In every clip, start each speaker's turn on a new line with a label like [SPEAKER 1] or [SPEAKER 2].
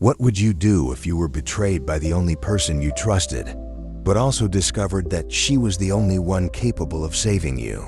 [SPEAKER 1] What would you do if you were betrayed by the only person you trusted, but also discovered that she was the only one capable of saving you?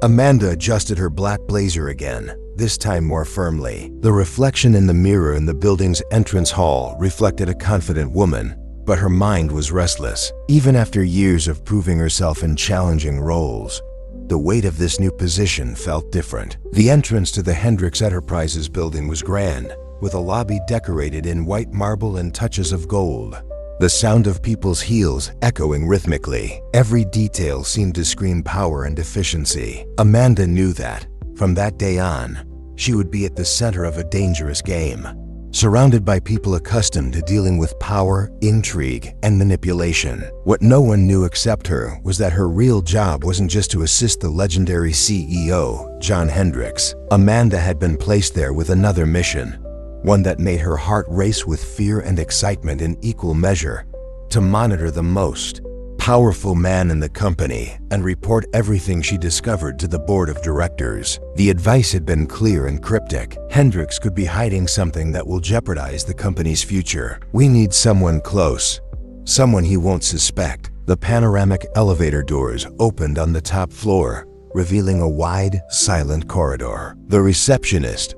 [SPEAKER 1] Amanda adjusted her black blazer again, this time more firmly. The reflection in the mirror in the building's entrance hall reflected a confident woman, but her mind was restless. Even after years of proving herself in challenging roles, the weight of this new position felt different. The entrance to the Hendricks Enterprises building was grand, with a lobby decorated in white marble and touches of gold. The sound of people's heels echoing rhythmically. Every detail seemed to scream power and efficiency. Amanda knew that, from that day on, she would be at the center of a dangerous game, surrounded by people accustomed to dealing with power, intrigue, and manipulation. What no one knew except her was that her real job wasn't just to assist the legendary CEO, John Hendricks. Amanda had been placed there with another mission, one that made her heart race with fear and excitement in equal measure: to monitor the most powerful man in the company and report everything she discovered to the board of directors. The advice had been clear and cryptic. Hendricks could be hiding something that will jeopardize the company's future. We need someone close, someone he won't suspect. The panoramic elevator doors opened on the top floor, revealing a wide, silent corridor. The receptionist,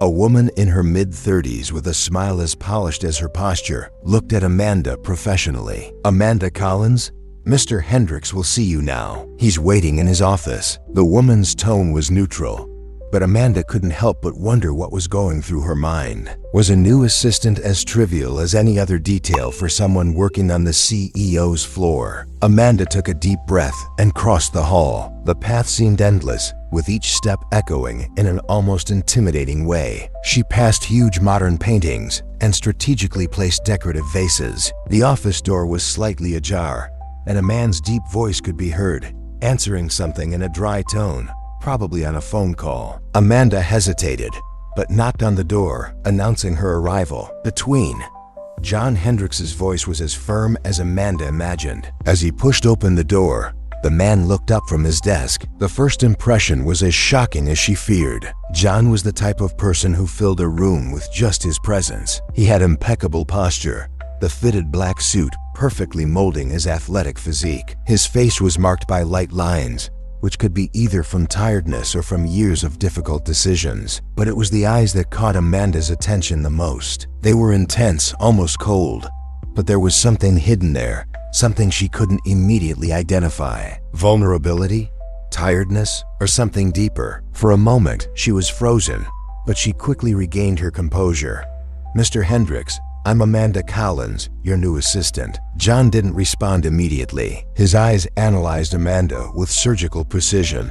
[SPEAKER 1] a woman in her mid-30s with a smile as polished as her posture, looked at Amanda professionally. "Amanda Collins? Mr. Hendricks will see you now. He's waiting in his office." The woman's tone was neutral, but Amanda couldn't help but wonder what was going through her mind. Was a new assistant as trivial as any other detail for someone working on the CEO's floor? Amanda took a deep breath and crossed the hall. The path seemed endless, with each step echoing in an almost intimidating way. She passed huge modern paintings and strategically placed decorative vases. The office door was slightly ajar, and a man's deep voice could be heard, answering something in a dry tone, probably on a phone call. Amanda hesitated, but knocked on the door, announcing her arrival. Between. John Hendricks's voice was as firm as Amanda imagined. As he pushed open the door, the man looked up from his desk. The first impression was as shocking as she feared. John was the type of person who filled a room with just his presence. He had impeccable posture, the fitted black suit perfectly molding his athletic physique. His face was marked by light lines, which could be either from tiredness or from years of difficult decisions. But it was the eyes that caught Amanda's attention the most. They were intense, almost cold, but there was something hidden there, something she couldn't immediately identify. Vulnerability? Tiredness? Or something deeper? For a moment, she was frozen, but she quickly regained her composure. "Mr. Hendricks, I'm Amanda Collins, your new assistant." John didn't respond immediately. His eyes analyzed Amanda with surgical precision,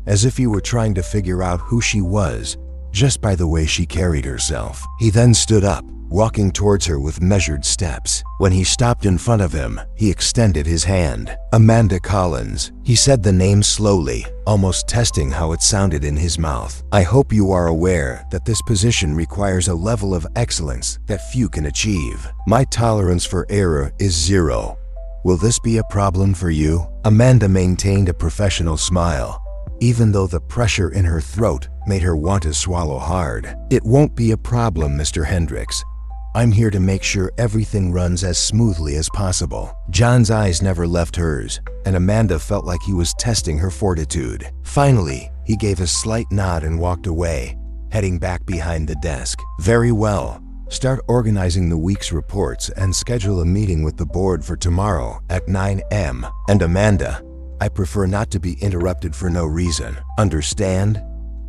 [SPEAKER 1] as if he were trying to figure out who she was just by the way she carried herself. He then stood up, walking towards her with measured steps. When he stopped in front of him, he extended his hand. "Amanda Collins." He said the name slowly, almost testing how it sounded in his mouth. "I hope you are aware that this position requires a level of excellence that few can achieve. My tolerance for error is 0. Will this be a problem for you?" Amanda maintained a professional smile, even though the pressure in her throat made her want to swallow hard. "It won't be a problem, Mr. Hendricks. I'm here to make sure everything runs as smoothly as possible." John's eyes never left hers, and Amanda felt like he was testing her fortitude. Finally, he gave a slight nod and walked away, heading back behind the desk. "Very well. Start organizing the week's reports and schedule a meeting with the board for tomorrow at 9 a.m. And Amanda, I prefer not to be interrupted for no reason. Understand?"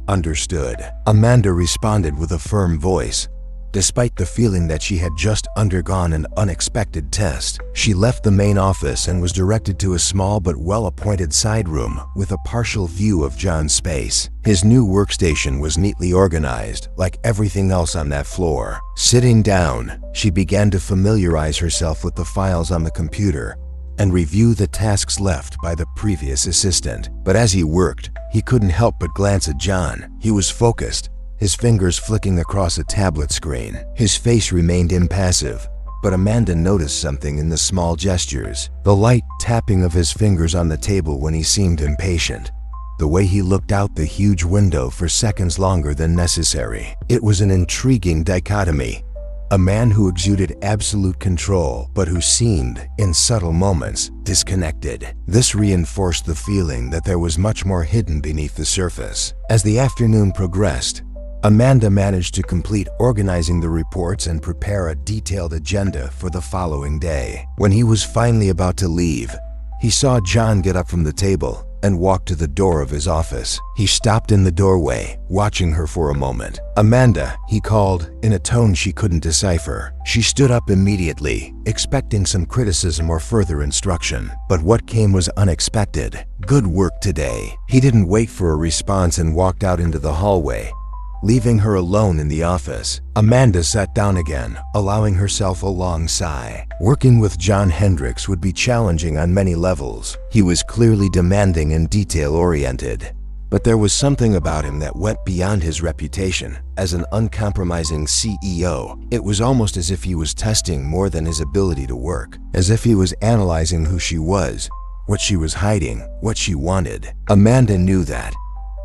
[SPEAKER 1] "Understood." Amanda responded with a firm voice. Despite the feeling that she had just undergone an unexpected test, she left the main office and was directed to a small but well-appointed side room with a partial view of John's space. His new workstation was neatly organized, like everything else on that floor. Sitting down, she began to familiarize herself with the files on the computer and review the tasks left by the previous assistant. But as he worked, he couldn't help but glance at John. He was focused, his fingers flicking across a tablet screen. His face remained impassive, but Amanda noticed something in the small gestures. The light tapping of his fingers on the table when he seemed impatient. the way he looked out the huge window for seconds longer than necessary. It was an intriguing dichotomy. A man who exuded absolute control, but who seemed, in subtle moments, disconnected. This reinforced the feeling that there was much more hidden beneath the surface. As the afternoon progressed, Amanda managed to complete organizing the reports and prepare a detailed agenda for the following day. When he was finally about to leave, he saw John get up from the table and walk to the door of his office. He stopped in the doorway, watching her for a moment. "Amanda," he called, in a tone she couldn't decipher. She stood up immediately, expecting some criticism or further instruction. But what came was unexpected. "Good work today." He didn't wait for a response and walked out into the hallway, leaving her alone in the office. Amanda sat down again, allowing herself a long sigh. Working with John Hendricks would be challenging on many levels. He was clearly demanding and detail-oriented. But there was something about him that went beyond his reputation as an uncompromising CEO. It was almost as if he was testing more than his ability to work, as if he was analyzing who she was, what she was hiding, what she wanted. Amanda knew that,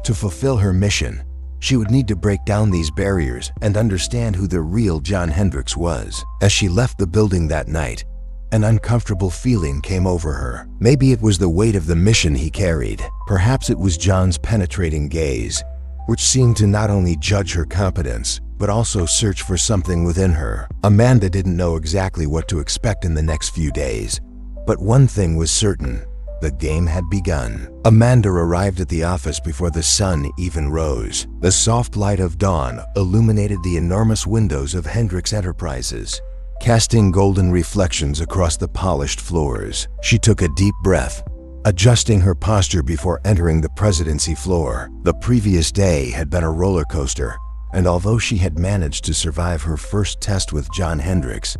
[SPEAKER 1] to fulfill her mission, she would need to break down these barriers and understand who the real John Hendricks was. As she left the building that night, an uncomfortable feeling came over her. Maybe it was the weight of the mission he carried. Perhaps it was John's penetrating gaze, which seemed to not only judge her competence, but also search for something within her. Amanda didn't know exactly what to expect in the next few days, but one thing was certain. The game had begun. Amanda arrived at the office before the sun even rose. The soft light of dawn illuminated the enormous windows of Hendricks Enterprises, casting golden reflections across the polished floors. She took a deep breath, adjusting her posture before entering the presidency floor. The previous day had been a roller coaster, and although she had managed to survive her first test with John Hendricks,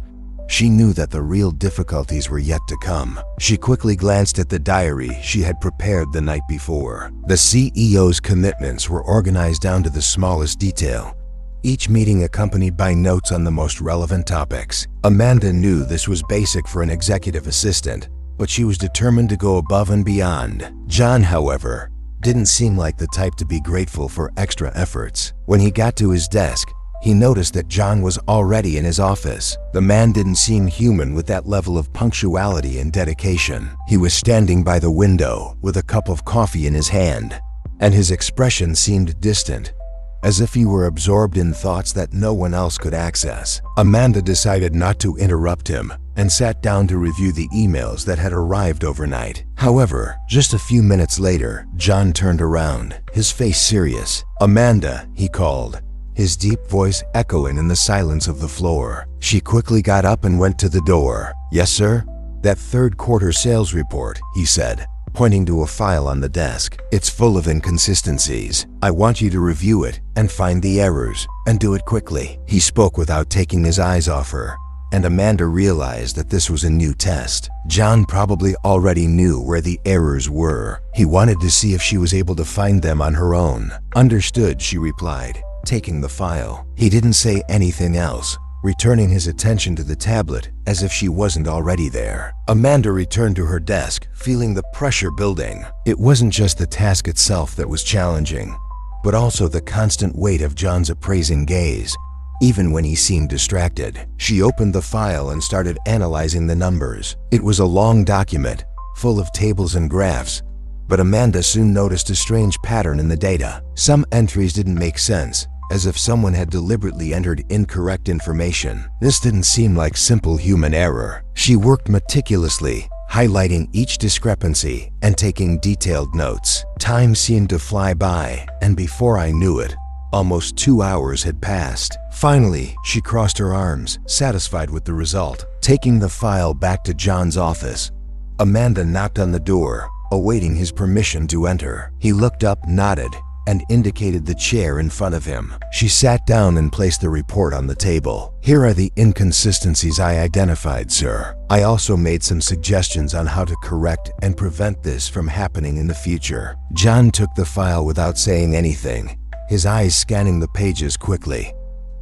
[SPEAKER 1] she knew that the real difficulties were yet to come. She quickly glanced at the diary she had prepared the night before. The CEO's commitments were organized down to the smallest detail, each meeting accompanied by notes on the most relevant topics. Amanda knew this was basic for an executive assistant, but she was determined to go above and beyond. John, however, didn't seem like the type to be grateful for extra efforts. When he got to his desk, he noticed that John was already in his office. The man didn't seem human with that level of punctuality and dedication. He was standing by the window with a cup of coffee in his hand, and his expression seemed distant, as if he were absorbed in thoughts that no one else could access. Amanda decided not to interrupt him and sat down to review the emails that had arrived overnight. However, just a few minutes later, John turned around, his face serious. "Amanda," he called, his deep voice echoing in the silence of the floor. She quickly got up and went to the door. "Yes, sir?" "That third quarter sales report," he said, pointing to a file on the desk. "It's full of inconsistencies. I want you to review it and find the errors, and do it quickly." He spoke without taking his eyes off her, and Amanda realized that this was a new test. John probably already knew where the errors were. He wanted to see if she was able to find them on her own. "Understood," she replied, taking the file. He didn't say anything else, returning his attention to the tablet as if she wasn't already there. Amanda returned to her desk, feeling the pressure building. It wasn't just the task itself that was challenging, but also the constant weight of John's appraising gaze, even when he seemed distracted. She opened the file and started analyzing the numbers. It was a long document, full of tables and graphs, but Amanda soon noticed a strange pattern in the data. Some entries didn't make sense, as if someone had deliberately entered incorrect information. This didn't seem like simple human error. She worked meticulously, highlighting each discrepancy and taking detailed notes. Time seemed to fly by, and before I knew it, almost 2 hours had passed. Finally, she crossed her arms, satisfied with the result. Taking the file back to John's office, Amanda knocked on the door, awaiting his permission to enter. He looked up, nodded, and indicated the chair in front of him. She sat down and placed the report on the table. "Here are the inconsistencies I identified, sir. I also made some suggestions on how to correct and prevent this from happening in the future." John took the file without saying anything, his eyes scanning the pages quickly.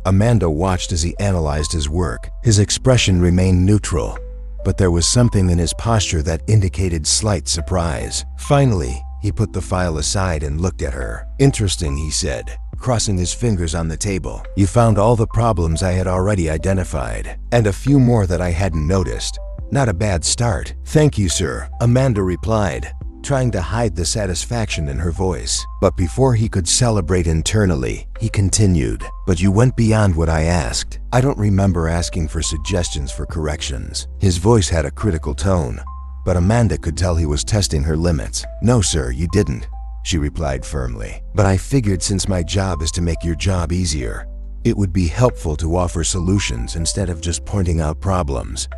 [SPEAKER 1] Amanda watched as he analyzed his work. His expression remained neutral, but there was something in his posture that indicated slight surprise. Finally, He put the file aside and looked at her. "Interesting," he said, crossing his fingers on the table. "You found all the problems I had already identified, and a few more that I hadn't noticed. Not a bad start." "Thank you, sir," Amanda replied, trying to hide the satisfaction in her voice. But before he could celebrate internally, he continued, "But you went beyond what I asked. I don't remember asking for suggestions for corrections." His voice had a critical tone, but Amanda could tell he was testing her limits. "No, sir, you didn't," she replied firmly. "But I figured since my job is to make your job easier, it would be helpful to offer solutions instead of just pointing out problems."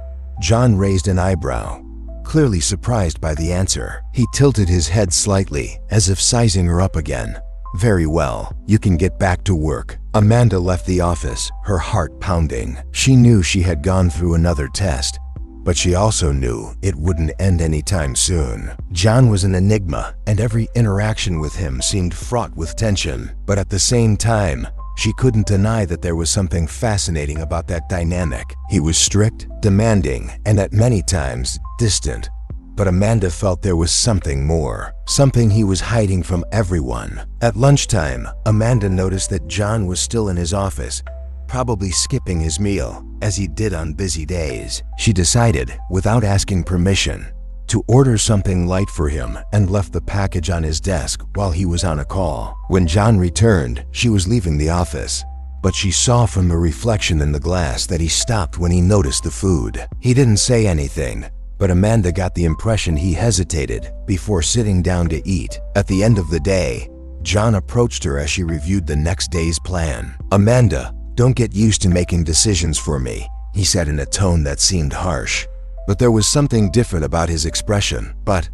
[SPEAKER 1] John raised an eyebrow, clearly surprised by the answer. He tilted his head slightly, as if sizing her up again. "Very well, you can get back to work." Amanda left the office, her heart pounding. She knew she had gone through another test, but she also knew it wouldn't end anytime soon. John was an enigma, and every interaction with him seemed fraught with tension. But at the same time, she couldn't deny that there was something fascinating about that dynamic. He was strict, demanding, and at many times distant. But Amanda felt there was something more, something he was hiding from everyone. At lunchtime, Amanda noticed that John was still in his office, probably skipping his meal, as he did on busy days. She decided, without asking permission, to order something light for him and left the package on his desk while he was on a call. When John returned, she was leaving the office, but she saw from the reflection in the glass that he stopped when he noticed the food. He didn't say anything, but Amanda got the impression he hesitated before sitting down to eat. At the end of the day, John approached her as she reviewed the next day's plan. "Amanda, don't get used to making decisions for me," he said in a tone that seemed harsh. But there was something different about his expression. "But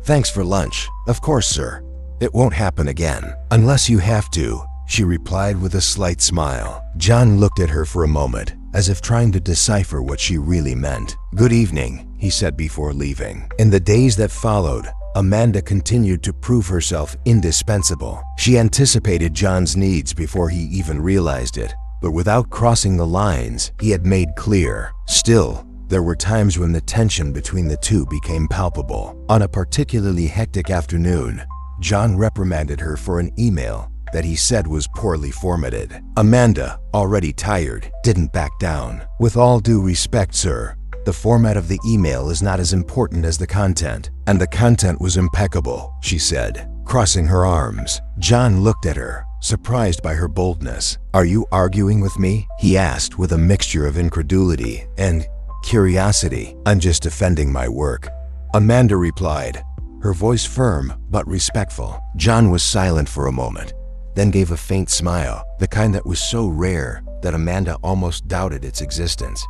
[SPEAKER 1] thanks for lunch." "Of course, sir. It won't happen again." "Unless you have to," she replied with a slight smile. John looked at her for a moment, as if trying to decipher what she really meant. "Good evening," he said before leaving. In the days that followed, Amanda continued to prove herself indispensable. She anticipated John's needs before he even realized it, but without crossing the lines he had made clear. Still, there were times when the tension between the two became palpable. On a particularly hectic afternoon, John reprimanded her for an email that he said was poorly formatted. Amanda, already tired, didn't back down. "With all due respect, sir, the format of the email is not as important as the content." "And the content was impeccable," she said, crossing her arms. John looked at her, surprised by her boldness. "Are you arguing with me?" he asked with a mixture of incredulity and curiosity. "I'm just defending my work," Amanda replied, her voice firm but respectful. John was silent for a moment, then gave a faint smile, the kind that was so rare that Amanda almost doubted its existence.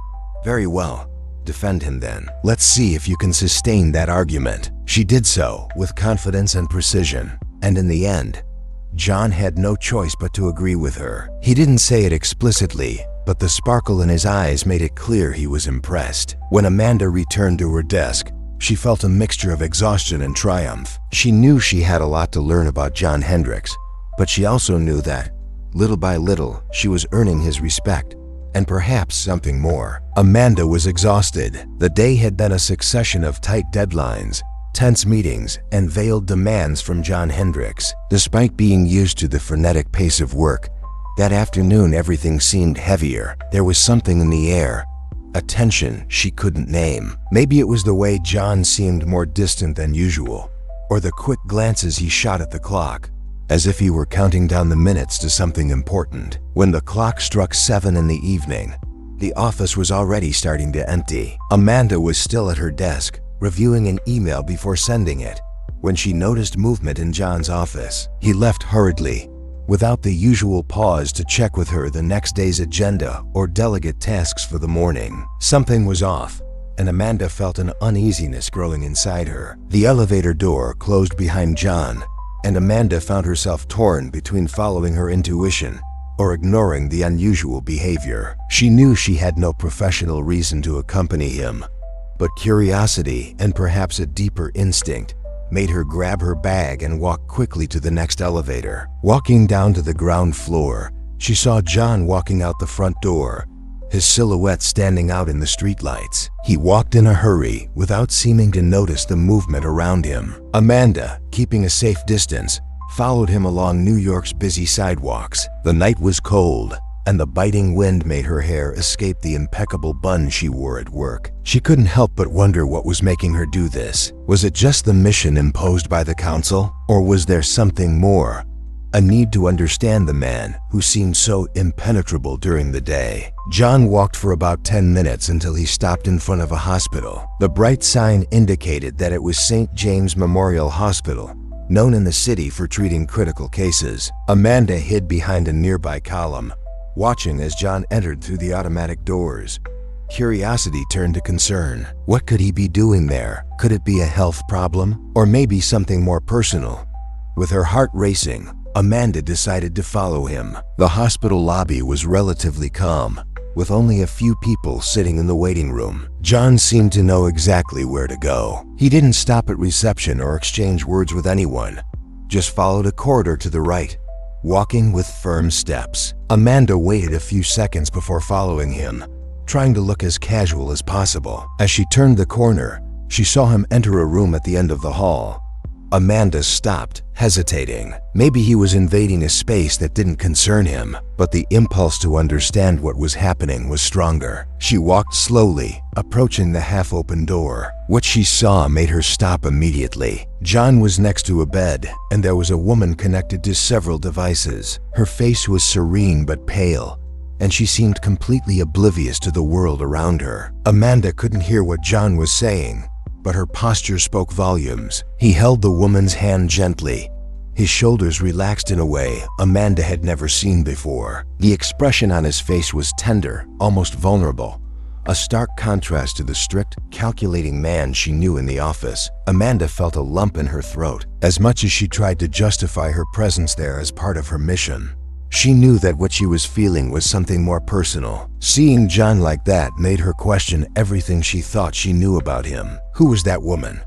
[SPEAKER 1] "Very well, defend him then. Let's see if you can sustain that argument." She did so with confidence and precision, and in the end, John had no choice but to agree with her. He didn't say it explicitly, but the sparkle in his eyes made it clear he was impressed. When Amanda returned to her desk, she felt a mixture of exhaustion and triumph. She knew she had a lot to learn about John Hendricks, but she also knew that, little by little, she was earning his respect, and perhaps something more. Amanda was exhausted. The day had been a succession of tight deadlines, tense meetings, and veiled demands from John Hendricks. Despite being used to the frenetic pace of work, that afternoon everything seemed heavier. There was something in the air, a tension she couldn't name. Maybe it was the way John seemed more distant than usual, or the quick glances he shot at the clock, as if he were counting down the minutes to something important. When the clock struck 7 in the evening, the office was already starting to empty. Amanda was still at her desk, reviewing an email before sending it, when she noticed movement in John's office. He left hurriedly, without the usual pause to check with her the next day's agenda or delegate tasks for the morning. Something was off, and Amanda felt an uneasiness growing inside her. The elevator door closed behind John, and Amanda found herself torn between following her intuition or ignoring the unusual behavior. She knew she had no professional reason to accompany him, but curiosity and perhaps a deeper instinct made her grab her bag and walk quickly to the next elevator. Walking down to the ground floor, she saw John walking out the front door, his silhouette standing out in the streetlights. He walked in a hurry without seeming to notice the movement around him. Amanda, keeping a safe distance, followed him along New York's busy sidewalks. The night was cold, and the biting wind made her hair escape the impeccable bun she wore at work. She couldn't help but wonder what was making her do this. Was it just the mission imposed by the council, or was there something more? A need to understand the man who seemed so impenetrable during the day. John walked for about 10 minutes until he stopped in front of a hospital. The bright sign indicated that it was St. James Memorial Hospital, known in the city for treating critical cases. Amanda hid behind a nearby column, watching as John entered through the automatic doors. Curiosity turned to concern. What could he be doing there? Could it be a health problem? Or maybe something more personal? With her heart racing, Amanda decided to follow him. The hospital lobby was relatively calm, with only a few people sitting in the waiting room. John seemed to know exactly where to go. He didn't stop at reception or exchange words with anyone, just followed a corridor to the right, walking with firm steps. Amanda waited a few seconds before following him, trying to look as casual as possible. As she turned the corner, she saw him enter a room at the end of the hall. Amanda stopped, hesitating. Maybe he was invading a space that didn't concern him, but the impulse to understand what was happening was stronger. She walked slowly, approaching the half-open door. What she saw made her stop immediately. John was next to a bed, and there was a woman connected to several devices. Her face was serene but pale, and she seemed completely oblivious to the world around her. Amanda couldn't hear what John was saying, but her posture spoke volumes. He held the woman's hand gently, his shoulders relaxed in a way Amanda had never seen before. The expression on his face was tender, almost vulnerable, a stark contrast to the strict, calculating man she knew in the office. Amanda felt a lump in her throat, as much as she tried to justify her presence there as part of her mission. She knew that what she was feeling was something more personal. Seeing John like that made her question everything she thought she knew about him. Who was that woman?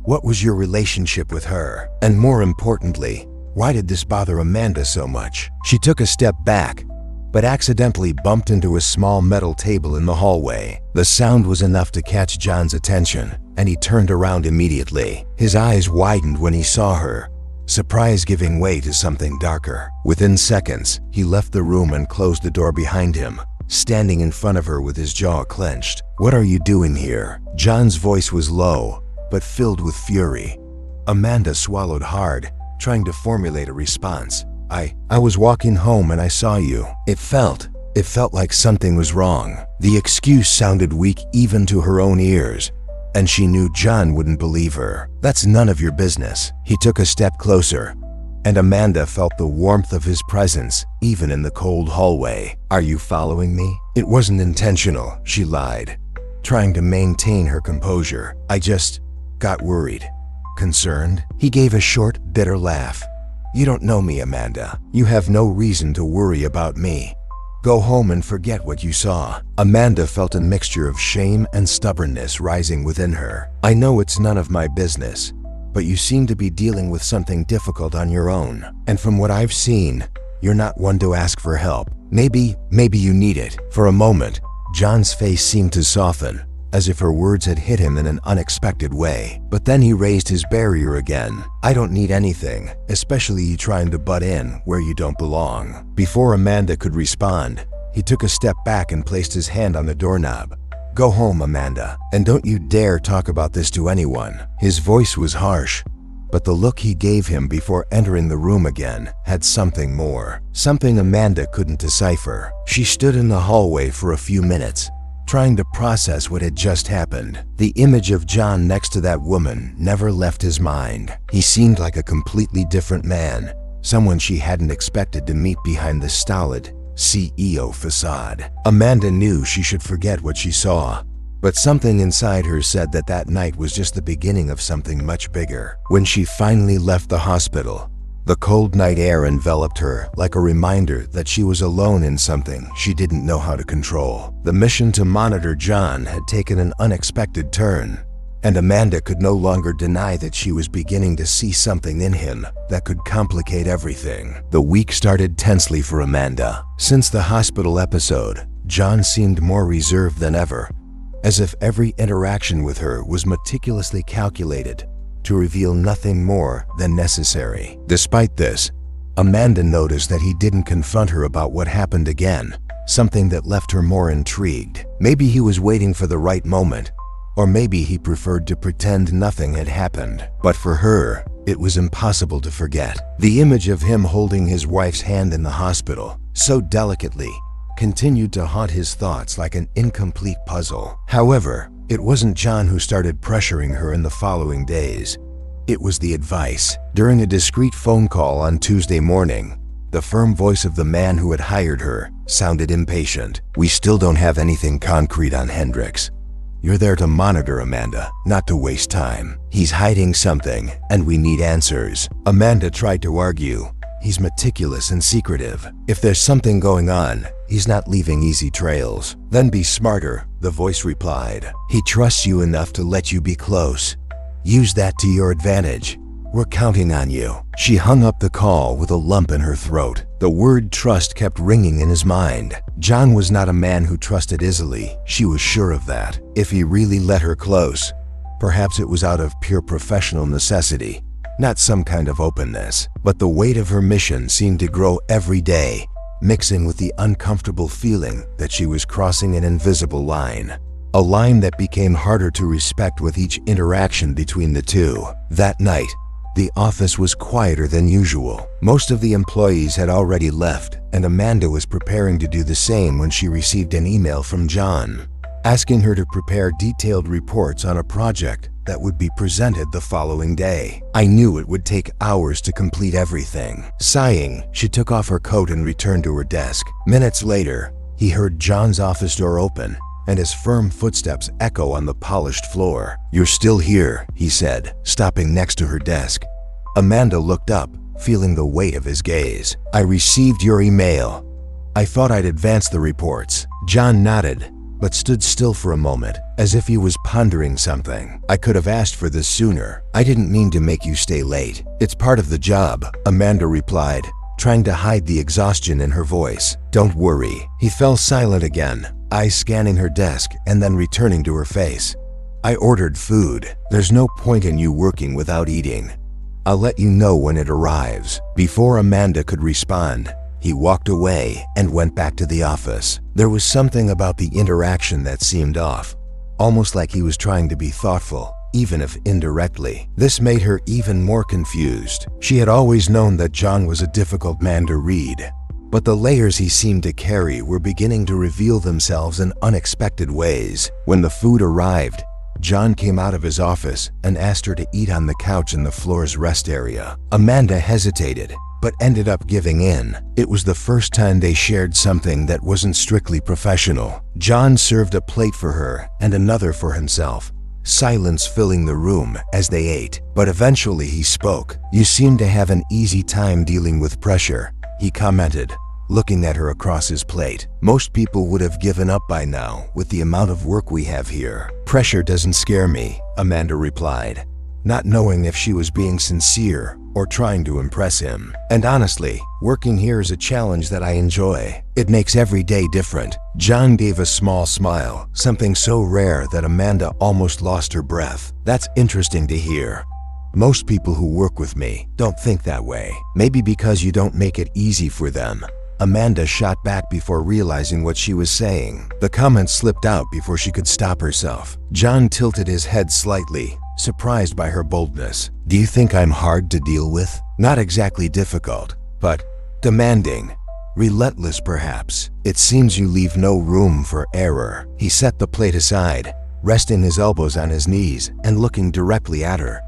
[SPEAKER 1] What was your relationship with her? And more importantly, why did this bother Amanda so much? She took a step back, but accidentally bumped into a small metal table in the hallway. The sound was enough to catch John's attention, and he turned around immediately. His eyes widened when he saw her, surprise giving way to something darker. Within seconds, he left the room and closed the door behind him, standing in front of her with his jaw clenched. "What are you doing here?" John's voice was low, but filled with fury. Amanda swallowed hard, trying to formulate a response. I was walking home and I saw you. It felt like something was wrong." The excuse sounded weak even to her own ears, and she knew John wouldn't believe her. "That's none of your business." He took a step closer, and Amanda felt the warmth of his presence, even in the cold hallway. "Are you following me?" "It wasn't intentional," she lied, trying to maintain her composure. "I just got worried." "Concerned?" He gave a short, bitter laugh. "You don't know me, Amanda. You have no reason to worry about me. Go home and forget what you saw." Amanda felt a mixture of shame and stubbornness rising within her. "I know it's none of my business, but you seem to be dealing with something difficult on your own. And from what I've seen, you're not one to ask for help. Maybe you need it." For a moment, John's face seemed to soften, as if her words had hit him in an unexpected way. But then he raised his barrier again. "I don't need anything, especially you trying to butt in where you don't belong." Before Amanda could respond, he took a step back and placed his hand on the doorknob. "Go home, Amanda, and don't you dare talk about this to anyone." His voice was harsh, but the look he gave him before entering the room again had something more, something Amanda couldn't decipher. She stood in the hallway for a few minutes, trying to process what had just happened. The image of John next to that woman never left his mind. He seemed like a completely different man, someone she hadn't expected to meet behind the stolid CEO facade. Amanda knew she should forget what she saw, but something inside her said that that night was just the beginning of something much bigger. When she finally left the hospital, the cold night air enveloped her like a reminder that she was alone in something she didn't know how to control. The mission to monitor John had taken an unexpected turn, and Amanda could no longer deny that she was beginning to see something in him that could complicate everything. The week started tensely for Amanda. Since the hospital episode, John seemed more reserved than ever, as if every interaction with her was meticulously calculated to reveal nothing more than necessary. Despite this, Amanda noticed that he didn't confront her about what happened again, something that left her more intrigued. Maybe he was waiting for the right moment, or maybe he preferred to pretend nothing had happened. But for her, it was impossible to forget. The image of him holding his wife's hand in the hospital, so delicately, continued to haunt his thoughts like an incomplete puzzle. However, it wasn't John who started pressuring her in the following days. It was the advice. During a discreet phone call on Tuesday morning, the firm voice of the man who had hired her sounded impatient. "We still don't have anything concrete on Hendricks. You're there to monitor Amanda, not to waste time. He's hiding something, and we need answers." Amanda tried to argue. "He's meticulous and secretive. If there's something going on, he's not leaving easy trails." "Then be smarter," the voice replied. "He trusts you enough to let you be close. Use that to your advantage. We're counting on you." She hung up the call with a lump in her throat. The word trust kept ringing in his mind. John was not a man who trusted easily. She was sure of that. If he really let her close, perhaps it was out of pure professional necessity, not some kind of openness. But the weight of her mission seemed to grow every day, mixing with the uncomfortable feeling that she was crossing an invisible line. A line that became harder to respect with each interaction between the two. That night, the office was quieter than usual. Most of the employees had already left, and Amanda was preparing to do the same when she received an email from John, asking her to prepare detailed reports on a project that would be presented the following day. "I knew it would take hours to complete everything." Sighing, she took off her coat and returned to her desk. Minutes later, he heard John's office door open and his firm footsteps echo on the polished floor. "You're still here," he said, stopping next to her desk. Amanda looked up, feeling the weight of his gaze. "I received your email. I thought I'd advance the reports." John nodded, but stood still for a moment, as if he was pondering something. "I could have asked for this sooner. I didn't mean to make you stay late. It's part of the job," Amanda replied, trying to hide the exhaustion in her voice. "Don't worry." He fell silent again, eyes scanning her desk and then returning to her face. "I ordered food. There's no point in you working without eating. I'll let you know when it arrives." Before Amanda could respond, he walked away and went back to the office. There was something about the interaction that seemed off, almost like he was trying to be thoughtful, even if indirectly. This made her even more confused. She had always known that John was a difficult man to read, but the layers he seemed to carry were beginning to reveal themselves in unexpected ways. When the food arrived, John came out of his office and asked her to eat on the couch in the floor's rest area. Amanda hesitated, but ended up giving in. It was the first time they shared something that wasn't strictly professional. John served a plate for her and another for himself, silence filling the room as they ate. But eventually he spoke. "You seem to have an easy time dealing with pressure," he commented, looking at her across his plate. "Most people would have given up by now with the amount of work we have here." "Pressure doesn't scare me," Amanda replied, not knowing if she was being sincere or trying to impress him. "And honestly, working here is a challenge that I enjoy. It makes every day different." John gave a small smile, something so rare that Amanda almost lost her breath. "That's interesting to hear. Most people who work with me don't think that way. Maybe because you don't make it easy for them." Amanda shot back before realizing what she was saying. The comment slipped out before she could stop herself. John tilted his head slightly, surprised by her boldness. "Do you think I'm hard to deal with?" "Not exactly difficult, but demanding. Relentless, perhaps. It seems you leave no room for error." He set the plate aside, resting his elbows on his knees and looking directly at her.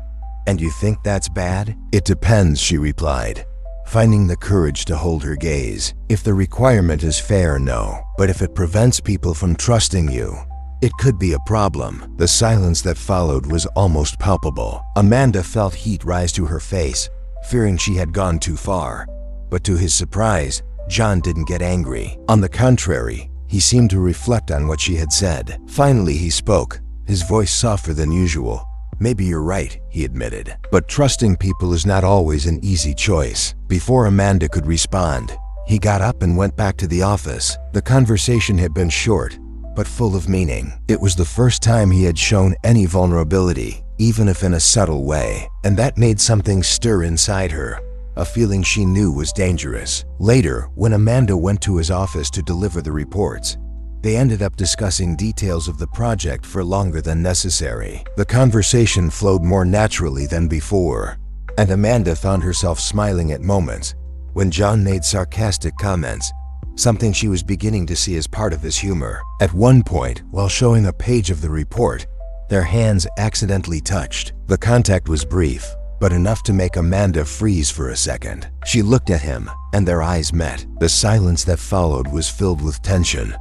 [SPEAKER 1] "And you think that's bad?" "It depends," she replied, finding the courage to hold her gaze. "If the requirement is fair, no. But if it prevents people from trusting you, it could be a problem." The silence that followed was almost palpable. Amanda felt heat rise to her face, fearing she had gone too far. But to his surprise, John didn't get angry. On the contrary, he seemed to reflect on what she had said. Finally he spoke, his voice softer than usual. "Maybe you're right," he admitted. "But trusting people is not always an easy choice." Before Amanda could respond, He got up and went back to the office. The conversation had been short, but full of meaning. It was the first time he had shown any vulnerability, even if in a subtle way, and that made something stir inside her, a feeling she knew was dangerous. Later, when Amanda went to his office to deliver the reports, they ended up discussing details of the project for longer than necessary. The conversation flowed more naturally than before, and Amanda found herself smiling at moments when John made sarcastic comments, something she was beginning to see as part of his humor. At one point, while showing a page of the report, their hands accidentally touched. The contact was brief, but enough to make Amanda freeze for a second. She looked at him, and their eyes met. The silence that followed was filled with tension,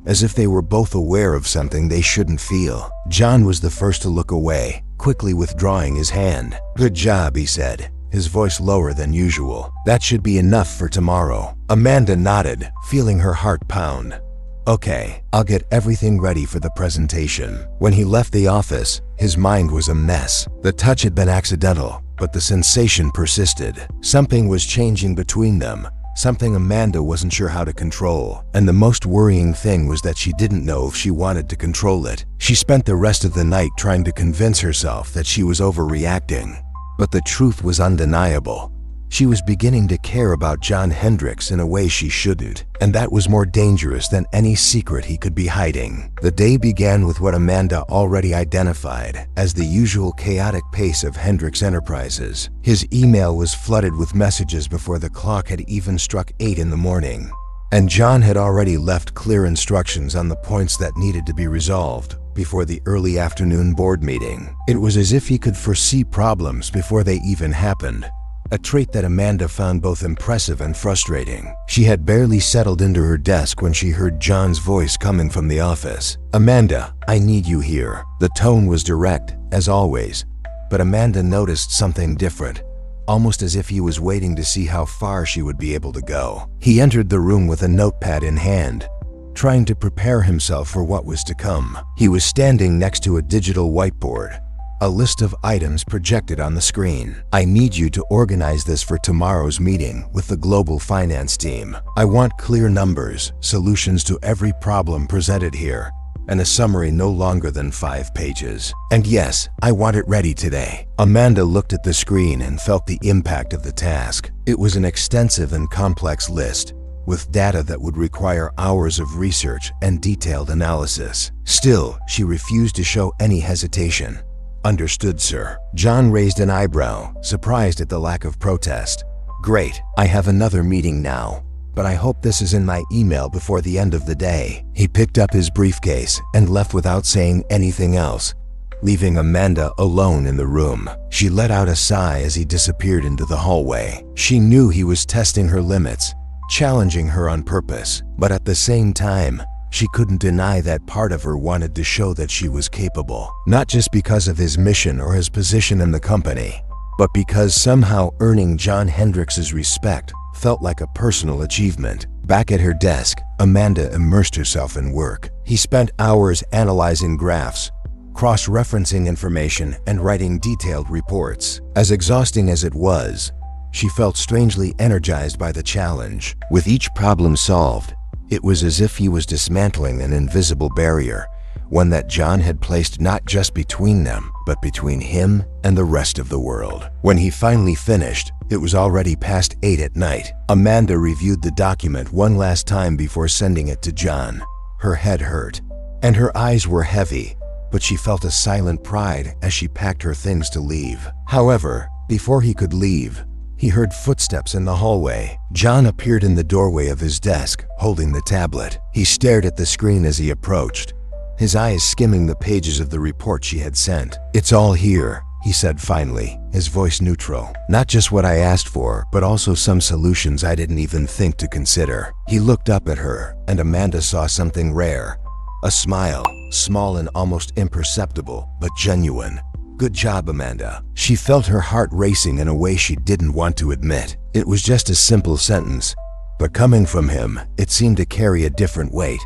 [SPEAKER 1] as if they were both aware of something they shouldn't feel. John was the first to look away, quickly withdrawing his hand. "Good job," he said, his voice lower than usual. "That should be enough for tomorrow." Amanda nodded, feeling her heart pound. "Okay, I'll get everything ready for the presentation." When he left the office, his mind was a mess. The touch had been accidental, but the sensation persisted. Something was changing between them, something Amanda wasn't sure how to control. And the most worrying thing was that she didn't know if she wanted to control it. She spent the rest of the night trying to convince herself that she was overreacting. But the truth was undeniable. She was beginning to care about John Hendricks in a way she shouldn't, and that was more dangerous than any secret he could be hiding. The day began with what Amanda already identified as the usual chaotic pace of Hendricks Enterprises. His email was flooded with messages before the clock had even struck 8 in the morning, and John had already left clear instructions on the points that needed to be resolved before the early afternoon board meeting. It was as if he could foresee problems before they even happened, a trait that Amanda found both impressive and frustrating. She had barely settled into her desk when she heard John's voice coming from the office. "Amanda, I need you here." The tone was direct, as always, but Amanda noticed something different, almost as if he was waiting to see how far she would be able to go. He entered the room with a notepad in hand, trying to prepare himself for what was to come. He was standing next to a digital whiteboard, a list of items projected on the screen. "I need you to organize this for tomorrow's meeting with the global finance team. I want clear numbers, solutions to every problem presented here, and a summary no longer than 5 pages. And yes, I want it ready today." Amanda looked at the screen and felt the impact of the task. It was an extensive and complex list, with data that would require hours of research and detailed analysis. Still, she refused to show any hesitation. "Understood, sir." John raised an eyebrow, surprised at the lack of protest. "Great, I have another meeting now, but I hope this is in my email before the end of the day." He picked up his briefcase and left without saying anything else, leaving Amanda alone in the room. She let out a sigh as he disappeared into the hallway. She knew he was testing her limits, challenging her on purpose, but at the same time, she couldn't deny that part of her wanted to show that she was capable, not just because of his mission or his position in the company, but because somehow earning John Hendricks' respect felt like a personal achievement. Back at her desk, Amanda immersed herself in work. He spent hours analyzing graphs, cross-referencing information, and writing detailed reports. As exhausting as it was, she felt strangely energized by the challenge. With each problem solved, it was as if he was dismantling an invisible barrier, one that John had placed not just between them, but between him and the rest of the world. When he finally finished, it was already past 8 at night. Amanda reviewed the document one last time before sending it to John. Her head hurt, and her eyes were heavy, but she felt a silent pride as she packed her things to leave. However, before he could leave, he heard footsteps in the hallway. John appeared in the doorway of his desk, holding the tablet. He stared at the screen as he approached, his eyes skimming the pages of the report she had sent. "It's all here," he said finally, his voice neutral. "Not just what I asked for, but also some solutions I didn't even think to consider." He looked up at her, and Amanda saw something rare. A smile, small and almost imperceptible, but genuine. "Good job, Amanda." She felt her heart racing in a way she didn't want to admit. It was just a simple sentence, but coming from him, it seemed to carry a different weight.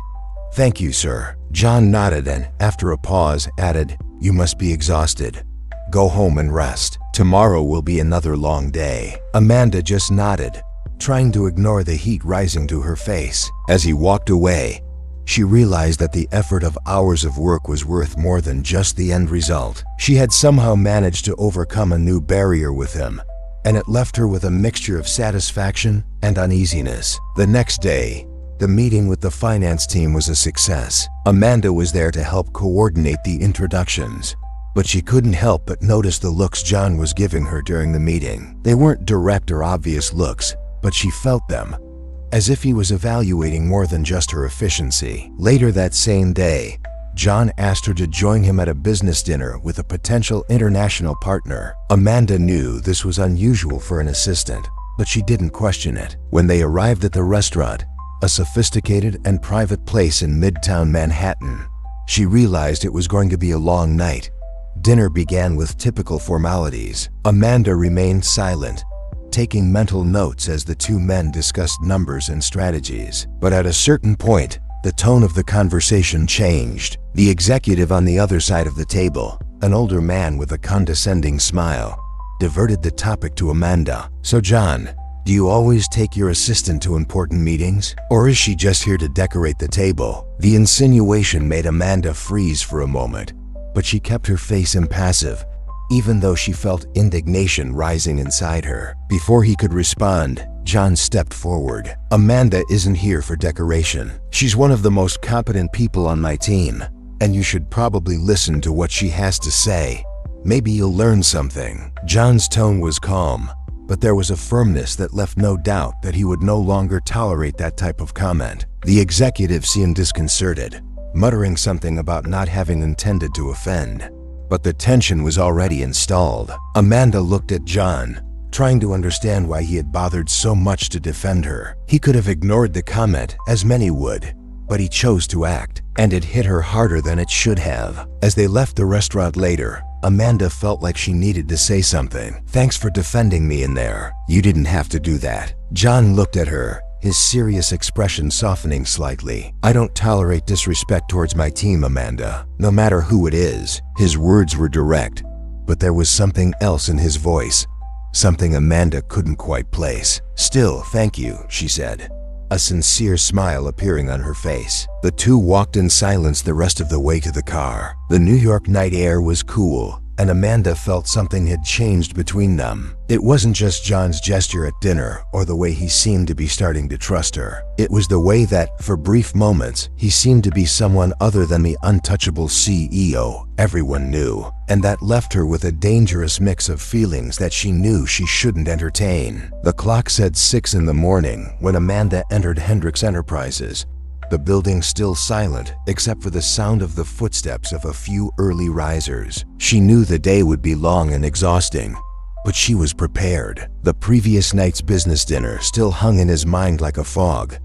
[SPEAKER 1] "Thank you, sir." John nodded and, after a pause, added, "You must be exhausted. Go home and rest. Tomorrow will be another long day." Amanda just nodded, trying to ignore the heat rising to her face. As he walked away, she realized that the effort of hours of work was worth more than just the end result. She had somehow managed to overcome a new barrier with him, and it left her with a mixture of satisfaction and uneasiness. The next day, the meeting with the finance team was a success. Amanda was there to help coordinate the introductions, but she couldn't help but notice the looks John was giving her during the meeting. They weren't direct or obvious looks, but she felt them, as if he was evaluating more than just her efficiency. Later that same day, John asked her to join him at a business dinner with a potential international partner. Amanda knew this was unusual for an assistant, but she didn't question it. When they arrived at the restaurant, a sophisticated and private place in Midtown Manhattan, she realized it was going to be a long night. Dinner began with typical formalities. Amanda remained silent, taking mental notes as the two men discussed numbers and strategies. But at a certain point, the tone of the conversation changed. The executive on the other side of the table, an older man with a condescending smile, diverted the topic to Amanda. "So John, do you always take your assistant to important meetings? Or is she just here to decorate the table?" The insinuation made Amanda freeze for a moment, but she kept her face impassive, even though she felt indignation rising inside her. Before he could respond, John stepped forward. "Amanda isn't here for decoration. She's one of the most competent people on my team, and you should probably listen to what she has to say. Maybe you'll learn something." John's tone was calm, but there was a firmness that left no doubt that he would no longer tolerate that type of comment. The executive seemed disconcerted, muttering something about not having intended to offend. But the tension was already installed. Amanda looked at John, trying to understand why he had bothered so much to defend her. He could have ignored the comment, as many would, but he chose to act, and it hit her harder than it should have. As they left the restaurant later, Amanda felt like she needed to say something. "Thanks for defending me in there. You didn't have to do that." John looked at her, his serious expression softening slightly. "I don't tolerate disrespect towards my team, Amanda, no matter who it is." His words were direct, but there was something else in his voice, something Amanda couldn't quite place. "Still, thank you," she said, a sincere smile appearing on her face. The two walked in silence the rest of the way to the car. The New York night air was cool, and Amanda felt something had changed between them. It wasn't just John's gesture at dinner or the way he seemed to be starting to trust her. It was the way that, for brief moments, he seemed to be someone other than the untouchable CEO everyone knew, and that left her with a dangerous mix of feelings that she knew she shouldn't entertain. The clock said 6 in the morning when Amanda entered Hendricks Enterprises, the building still silent except for the sound of the footsteps of a few early risers. She knew the day would be long and exhausting, but she was prepared. The previous night's business dinner still hung in his mind like a fog,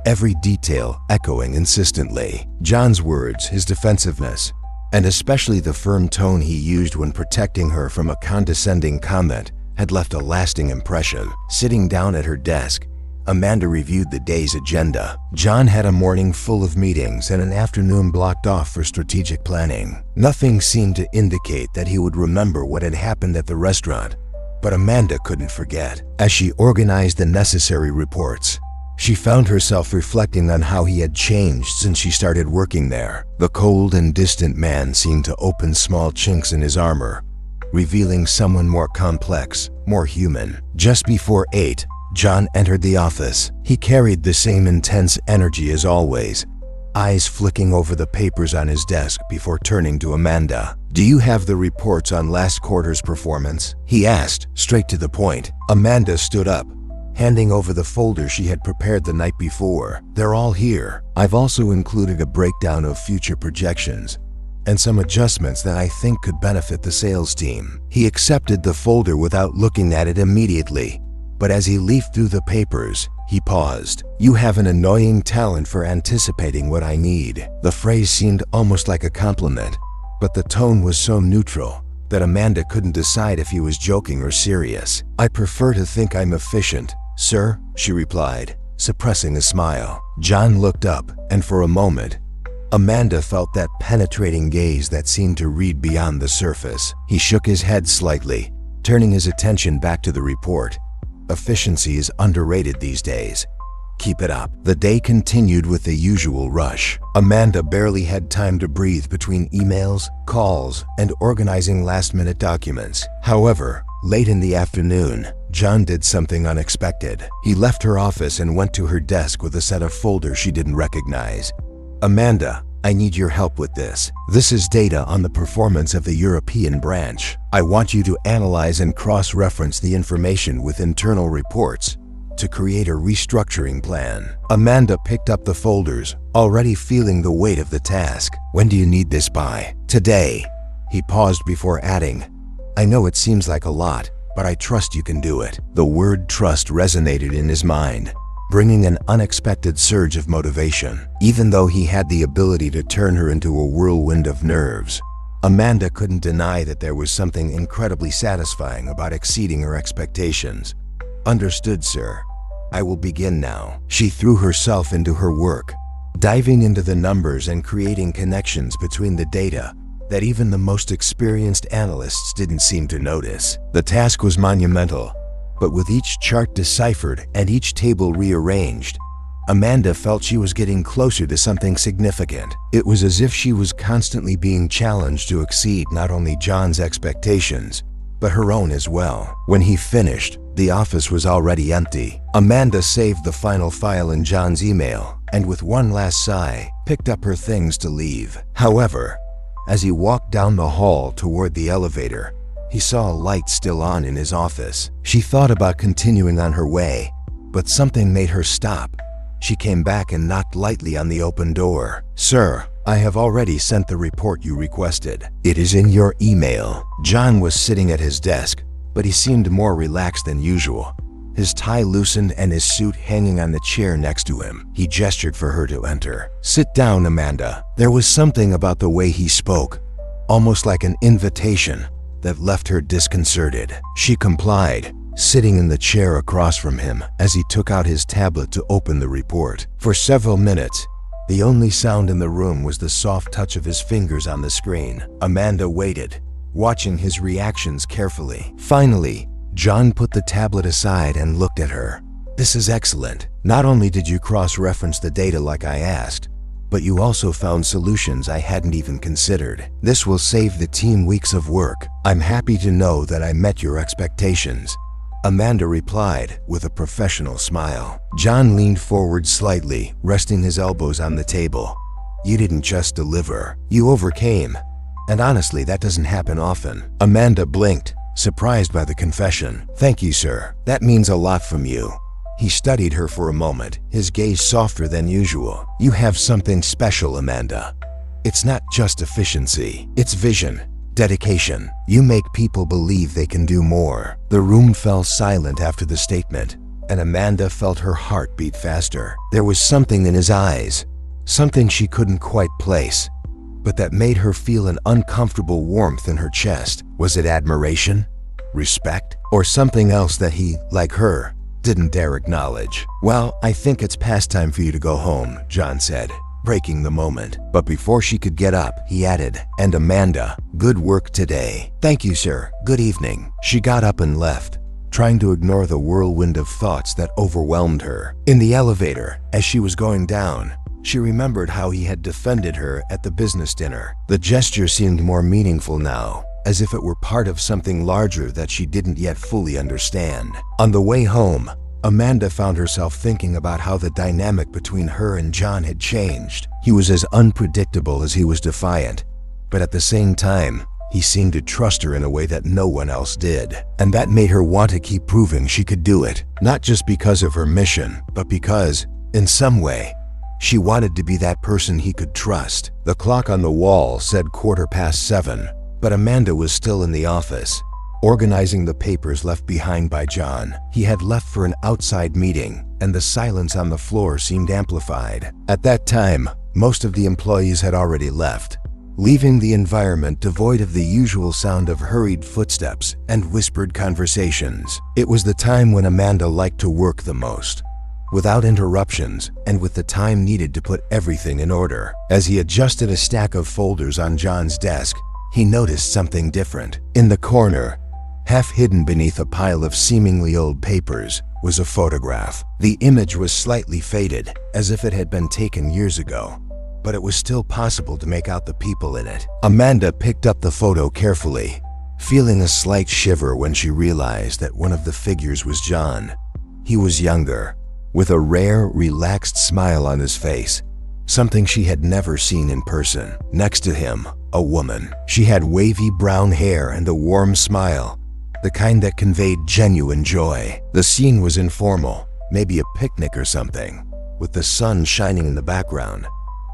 [SPEAKER 1] every detail echoing insistently. John's words, his defensiveness, and especially the firm tone he used when protecting her from a condescending comment, had left a lasting impression. Sitting down at her desk, Amanda reviewed the day's agenda. John had a morning full of meetings and an afternoon blocked off for strategic planning. Nothing seemed to indicate that he would remember what had happened at the restaurant, but Amanda couldn't forget. As she organized the necessary reports, she found herself reflecting on how he had changed since she started working there. The cold and distant man seemed to open small chinks in his armor, revealing someone more complex, more human. Just before 8, John entered the office. He carried the same intense energy as always, eyes flicking over the papers on his desk before turning to Amanda. "Do you have the reports on last quarter's performance?" he asked, straight to the point. Amanda stood up, handing over the folder she had prepared the night before. "They're all here. I've also included a breakdown of future projections and some adjustments that I think could benefit the sales team." He accepted the folder without looking at it immediately, but as he leafed through the papers, he paused. "You have an annoying talent for anticipating what I need." The phrase seemed almost like a compliment, but the tone was so neutral that Amanda couldn't decide if he was joking or serious. "I prefer to think I'm efficient, sir," she replied, suppressing a smile. John looked up, and for a moment, Amanda felt that penetrating gaze that seemed to read beyond the surface. He shook his head slightly, turning his attention back to the report. Efficiency is underrated these days. Keep it up. The day continued with the usual rush. Amanda barely had time to breathe between emails, calls, and organizing last-minute documents. However, late in the afternoon, John did something unexpected. He left her office and went to her desk with a set of folders she didn't recognize. "Amanda, I need your help with this. This is data on the performance of the European branch. I want you to analyze and cross-reference the information with internal reports to create a restructuring plan." Amanda picked up the folders, already feeling the weight of the task. "When do you need this by?" "Today." He paused before adding, "I know it seems like a lot, but I trust you can do it." The word trust resonated in his mind, bringing an unexpected surge of motivation. Even though he had the ability to turn her into a whirlwind of nerves, Amanda couldn't deny that there was something incredibly satisfying about exceeding her expectations. "Understood, sir. I will begin now." She threw herself into her work, diving into the numbers and creating connections between the data that even the most experienced analysts didn't seem to notice. The task was monumental, but with each chart deciphered and each table rearranged, Amanda felt she was getting closer to something significant. It was as if she was constantly being challenged to exceed not only John's expectations, but her own as well. When he finished, the office was already empty. Amanda saved the final file in John's email and with one last sigh, picked up her things to leave. However, as he walked down the hall toward the elevator, he saw a light still on in his office. She thought about continuing on her way, but something made her stop. She came back and knocked lightly on the open door. "Sir, I have already sent the report you requested. It is in your email." John was sitting at his desk, but he seemed more relaxed than usual, his tie loosened and his suit hanging on the chair next to him. He gestured for her to enter. "Sit down, Amanda." There was something about the way he spoke, almost like an invitation, that left her disconcerted. She complied, sitting in the chair across from him as he took out his tablet to open the report. For several minutes, the only sound in the room was the soft touch of his fingers on the screen. Amanda waited, watching his reactions carefully. Finally, John put the tablet aside and looked at her. "This is excellent. Not only did you cross-reference the data like I asked, but you also found solutions I hadn't even considered. This will save the team weeks of work. I'm happy to know that I met your expectations." Amanda replied with a professional smile. John leaned forward slightly, resting his elbows on the table. "You didn't just deliver, you overcame. And honestly, that doesn't happen often." Amanda blinked, surprised by the confession. "Thank you, sir. That means a lot from you." He studied her for a moment, his gaze softer than usual. "You have something special, Amanda. It's not just efficiency, it's vision, dedication. You make people believe they can do more." The room fell silent after the statement, and Amanda felt her heart beat faster. There was something in his eyes, something she couldn't quite place, but that made her feel an uncomfortable warmth in her chest. Was it admiration, respect, or something else that he, like her, didn't dare acknowledge? "Well, I think it's past time for you to go home," John said, breaking the moment. But before she could get up, he added, "And Amanda, good work today." "Thank you, sir. Good evening." She got up and left, trying to ignore the whirlwind of thoughts that overwhelmed her. In the elevator, as she was going down, she remembered how he had defended her at the business dinner. The gesture seemed more meaningful now, as if it were part of something larger that she didn't yet fully understand. On the way home, Amanda found herself thinking about how the dynamic between her and John had changed. He was as unpredictable as he was defiant, but at the same time, he seemed to trust her in a way that no one else did. And that made her want to keep proving she could do it, not just because of her mission, but because, in some way, she wanted to be that person he could trust. The clock on the wall said 7:15, but Amanda was still in the office, organizing the papers left behind by John. He had left for an outside meeting, and the silence on the floor seemed amplified. At that time, most of the employees had already left, leaving the environment devoid of the usual sound of hurried footsteps and whispered conversations. It was the time when Amanda liked to work the most, without interruptions and with the time needed to put everything in order. As he adjusted a stack of folders on John's desk, he noticed something different. In the corner, Half hidden beneath a pile of seemingly old papers was a photograph. The image was slightly faded, as if it had been taken years ago, but it was still possible to make out the people in it. Amanda picked up the photo carefully, feeling a slight shiver when she realized that one of the figures was John. He was younger, with a rare, relaxed smile on his face, something she had never seen in person. Next to him, a woman. She had wavy brown hair and a warm smile, the kind that conveyed genuine joy. The scene was informal, maybe a picnic or something, with the sun shining in the background.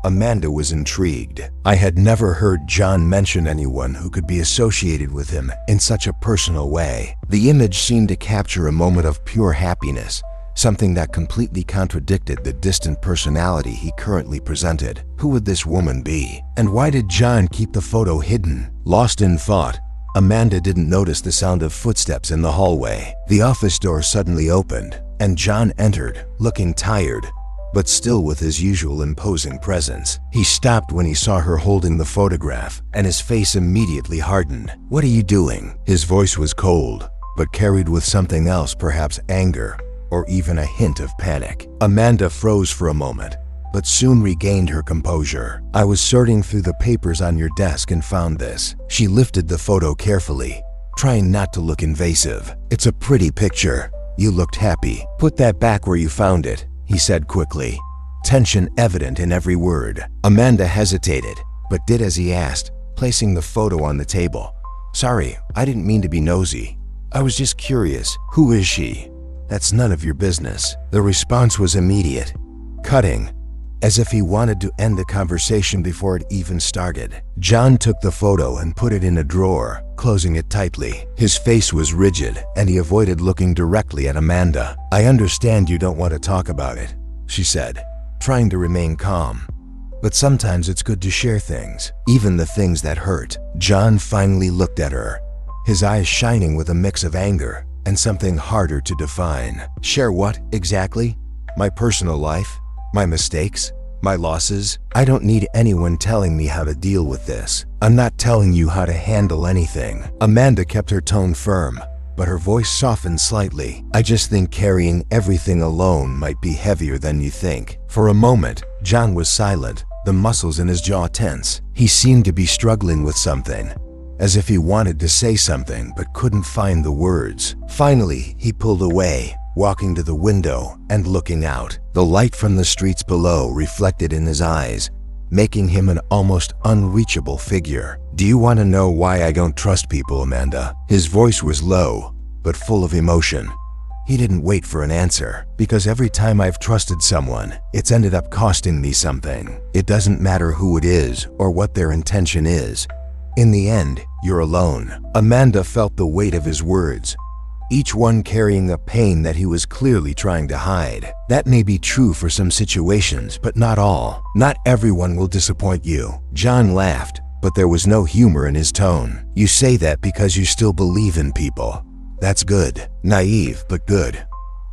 [SPEAKER 1] Amanda was intrigued. I had never heard John mention anyone who could be associated with him in such a personal way. The image seemed to capture a moment of pure happiness, something that completely contradicted the distant personality he currently presented. Who would this woman be? And why did John keep the photo hidden? Lost in thought, Amanda didn't notice the sound of footsteps in the hallway. The office door suddenly opened, and John entered, looking tired, but still with his usual imposing presence. He stopped when he saw her holding the photograph, and his face immediately hardened. "What are you doing?" His voice was cold, but carried with something else, perhaps anger, or even a hint of panic. Amanda froze for a moment, but soon regained her composure. "I was sorting through the papers on your desk and found this." She lifted the photo carefully, trying not to look invasive. "It's a pretty picture. You looked happy." "Put that back where you found it," he said quickly, tension evident in every word. Amanda hesitated, but did as he asked, placing the photo on the table. "Sorry, I didn't mean to be nosy. I was just curious. Who is she?" "That's none of your business." The response was immediate, cutting, as if he wanted to end the conversation before it even started. John took the photo and put it in a drawer, closing it tightly. His face was rigid, and he avoided looking directly at Amanda. "I understand you don't want to talk about it," she said, trying to remain calm. "But sometimes it's good to share things, even the things that hurt." John finally looked at her, his eyes shining with a mix of anger and something harder to define. "Share what, exactly? My personal life? My mistakes? My losses? I don't need anyone telling me how to deal with this. I'm not telling you how to handle anything." Amanda kept her tone firm, but her voice softened slightly. "I just think carrying everything alone might be heavier than you think." For a moment, John was silent, the muscles in his jaw tense. He seemed to be struggling with something, as if he wanted to say something but couldn't find the words. Finally, he pulled away, walking to the window and looking out. The light from the streets below reflected in his eyes, making him an almost unreachable figure. "Do you want to know why I don't trust people, Amanda?" His voice was low, but full of emotion. He didn't wait for an answer. "Because every time I've trusted someone, it's ended up costing me something. It doesn't matter who it is or what their intention is. In the end, you're alone." Amanda felt the weight of his words, each one carrying a pain that he was clearly trying to hide. "That may be true for some situations, but not all. Not everyone will disappoint you." John laughed, but there was no humor in his tone. "You say that because you still believe in people. That's good. Naive, but good.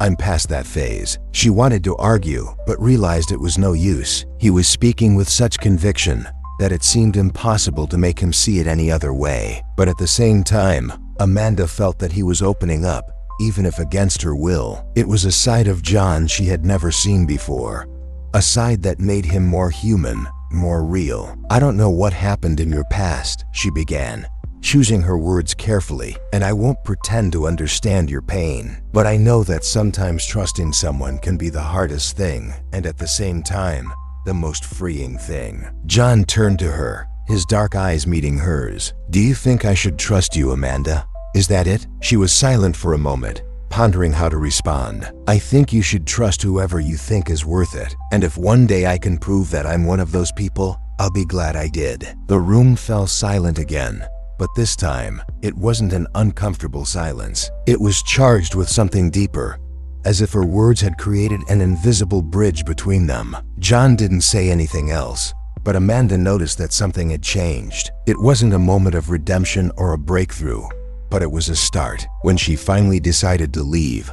[SPEAKER 1] I'm past that phase." She wanted to argue, but realized it was no use. He was speaking with such conviction that it seemed impossible to make him see it any other way. But at the same time, Amanda felt that he was opening up, even if against her will. It was a side of John she had never seen before, a side that made him more human, more real. "I don't know what happened in your past," she began, choosing her words carefully, "and I won't pretend to understand your pain. But I know that sometimes trusting someone can be the hardest thing, and at the same time, the most freeing thing." John turned to her, his dark eyes meeting hers. "Do you think I should trust you, Amanda? Is that it?" She was silent for a moment, pondering how to respond. "I think you should trust whoever you think is worth it. And if one day I can prove that I'm one of those people, I'll be glad I did." The room fell silent again, but this time, it wasn't an uncomfortable silence. It was charged with something deeper, as if her words had created an invisible bridge between them. John didn't say anything else, but Amanda noticed that something had changed. It wasn't a moment of redemption or a breakthrough, but it was a start. When she finally decided to leave,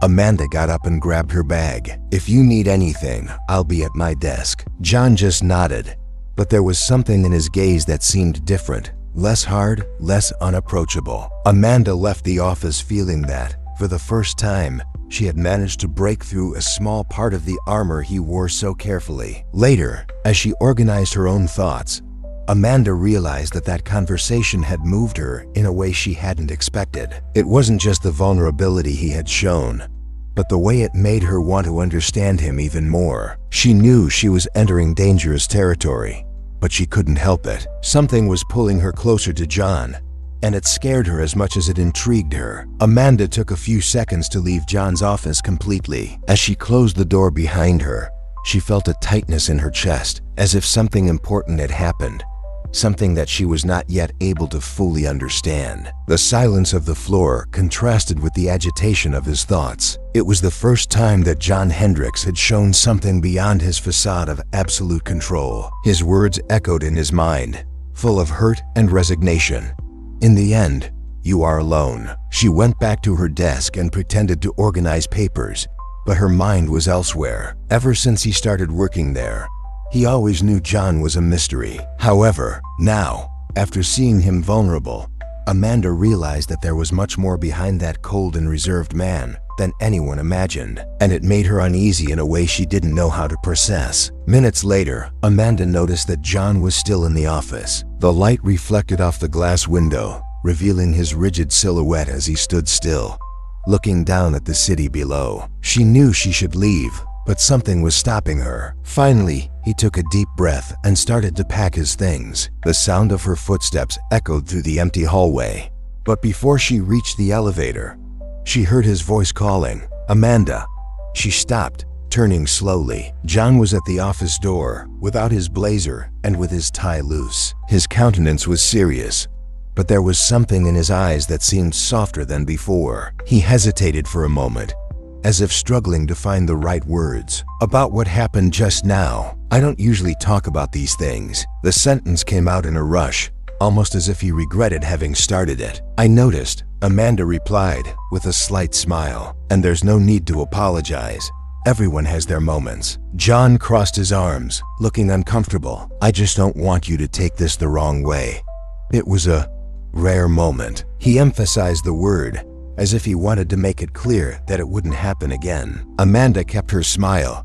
[SPEAKER 1] Amanda got up and grabbed her bag. "If you need anything, I'll be at my desk." John just nodded, but there was something in his gaze that seemed different, less hard, less unapproachable. Amanda left the office feeling that, for the first time, she had managed to break through a small part of the armor he wore so carefully. Later, as she organized her own thoughts, Amanda realized that that conversation had moved her in a way she hadn't expected. It wasn't just the vulnerability he had shown, but the way it made her want to understand him even more. She knew she was entering dangerous territory, but she couldn't help it. Something was pulling her closer to John, and it scared her as much as it intrigued her. Amanda took a few seconds to leave John's office completely. As she closed the door behind her, she felt a tightness in her chest, as if something important had happened, something that she was not yet able to fully understand. The silence of the floor contrasted with the agitation of his thoughts. It was the first time that John Hendricks had shown something beyond his facade of absolute control. His words echoed in his mind, full of hurt and resignation. In the end, you are alone. She went back to her desk and pretended to organize papers, but her mind was elsewhere. Ever since he started working there, he always knew John was a mystery. However, now, after seeing him vulnerable, Amanda realized that there was much more behind that cold and reserved man than anyone imagined, and it made her uneasy in a way she didn't know how to process. Minutes later, Amanda noticed that John was still in the office. The light reflected off the glass window, revealing his rigid silhouette as he stood still, looking down at the city below. She knew she should leave, but something was stopping her. Finally, he took a deep breath and started to pack his things. The sound of her footsteps echoed through the empty hallway. But before she reached the elevator, she heard his voice calling, "Amanda." She stopped, turning slowly. John was at the office door, without his blazer and with his tie loose. His countenance was serious, but there was something in his eyes that seemed softer than before. He hesitated for a moment, as if struggling to find the right words. "About what happened just now. I don't usually talk about these things." The sentence came out in a rush, almost as if he regretted having started it. "I noticed," Amanda replied, with a slight smile. "And there's no need to apologize. Everyone has their moments." John crossed his arms, looking uncomfortable. "I just don't want you to take this the wrong way. It was a rare moment." He emphasized the word, as if he wanted to make it clear that it wouldn't happen again. Amanda kept her smile,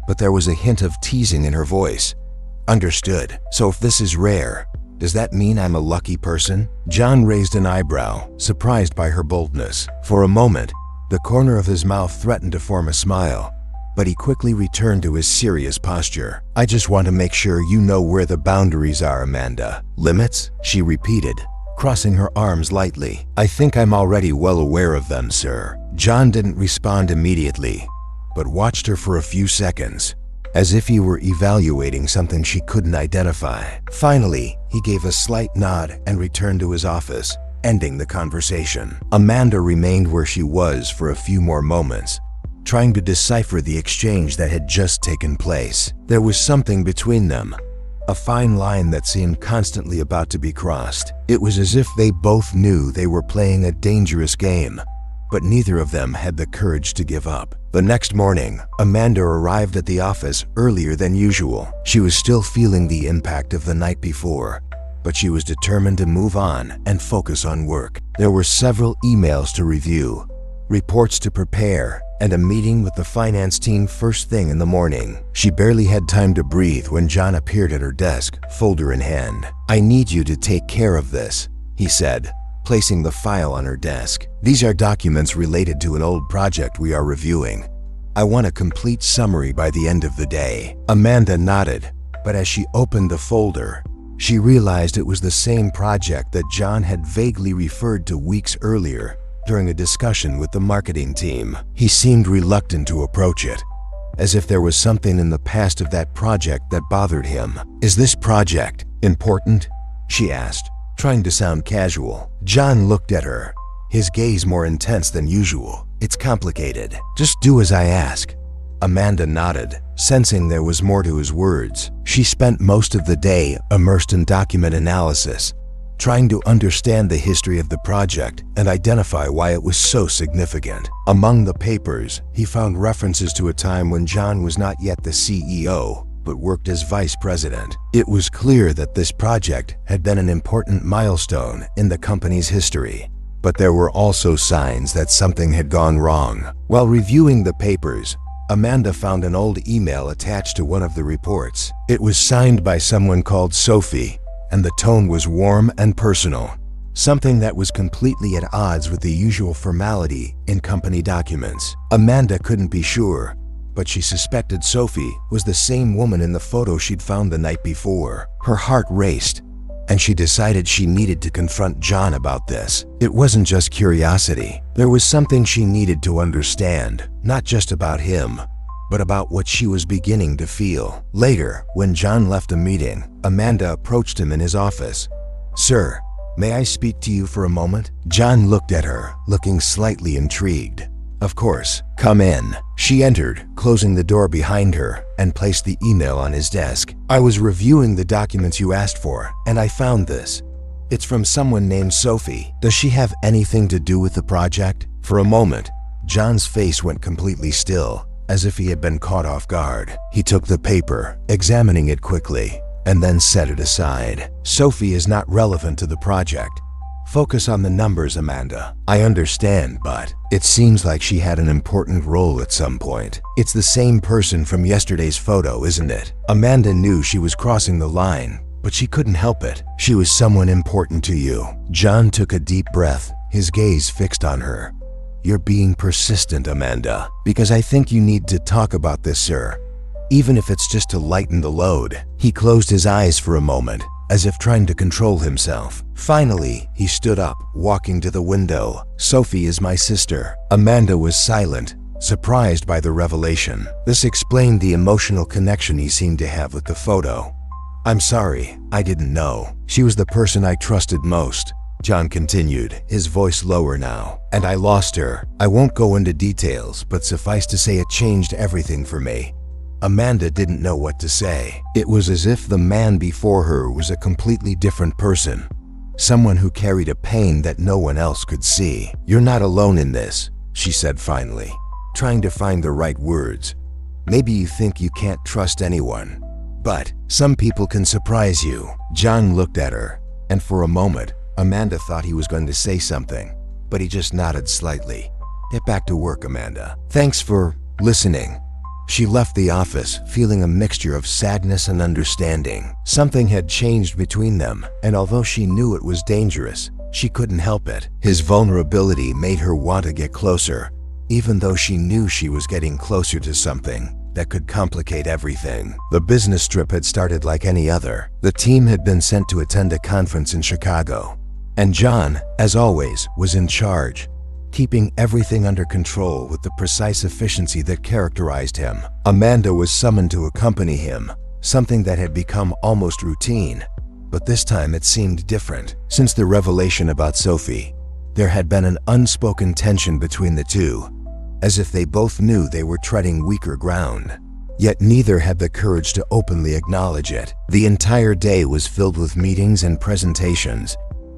[SPEAKER 1] but there was a hint of teasing in her voice. "Understood. So if this is rare, does that mean I'm a lucky person?" John raised an eyebrow, surprised by her boldness. For a moment, the corner of his mouth threatened to form a smile, but he quickly returned to his serious posture. "I just want to make sure you know where the boundaries are, Amanda." "Limits?" she repeated, crossing her arms lightly. "I think I'm already well aware of them, sir." John didn't respond immediately, but watched her for a few seconds, as if he were evaluating something she couldn't identify. Finally, he gave a slight nod and returned to his office, ending the conversation. Amanda remained where she was for a few more moments, trying to decipher the exchange that had just taken place. There was something between them, a fine line that seemed constantly about to be crossed. It was as if they both knew they were playing a dangerous game, but neither of them had the courage to give up. The next morning, Amanda arrived at the office earlier than usual. She was still feeling the impact of the night before, but she was determined to move on and focus on work. There were several emails to review, reports to prepare, and a meeting with the finance team first thing in the morning. She barely had time to breathe when John appeared at her desk, folder in hand. "I need you to take care of this," he said, placing the file on her desk. "These are documents related to an old project we are reviewing. I want a complete summary by the end of the day." Amanda nodded, but as she opened the folder, she realized it was the same project that John had vaguely referred to weeks earlier during a discussion with the marketing team. He seemed reluctant to approach it, as if there was something in the past of that project that bothered him. "Is this project important?" she asked, trying to sound casual. John looked at her, his gaze more intense than usual. "It's complicated. Just do as I ask." Amanda nodded, sensing there was more to his words. She spent most of the day immersed in document analysis, trying to understand the history of the project and identify why it was so significant. Among the papers, he found references to a time when John was not yet the CEO, but worked as vice president. It was clear that this project had been an important milestone in the company's history. But there were also signs that something had gone wrong. While reviewing the papers, Amanda found an old email attached to one of the reports. It was signed by someone called Sophie, and the tone was warm and personal, something that was completely at odds with the usual formality in company documents. Amanda couldn't be sure, but she suspected Sophie was the same woman in the photo she'd found the night before. Her heart raced, and she decided she needed to confront John about this. It wasn't just curiosity. There was something she needed to understand, not just about him, but about what she was beginning to feel. Later, when John left the meeting, Amanda approached him in his office. "Sir, may I speak to you for a moment?" John looked at her, looking slightly intrigued. "Of course, come in." She entered, closing the door behind her, and placed the email on his desk. "I was reviewing the documents you asked for, and I found this. It's from someone named Sophie. Does she have anything to do with the project?" For a moment, John's face went completely still, as if he had been caught off guard. He took the paper, examining it quickly, and then set it aside. "Sophie is not relevant to the project. Focus on the numbers, Amanda. I understand, but it seems like she had an important role at some point. It's the same person from yesterday's photo, isn't it?" Amanda knew she was crossing the line, but she couldn't help it. She was someone important to you. John took a deep breath, his gaze fixed on her. "You're being persistent, Amanda, because I think you need to talk about this, sir, even if it's just to lighten the load." He closed his eyes for a moment, as if trying to control himself. Finally, he stood up, walking to the window. "Sophie is my sister." Amanda was silent, surprised by the revelation. This explained the emotional connection he seemed to have with the photo. "I'm sorry, I didn't know. She was the person I trusted most," John continued, his voice lower now. "And I lost her. I won't go into details, but suffice to say it changed everything for me." Amanda didn't know what to say. It was as if the man before her was a completely different person, someone who carried a pain that no one else could see. "You're not alone in this," she said finally, trying to find the right words. "Maybe you think you can't trust anyone, but some people can surprise you." John looked at her, and for a moment, Amanda thought he was going to say something, but he just nodded slightly. "Get back to work, Amanda. Thanks for listening." She left the office, feeling a mixture of sadness and understanding. Something had changed between them, and although she knew it was dangerous, she couldn't help it. His vulnerability made her want to get closer, even though she knew she was getting closer to something that could complicate everything. The business trip had started like any other. The team had been sent to attend a conference in Chicago, and John, as always, was in charge, keeping everything under control with the precise efficiency that characterized him. Amanda was summoned to accompany him, something that had become almost routine, but this time it seemed different. Since the revelation about Sophie, there had been an unspoken tension between the two, as if they both knew they were treading weaker ground. Yet neither had the courage to openly acknowledge it. The entire day was filled with meetings and presentations,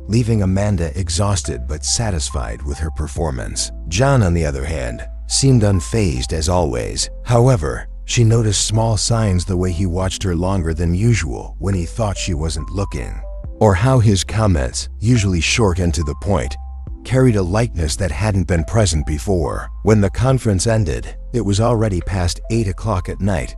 [SPEAKER 1] leaving Amanda exhausted but satisfied with her performance. John, on the other hand, seemed unfazed as always. However, she noticed small signs, the way he watched her longer than usual when he thought she wasn't looking, or how his comments, usually short and to the point, carried a lightness that hadn't been present before. When the conference ended, it was already past 8 o'clock at night,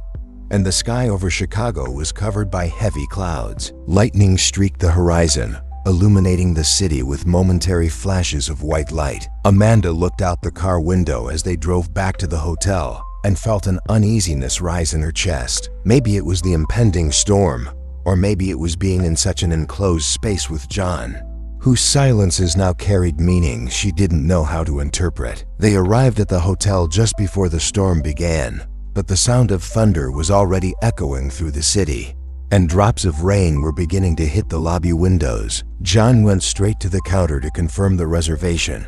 [SPEAKER 1] and the sky over Chicago was covered by heavy clouds. Lightning streaked the horizon, illuminating the city with momentary flashes of white light. Amanda looked out the car window as they drove back to the hotel and felt an uneasiness rise in her chest. Maybe it was the impending storm, or maybe it was being in such an enclosed space with John, whose silences now carried meaning she didn't know how to interpret. They arrived at the hotel just before the storm began, but the sound of thunder was already echoing through the city, and drops of rain were beginning to hit the lobby windows. John went straight to the counter to confirm the reservation,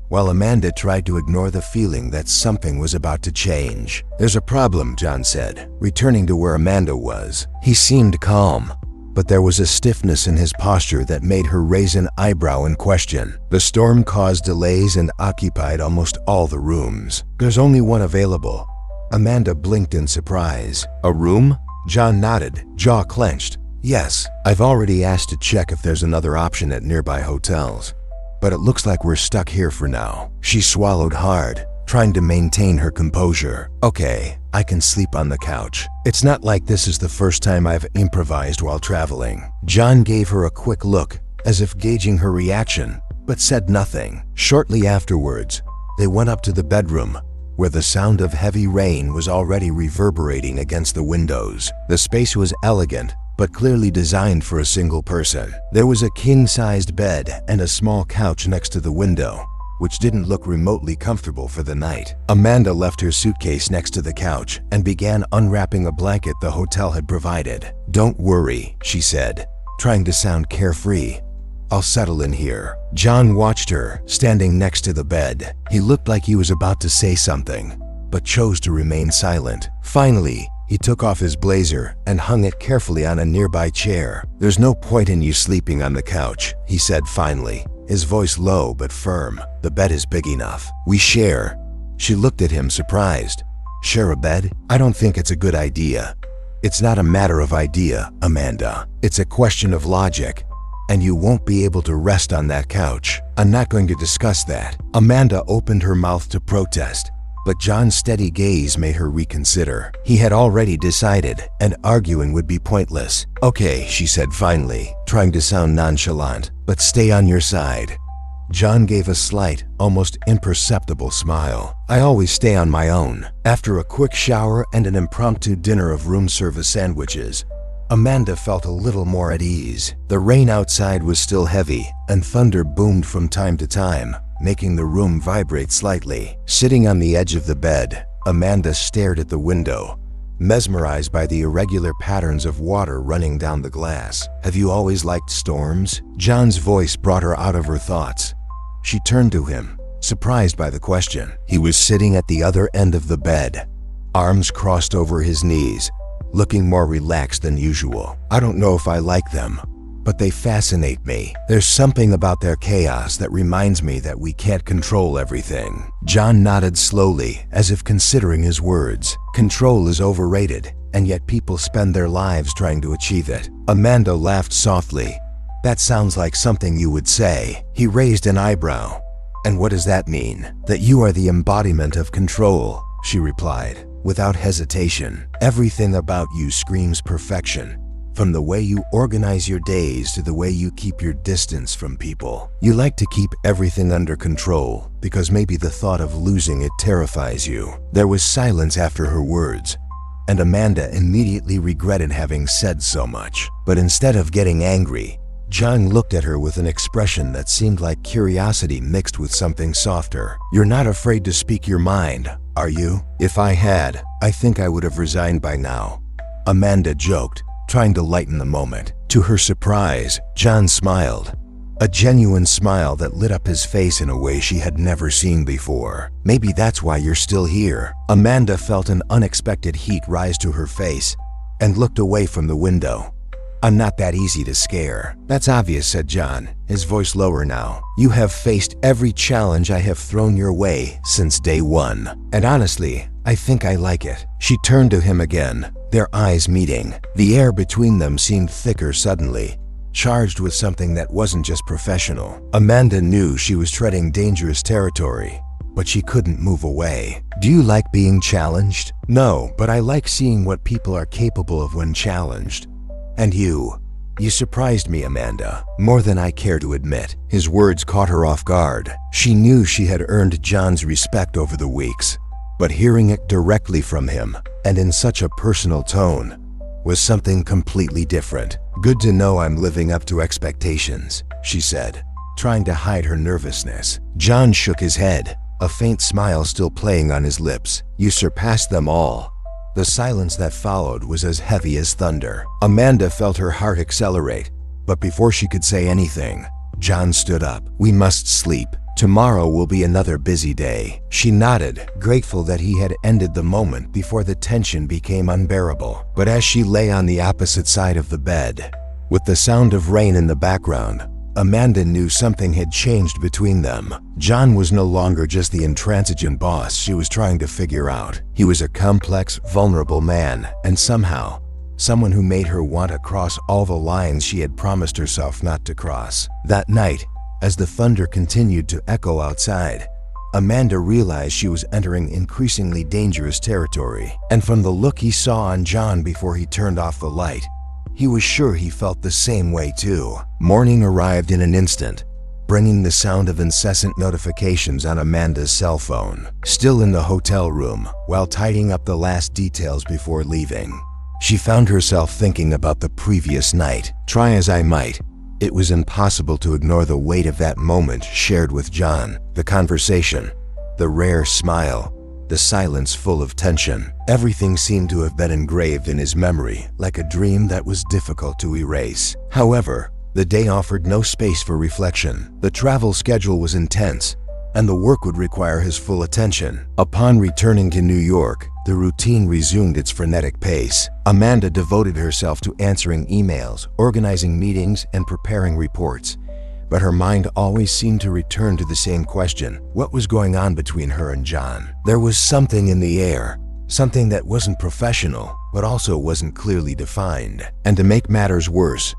[SPEAKER 1] while Amanda tried to ignore the feeling that something was about to change. "There's a problem," John said, returning to where Amanda was. He seemed calm, but there was a stiffness in his posture that made her raise an eyebrow in question. "The storm caused delays and occupied almost all the rooms. There's only one available." Amanda blinked in surprise. "A room?" John nodded, jaw clenched. Yes, I've already asked to check if there's another option at nearby hotels. But it looks like we're stuck here for now. She swallowed hard, trying to maintain her composure. Okay, I can sleep on the couch. It's not like this is the first time I've improvised while traveling. John gave her a quick look, as if gauging her reaction, but said nothing. Shortly afterwards, they went up to the bedroom, where the sound of heavy rain was already reverberating against the windows. The space was elegant, but clearly designed for a single person. There was a king-sized bed and a small couch next to the window, which didn't look remotely comfortable for the night. Amanda left her suitcase next to the couch and began unwrapping a blanket the hotel had provided. "Don't worry," she said, trying to sound carefree. "I'll settle in here." John watched her, standing next to the bed. He looked like he was about to say something, but chose to remain silent. Finally, he took off his blazer and hung it carefully on a nearby chair. "There's no point in you sleeping on the couch," he said finally, his voice low but firm. "The bed is big enough. We share." She looked at him surprised. "Share a bed? I don't think it's a good idea." "It's not a matter of idea, Amanda. It's a question of logic. And you won't be able to rest on that couch. I'm not going to discuss that." Amanda opened her mouth to protest, but John's steady gaze made her reconsider. He had already decided, and arguing would be pointless. "Okay," she said finally, trying to sound nonchalant, "but stay on your side." John gave a slight, almost imperceptible smile. "I always stay on my own." After a quick shower and an impromptu dinner of room service sandwiches, Amanda felt a little more at ease. The rain outside was still heavy, and thunder boomed from time to time, making the room vibrate slightly. Sitting on the edge of the bed, Amanda stared at the window, mesmerized by the irregular patterns of water running down the glass. "Have you always liked storms?" John's voice brought her out of her thoughts. She turned to him, surprised by the question. He was sitting at the other end of the bed, arms crossed over his knees, looking more relaxed than usual. "I don't know if I like them, but they fascinate me. There's something about their chaos that reminds me that we can't control everything." John nodded slowly, as if considering his words. Control is overrated, and yet people spend their lives trying to achieve it. Amanda laughed softly. "That sounds like something you would say." He raised an eyebrow. "And what does that mean?" "That you are the embodiment of control," she replied, without hesitation. "Everything about you screams perfection. From the way you organize your days to the way you keep your distance from people. You like to keep everything under control because maybe the thought of losing it terrifies you." There was silence after her words, and Amanda immediately regretted having said so much. But instead of getting angry, John looked at her with an expression that seemed like curiosity mixed with something softer. "You're not afraid to speak your mind, are you?" "If I had, I think I would have resigned by now," Amanda joked, trying to lighten the moment. To her surprise, John smiled, a genuine smile that lit up his face in a way she had never seen before. "Maybe that's why you're still here." Amanda felt an unexpected heat rise to her face and looked away from the window. "I'm not that easy to scare." "That's obvious," said John, his voice lower now. "You have faced every challenge I have thrown your way since day one. And honestly, I think I like it." She turned to him again, their eyes meeting. The air between them seemed thicker suddenly, charged with something that wasn't just professional. Amanda knew she was treading dangerous territory, but she couldn't move away. "Do you like being challenged?" "No, but I like seeing what people are capable of when challenged. And you surprised me, Amanda, more than I care to admit." His words caught her off guard. She knew she had earned John's respect over the weeks, but hearing it directly from him, and in such a personal tone, was something completely different. "Good to know I'm living up to expectations," she said, trying to hide her nervousness. John shook his head, a faint smile still playing on his lips. "You surpassed them all." The silence that followed was as heavy as thunder. Amanda felt her heart accelerate, but before she could say anything, John stood up. "We must sleep. Tomorrow will be another busy day." She nodded, grateful that he had ended the moment before the tension became unbearable. But as she lay on the opposite side of the bed, with the sound of rain in the background, Amanda knew something had changed between them. John was no longer just the intransigent boss she was trying to figure out. He was a complex, vulnerable man, and somehow, someone who made her want to cross all the lines she had promised herself not to cross. That night, as the thunder continued to echo outside, Amanda realized she was entering increasingly dangerous territory. And from the look he saw on John before he turned off the light, he was sure he felt the same way too. Morning arrived in an instant, bringing the sound of incessant notifications on Amanda's cell phone. Still in the hotel room, while tidying up the last details before leaving, she found herself thinking about the previous night. Try as I might, it was impossible to ignore the weight of that moment shared with John. The conversation, the rare smile, the silence full of tension. Everything seemed to have been engraved in his memory, like a dream that was difficult to erase. However, the day offered no space for reflection. The travel schedule was intense, and the work would require his full attention. Upon returning to New York, the routine resumed its frenetic pace. Amanda devoted herself to answering emails, organizing meetings, and preparing reports. But her mind always seemed to return to the same question: what was going on between her and John? There was something in the air, something that wasn't professional, but also wasn't clearly defined. And to make matters worse,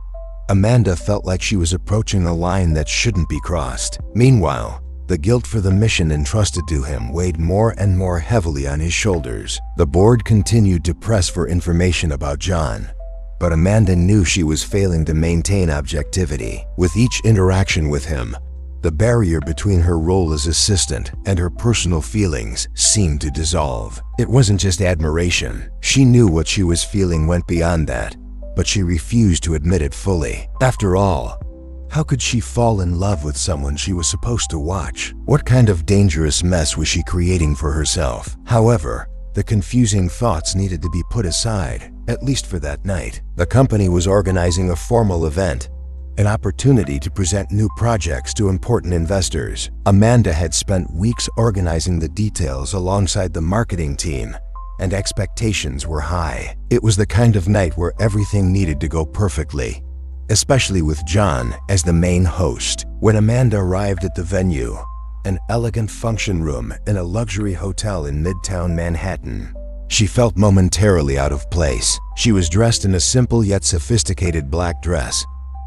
[SPEAKER 1] Amanda felt like she was approaching a line that shouldn't be crossed. Meanwhile, the guilt for the mission entrusted to him weighed more and more heavily on his shoulders. The board continued to press for information about John, but Amanda knew she was failing to maintain objectivity. With each interaction with him, the barrier between her role as assistant and her personal feelings seemed to dissolve. It wasn't just admiration. She knew what she was feeling went beyond that, but she refused to admit it fully. After all, how could she fall in love with someone she was supposed to watch? What kind of dangerous mess was she creating for herself? However, the confusing thoughts needed to be put aside, at least for that night. The company was organizing a formal event, an opportunity to present new projects to important investors. Amanda had spent weeks organizing the details alongside the marketing team, and expectations were high. It was the kind of night where everything needed to go perfectly, especially with John as the main host. When Amanda arrived at the venue, an elegant function room in a luxury hotel in Midtown Manhattan, she felt momentarily out of place. She was dressed in a simple yet sophisticated black dress,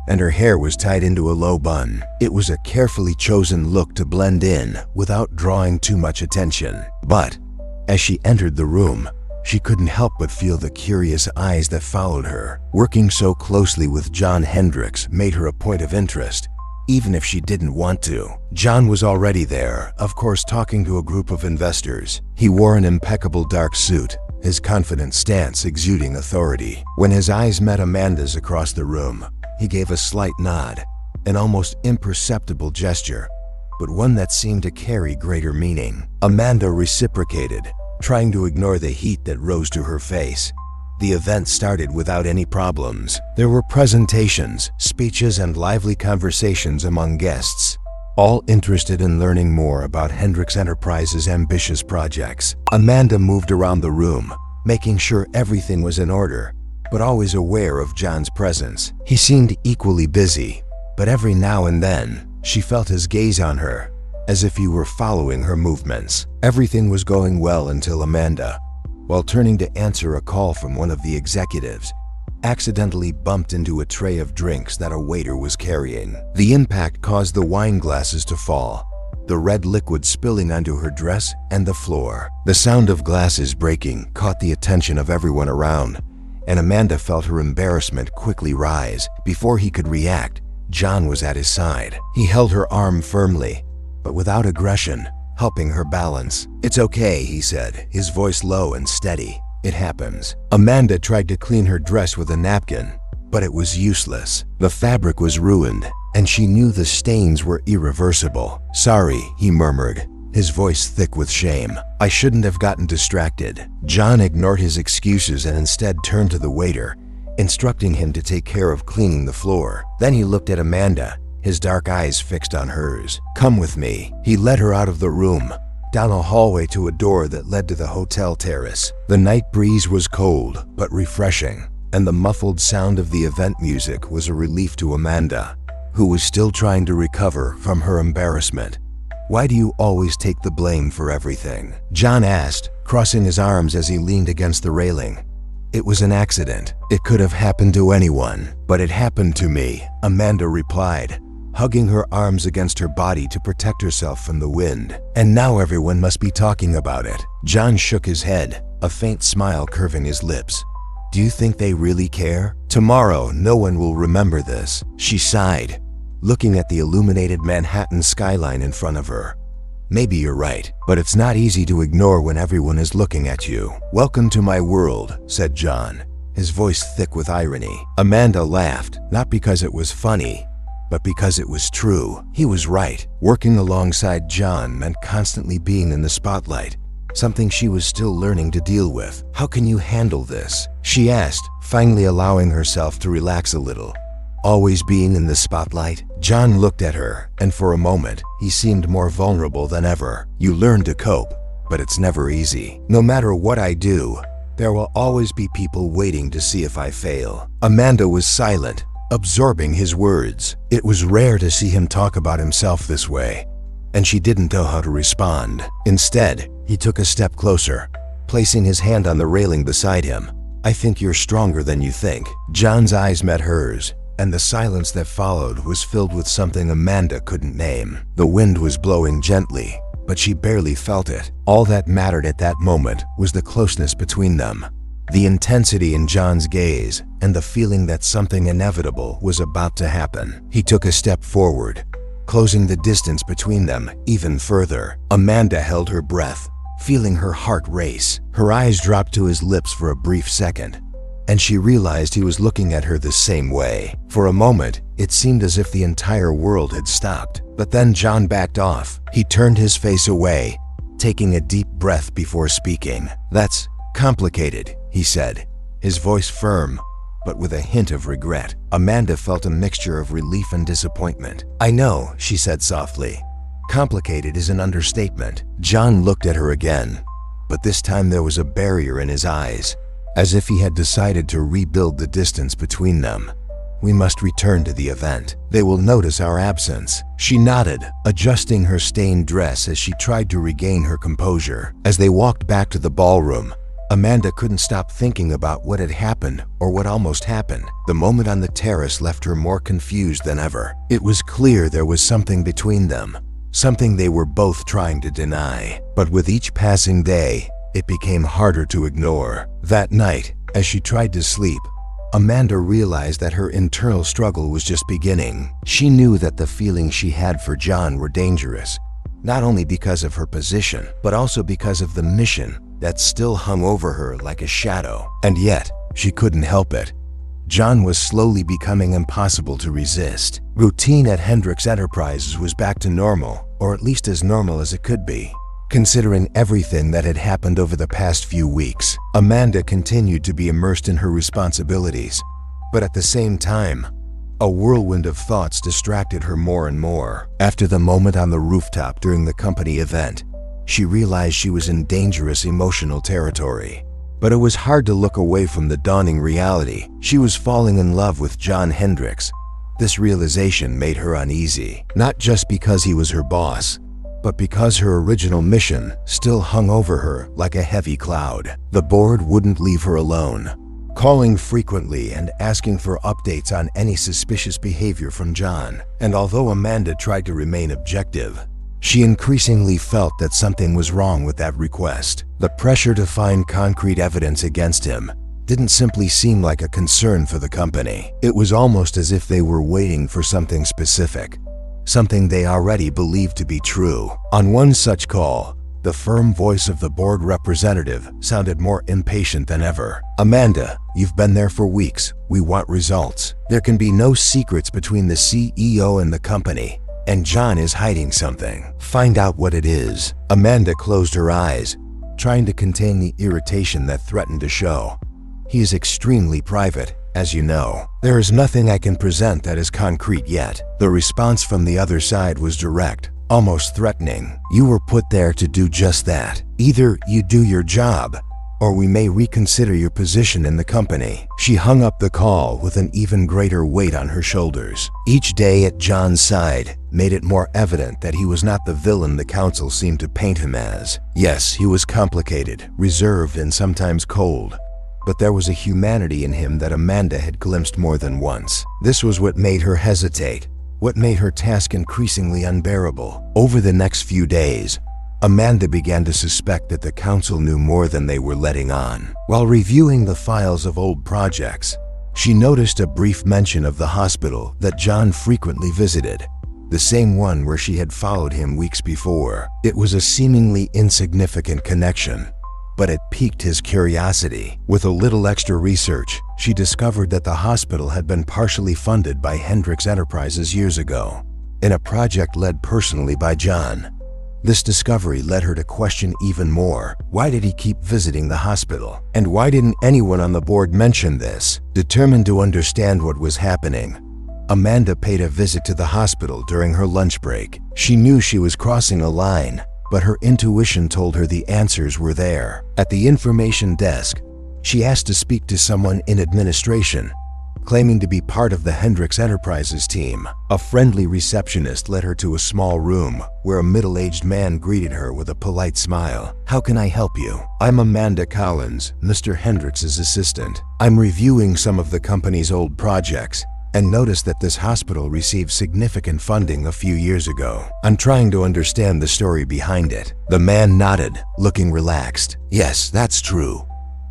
[SPEAKER 1] and her hair was tied into a low bun. It was a carefully chosen look to blend in without drawing too much attention. But as she entered the room, she couldn't help but feel the curious eyes that followed her. Working so closely with John Hendricks made her a point of interest, even if she didn't want to. John was already there, of course, talking to a group of investors. He wore an impeccable dark suit, his confident stance exuding authority. When his eyes met Amanda's across the room, he gave a slight nod, an almost imperceptible gesture, but one that seemed to carry greater meaning. Amanda reciprocated, trying to ignore the heat that rose to her face. The event started without any problems. There were presentations, speeches, and lively conversations among guests, all interested in learning more about Hendricks Enterprises' ambitious projects. Amanda moved around the room, making sure everything was in order, but always aware of John's presence. He seemed equally busy, but every now and then, she felt his gaze on her, as if he were following her movements. Everything was going well until Amanda, while turning to answer a call from one of the executives, accidentally bumped into a tray of drinks that a waiter was carrying. The impact caused the wine glasses to fall, the red liquid spilling onto her dress and the floor. The sound of glasses breaking caught the attention of everyone around, and Amanda felt her embarrassment quickly rise. Before he could react, John was at his side. He held her arm firmly, but without aggression, helping her balance. "It's okay," he said, his voice low and steady. "It happens." Amanda tried to clean her dress with a napkin, but it was useless. The fabric was ruined, and she knew the stains were irreversible. "Sorry," he murmured, his voice thick with shame. "I shouldn't have gotten distracted." John ignored his excuses and instead turned to the waiter, instructing him to take care of cleaning the floor. Then he looked at Amanda, his dark eyes fixed on hers. "Come with me." He led her out of the room, down a hallway to a door that led to the hotel terrace. The night breeze was cold but refreshing, and the muffled sound of the event music was a relief to Amanda, who was still trying to recover from her embarrassment. "Why do you always take the blame for everything?" John asked, crossing his arms as he leaned against the railing. It was an accident. It could have happened to anyone, but it happened to me, Amanda replied, hugging her arms against her body to protect herself from the wind. And now everyone must be talking about it. John shook his head, a faint smile curving his lips. Do you think they really care? Tomorrow, no one will remember this. She sighed, looking at the illuminated Manhattan skyline in front of her. Maybe you're right, but it's not easy to ignore when everyone is looking at you. Welcome to my world, said John, his voice thick with irony. Amanda laughed, not because it was funny, but because it was true. He was right. Working alongside John meant constantly being in the spotlight, something she was still learning to deal with. How can you handle this? She asked, finally allowing herself to relax a little. Always being in the spotlight? John looked at her, and for a moment, he seemed more vulnerable than ever. You learn to cope, but it's never easy. No matter what I do, there will always be people waiting to see if I fail. Amanda was silent, absorbing his words. It was rare to see him talk about himself this way, and she didn't know how to respond. Instead, he took a step closer, placing his hand on the railing beside him. I think you're stronger than you think. John's eyes met hers, and the silence that followed was filled with something Amanda couldn't name. The wind was blowing gently, but she barely felt it. All that mattered at that moment was the closeness between them, the intensity in John's gaze, and the feeling that something inevitable was about to happen. He took a step forward, closing the distance between them even further. Amanda held her breath, feeling her heart race. Her eyes dropped to his lips for a brief second, and she realized he was looking at her the same way. For a moment, it seemed as if the entire world had stopped. But then John backed off. He turned his face away, taking a deep breath before speaking. That's complicated, he said, his voice firm, but with a hint of regret. Amanda felt a mixture of relief and disappointment. I know, she said softly. Complicated is an understatement. John looked at her again, but this time there was a barrier in his eyes, as if he had decided to rebuild the distance between them. We must return to the event. They will notice our absence. She nodded, adjusting her stained dress as she tried to regain her composure. As they walked back to the ballroom, Amanda couldn't stop thinking about what had happened or what almost happened. The moment on the terrace left her more confused than ever. It was clear there was something between them, something they were both trying to deny. But with each passing day, it became harder to ignore. That night, as she tried to sleep, Amanda realized that her internal struggle was just beginning. She knew that the feelings she had for John were dangerous, not only because of her position, but also because of the mission that still hung over her like a shadow. And yet, she couldn't help it. John was slowly becoming impossible to resist. Routine at Hendricks Enterprises was back to normal, or at least as normal as it could be. Considering everything that had happened over the past few weeks, Amanda continued to be immersed in her responsibilities, but at the same time, a whirlwind of thoughts distracted her more and more. After the moment on the rooftop during the company event, she realized she was in dangerous emotional territory. But it was hard to look away from the dawning reality. She was falling in love with John Hendricks. This realization made her uneasy, not just because he was her boss, but because her original mission still hung over her like a heavy cloud. The board wouldn't leave her alone, calling frequently and asking for updates on any suspicious behavior from John. And although Amanda tried to remain objective, she increasingly felt that something was wrong with that request. The pressure to find concrete evidence against him didn't simply seem like a concern for the company. It was almost as if they were waiting for something specific, something they already believed to be true. On one such call, the firm voice of the board representative sounded more impatient than ever. Amanda, you've been there for weeks. We want results. There can be no secrets between the CEO and the company, and John is hiding something. Find out what it is. Amanda closed her eyes, trying to contain the irritation that threatened to show. He is extremely private, as you know. There is nothing I can present that is concrete yet. The response from the other side was direct, almost threatening. You were put there to do just that. Either you do your job, or we may reconsider your position in the company. She hung up the call with an even greater weight on her shoulders. Each day at John's side made it more evident that he was not the villain the council seemed to paint him as. Yes, he was complicated, reserved, and sometimes cold, but there was a humanity in him that Amanda had glimpsed more than once. This was what made her hesitate, what made her task increasingly unbearable. Over the next few days, Amanda began to suspect that the council knew more than they were letting on. While reviewing the files of old projects, she noticed a brief mention of the hospital that John frequently visited, the same one where she had followed him weeks before. It was a seemingly insignificant connection, but it piqued his curiosity. With a little extra research, she discovered that the hospital had been partially funded by Hendricks Enterprises years ago, in a project led personally by John. This discovery led her to question even more. Why did he keep visiting the hospital? And why didn't anyone on the board mention this? Determined to understand what was happening, Amanda paid a visit to the hospital during her lunch break. She knew she was crossing a line, but her intuition told her the answers were there. At the information desk, she asked to speak to someone in administration, claiming to be part of the Hendricks Enterprises team. A friendly receptionist led her to a small room where a middle-aged man greeted her with a polite smile. "How can I help you?" "I'm Amanda Collins, Mr. Hendricks' assistant. I'm reviewing some of the company's old projects and noticed that this hospital received significant funding a few years ago. I'm trying to understand the story behind it." The man nodded, looking relaxed. "Yes, that's true.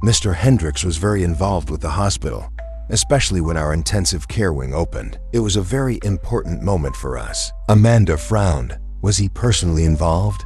[SPEAKER 1] Mr. Hendricks was very involved with the hospital, especially when our intensive care wing opened. It was a very important moment for us." Amanda frowned. Was he personally involved?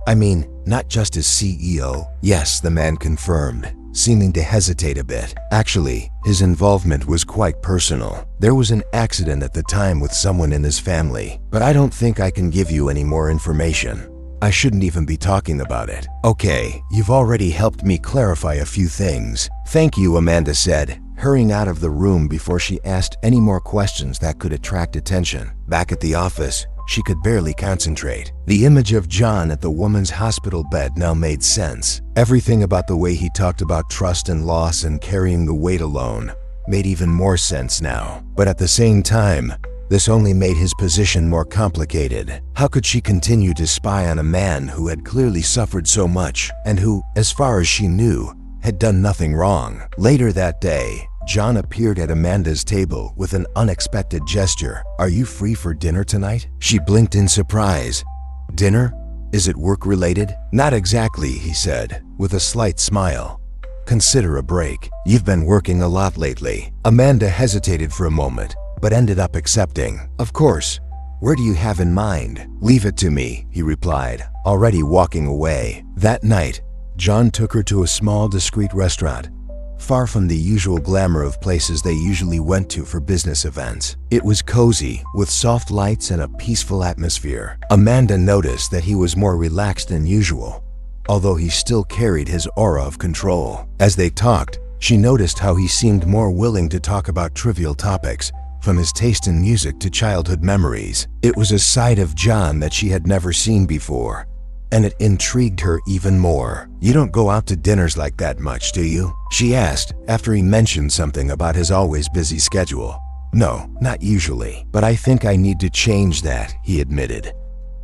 [SPEAKER 1] I mean, not just as CEO? "Yes," the man confirmed, seeming to hesitate a bit. "Actually, his involvement was quite personal. There was an accident at the time with someone in his family, but I don't think I can give you any more information. I shouldn't even be talking about it." "Okay, you've already helped me clarify a few things. Thank you," Amanda said, hurrying out of the room before she asked any more questions that could attract attention. Back at the office, she could barely concentrate. The image of John at the woman's hospital bed now made sense. Everything about the way he talked about trust and loss and carrying the weight alone made even more sense now. But at the same time, this only made his position more complicated. How could she continue to spy on a man who had clearly suffered so much and who, as far as she knew, had done nothing wrong? Later that day, John appeared at Amanda's table with an unexpected gesture. "Are you free for dinner tonight?" She blinked in surprise. "Dinner? Is it work-related?" "Not exactly," he said, with a slight smile. "Consider a break. You've been working a lot lately." Amanda hesitated for a moment, but ended up accepting. "Of course. Where do you have in mind?" "Leave it to me," he replied, already walking away. That night, John took her to a small, discreet restaurant, far from the usual glamour of places they usually went to for business events. It was cozy, with soft lights and a peaceful atmosphere. Amanda noticed that he was more relaxed than usual, although he still carried his aura of control. As they talked, she noticed how he seemed more willing to talk about trivial topics, from his taste in music to childhood memories. It was a side of John that she had never seen before, and it intrigued her even more. "You don't go out to dinners like that much, do you?" she asked, after he mentioned something about his always busy schedule. "No, not usually, but I think I need to change that," he admitted,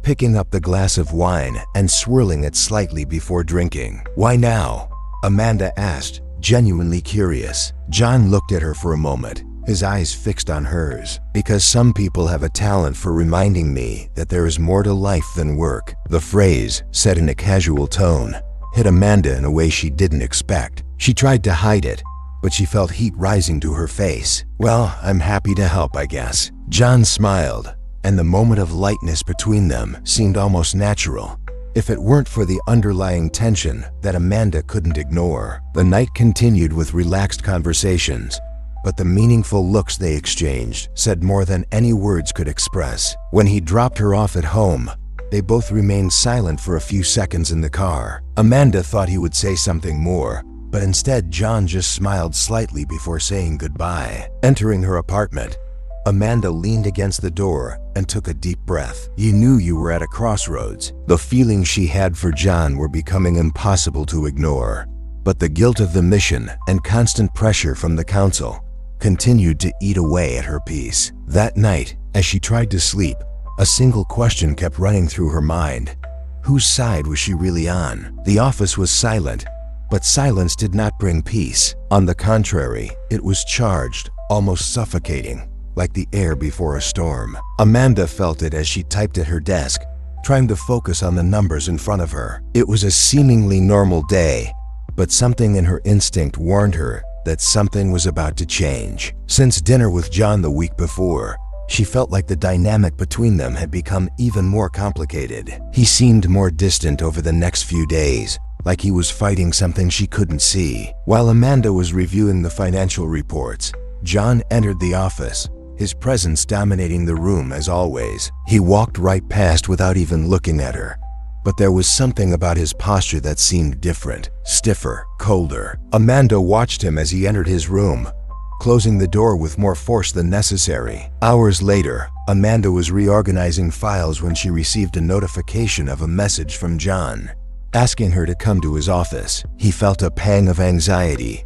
[SPEAKER 1] picking up the glass of wine and swirling it slightly before drinking. "Why now?" Amanda asked, genuinely curious. John looked at her for a moment, his eyes fixed on hers. "Because some people have a talent for reminding me that there is more to life than work." The phrase, said in a casual tone, hit Amanda in a way she didn't expect. She tried to hide it, but she felt heat rising to her face. "Well, I'm happy to help, I guess." John smiled, and the moment of lightness between them seemed almost natural, if it weren't for the underlying tension that Amanda couldn't ignore. The night continued with relaxed conversations, but the meaningful looks they exchanged said more than any words could express. When he dropped her off at home, they both remained silent for a few seconds in the car. Amanda thought he would say something more, but instead John just smiled slightly before saying goodbye. Entering her apartment, Amanda leaned against the door and took a deep breath. You knew you were at a crossroads. The feelings she had for John were becoming impossible to ignore, but the guilt of the mission and constant pressure from the council continued to eat away at her peace. That night, as she tried to sleep, a single question kept running through her mind. Whose side was she really on? The office was silent, But silence did not bring peace. On the contrary, it was charged, almost suffocating, like the air before a storm. Amanda felt it as she typed at her desk, trying to focus on the numbers in front of her. It was a seemingly normal day, but something in her instinct warned her that something was about to change. Since dinner with John the week before, she felt like the dynamic between them had become even more complicated. He seemed more distant over the next few days, like he was fighting something she couldn't see. While Amanda was reviewing the financial reports, John entered the office, his presence dominating the room as always. He walked right past without even looking at her, but there was something about his posture that seemed different, stiffer, colder. Amanda watched him as he entered his room, closing the door with more force than necessary. Hours later, Amanda was reorganizing files when she received a notification of a message from John, asking her to come to his office. He felt a pang of anxiety,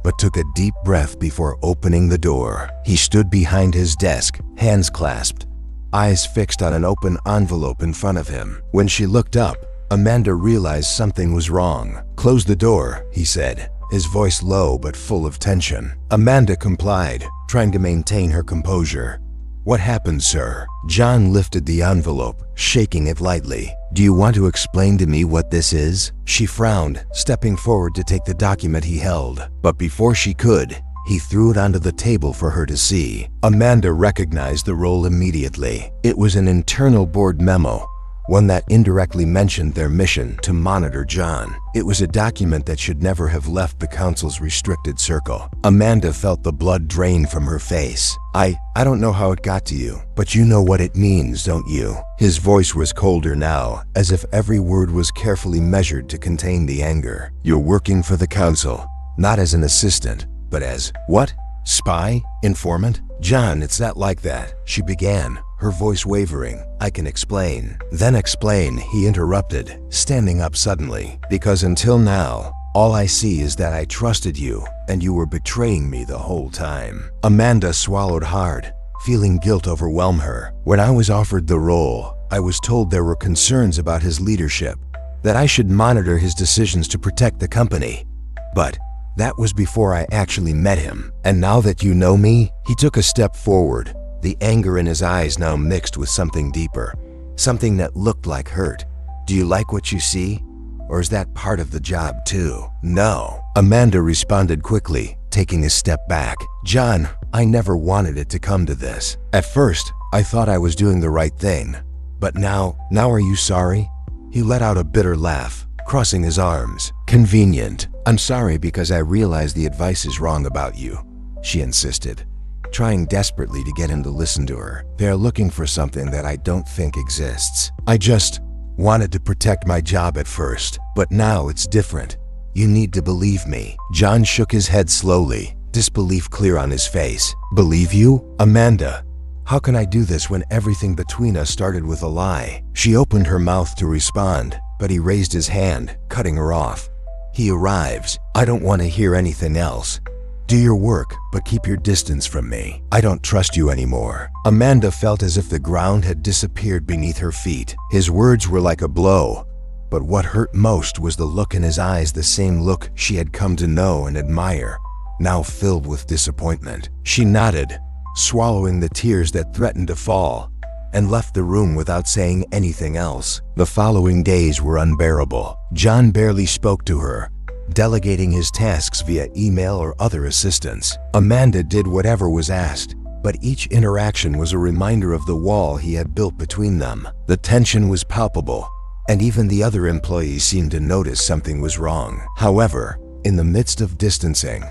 [SPEAKER 1] but took a deep breath before opening the door. He stood behind his desk, hands clasped, eyes fixed on an open envelope in front of him. When she looked up, Amanda realized something was wrong. "Close the door," he said, his voice low but full of tension. Amanda complied, trying to maintain her composure. "What happened, sir?" John lifted the envelope, shaking it lightly. "Do you want to explain to me what this is?" She frowned, stepping forward to take the document he held. But before she could, he threw it onto the table for her to see. Amanda recognized the roll immediately. It was an internal board memo, one that indirectly mentioned their mission to monitor John. It was a document that should never have left the council's restricted circle. Amanda felt the blood drain from her face. I don't know how it got to you, but you know what it means, don't you?" His voice was colder now, as if every word was carefully measured to contain the anger. "You're working for the council, not as an assistant, but as, what? Spy? Informant?" "John, it's not like that," she began, her voice wavering. "I can explain." "Then explain," he interrupted, standing up suddenly. "Because until now, all I see is that I trusted you, and you were betraying me the whole time." Amanda swallowed hard, feeling guilt overwhelm her. "When I was offered the role, I was told there were concerns about his leadership, that I should monitor his decisions to protect the company. But that was before I actually met him. And now that you know me," he took a step forward, the anger in his eyes now mixed with something deeper, something that looked like hurt. "Do you like what you see? Or is that part of the job too?" "No," Amanda responded quickly, taking a step back. "John, I never wanted it to come to this. At first, I thought I was doing the right thing. But now are you sorry?" He let out a bitter laugh, crossing his arms. "Convenient. I'm sorry because I realize the advice is wrong about you," she insisted, trying desperately to get him to listen to her. "They're looking for something that I don't think exists. I just wanted to protect my job at first, but now it's different. You need to believe me." John shook his head slowly, disbelief clear on his face. "Believe you? Amanda, how can I do this when everything between us started with a lie?" She opened her mouth to respond, but he raised his hand, cutting her off. "He arrives. I don't want to hear anything else. Do your work, but keep your distance from me. I don't trust you anymore." Amanda felt as if the ground had disappeared beneath her feet. His words were like a blow, but what hurt most was the look in his eyes, the same look she had come to know and admire, now filled with disappointment. She nodded, swallowing the tears that threatened to fall, and left the room without saying anything else. The following days were unbearable. John barely spoke to her, delegating his tasks via email or other assistance. Amanda did whatever was asked, but each interaction was a reminder of the wall he had built between them. The tension was palpable, and even the other employees seemed to notice something was wrong. However, in the midst of distancing,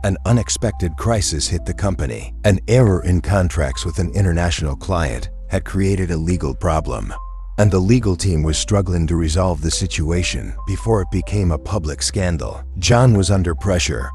[SPEAKER 1] an unexpected crisis hit the company. An error in contracts with an international client had created a legal problem, and the legal team was struggling to resolve the situation before it became a public scandal. John was under pressure,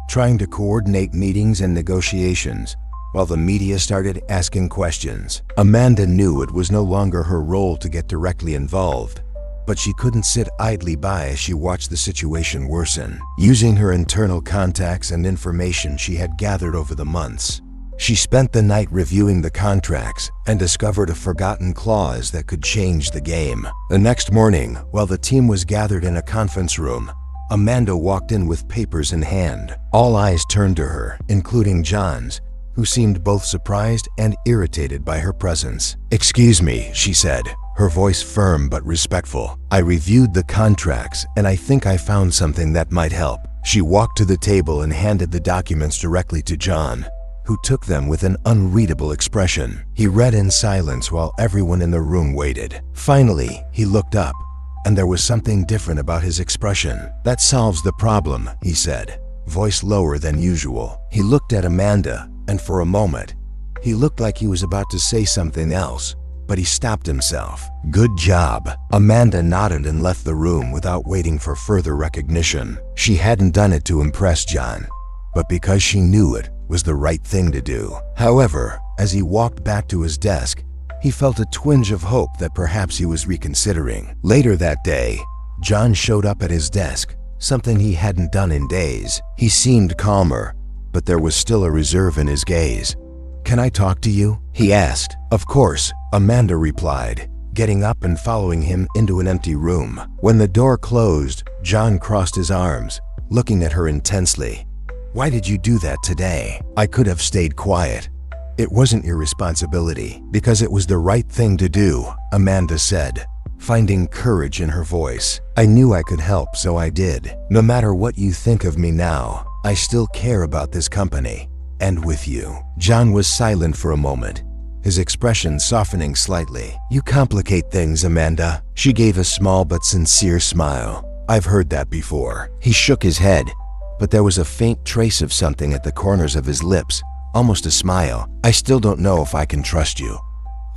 [SPEAKER 1] trying to coordinate meetings and negotiations, while the media started asking questions. Amanda knew it was no longer her role to get directly involved, but she couldn't sit idly by as she watched the situation worsen. Using her internal contacts and information she had gathered over the months, she spent the night reviewing the contracts and discovered a forgotten clause that could change the game. The next morning, while the team was gathered in a conference room, Amanda walked in with papers in hand. All eyes turned to her, including John's, who seemed both surprised and irritated by her presence. "Excuse me," she said, her voice firm but respectful. "I reviewed the contracts and I think I found something that might help." She walked to the table and handed the documents directly to John, who took them with an unreadable expression. He read in silence while everyone in the room waited. Finally, he looked up, and there was something different about his expression. "That solves the problem," he said, voice lower than usual. He looked at Amanda, and for a moment, he looked like he was about to say something else, but he stopped himself. "Good job." Amanda nodded and left the room without waiting for further recognition. She hadn't done it to impress John, but because she knew it was the right thing to do. However, as he walked back to his desk, he felt a twinge of hope that perhaps he was reconsidering. Later that day, John showed up at his desk, something he hadn't done in days. He seemed calmer, but there was still a reserve in his gaze. "Can I talk to you?" he asked. "Of course," Amanda replied, getting up and following him into an empty room. When the door closed, John crossed his arms, looking at her intensely. "Why did you do that today?" "I could have stayed quiet. It wasn't your responsibility." "Because it was the right thing to do," Amanda said, finding courage in her voice. "I knew I could help, so I did. No matter what you think of me now, I still care about this company, and with you." John was silent for a moment, his expression softening slightly. "You complicate things, Amanda." She gave a small but sincere smile. "I've heard that before." He shook his head, but there was a faint trace of something at the corners of his lips, almost a smile. "I still don't know if I can trust you."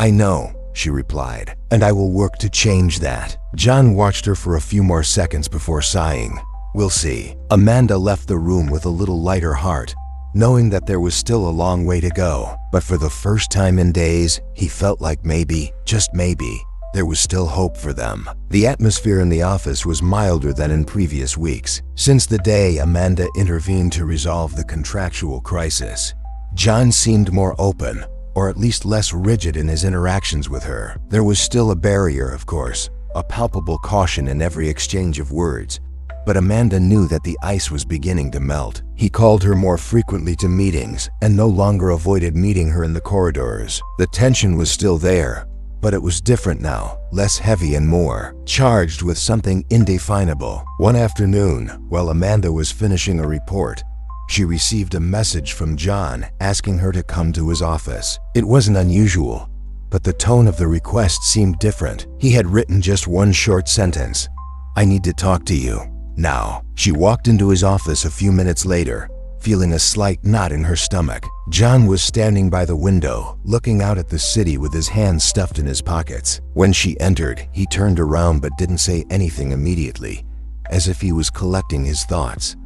[SPEAKER 1] "I know," she replied, "and I will work to change that." John watched her for a few more seconds before sighing. "We'll see." Amanda left the room with a little lighter heart, knowing that there was still a long way to go. But for the first time in days, he felt like maybe, just maybe, there was still hope for them. The atmosphere in the office was milder than in previous weeks. Since the day Amanda intervened to resolve the contractual crisis, John seemed more open, or at least less rigid in his interactions with her. There was still a barrier, of course, a palpable caution in every exchange of words, but Amanda knew that the ice was beginning to melt. He called her more frequently to meetings and no longer avoided meeting her in the corridors. The tension was still there, but it was different now, less heavy and more charged with something indefinable. One afternoon, while Amanda was finishing a report, she received a message from John asking her to come to his office. It wasn't unusual, but the tone of the request seemed different. He had written just one short sentence: "I need to talk to you now." She walked into his office a few minutes later, feeling a slight knot in her stomach. John was standing by the window, looking out at the city with his hands stuffed in his pockets. When she entered, he turned around but didn't say anything immediately, as if he was collecting his thoughts.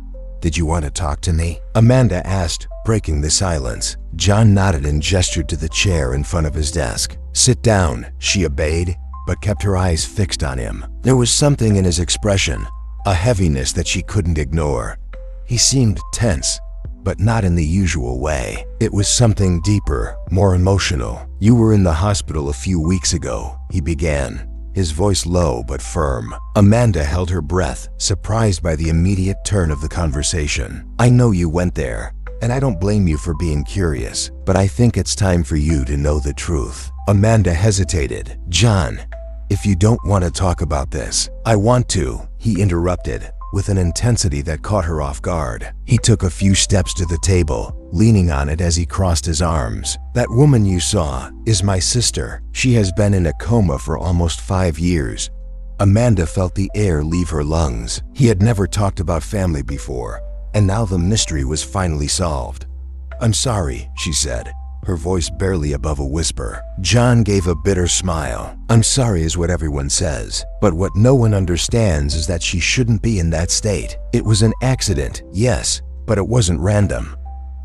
[SPEAKER 1] "Did you want to talk to me?" Amanda asked, breaking the silence. John nodded and gestured to the chair in front of his desk. "Sit down," she obeyed, but kept her eyes fixed on him. There was something in his expression, a heaviness that she couldn't ignore. He seemed tense, but not in the usual way. It was something deeper, more emotional. "You were in the hospital a few weeks ago," he began, his voice low but firm. Amanda held her breath, surprised by the immediate turn of the conversation. "I know you went there, and I don't blame you for being curious, but I think it's time for you to know the truth." Amanda hesitated. "John, if you don't want to talk about this." "I want to," he interrupted, with an intensity that caught her off guard. He took a few steps to the table, leaning on it as he crossed his arms. "That woman you saw is my sister. She has been in a coma for almost 5 years. Amanda felt the air leave her lungs. He had never talked about family before, and now the mystery was finally solved. "I'm sorry," she said, her voice barely above a whisper. John gave a bitter smile. "I'm sorry is what everyone says, but what no one understands is that she shouldn't be in that state. It was an accident, yes, but it wasn't random.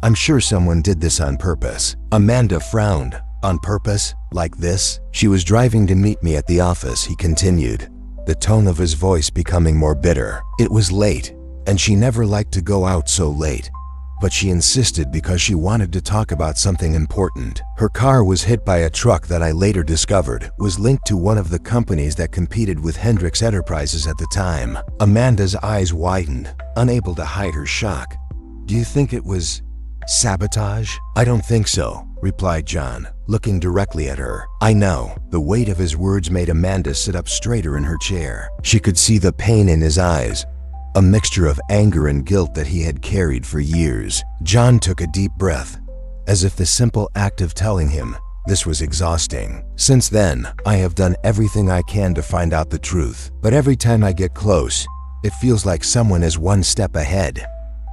[SPEAKER 1] I'm sure someone did this on purpose." Amanda frowned. "On purpose? Like this?" "She was driving to meet me at the office," he continued, the tone of his voice becoming more bitter. "It was late, and she never liked to go out so late. but she insisted because she wanted to talk about something important. Her car was hit by a truck that I later discovered was linked to one of the companies that competed with Hendrix Enterprises at the time. Amanda's eyes widened, unable to hide her shock. Do you think it was sabotage? I don't think so, replied John, looking directly at her. I know. The weight of his words made Amanda sit up straighter in her chair. She could see the pain in his eyes, a mixture of anger and guilt that he had carried for years. John took a deep breath, as if the simple act of telling him this was exhausting. Since then, I have done everything I can to find out the truth, but every time I get close, it feels like someone is one step ahead.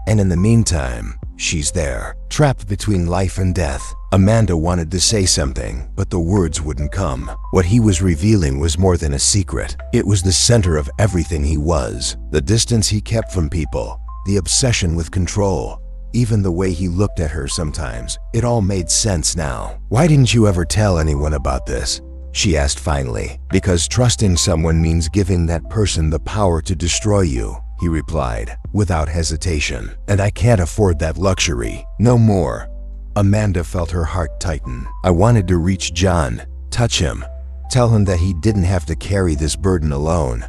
[SPEAKER 1] And in the meantime, she's there, trapped between life and death. Amanda wanted to say something, but the words wouldn't come. What he was revealing was more than a secret. It was the center of everything he was. The distance he kept from people, the obsession with control, even the way he looked at her sometimes. It all made sense now. Why didn't you ever tell anyone about this? She asked finally. Because trusting someone means giving that person the power to destroy you, he replied, without hesitation. And I can't afford that luxury. No more. Amanda felt her heart tighten. I wanted to reach John, touch him, tell him that he didn't have to carry this burden alone.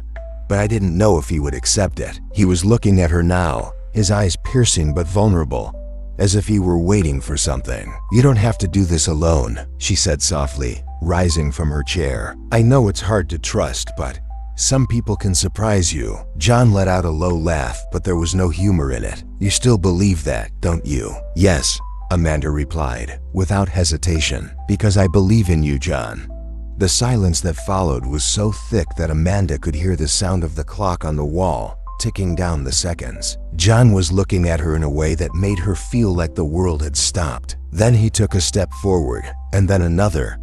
[SPEAKER 1] But I didn't know if he would accept it. He was looking at her now, his eyes piercing but vulnerable, as if he were waiting for something. You don't have to do this alone, she said softly, rising from her chair. I know it's hard to trust, but some people can surprise you. John let out a low laugh, but there was no humor in it. You still believe that, don't you? Yes, Amanda replied, without hesitation. Because I believe in you, John. The silence that followed was so thick that Amanda could hear the sound of the clock on the wall, ticking down the seconds. John was looking at her in a way that made her feel like the world had stopped. Then he took a step forward, and then another,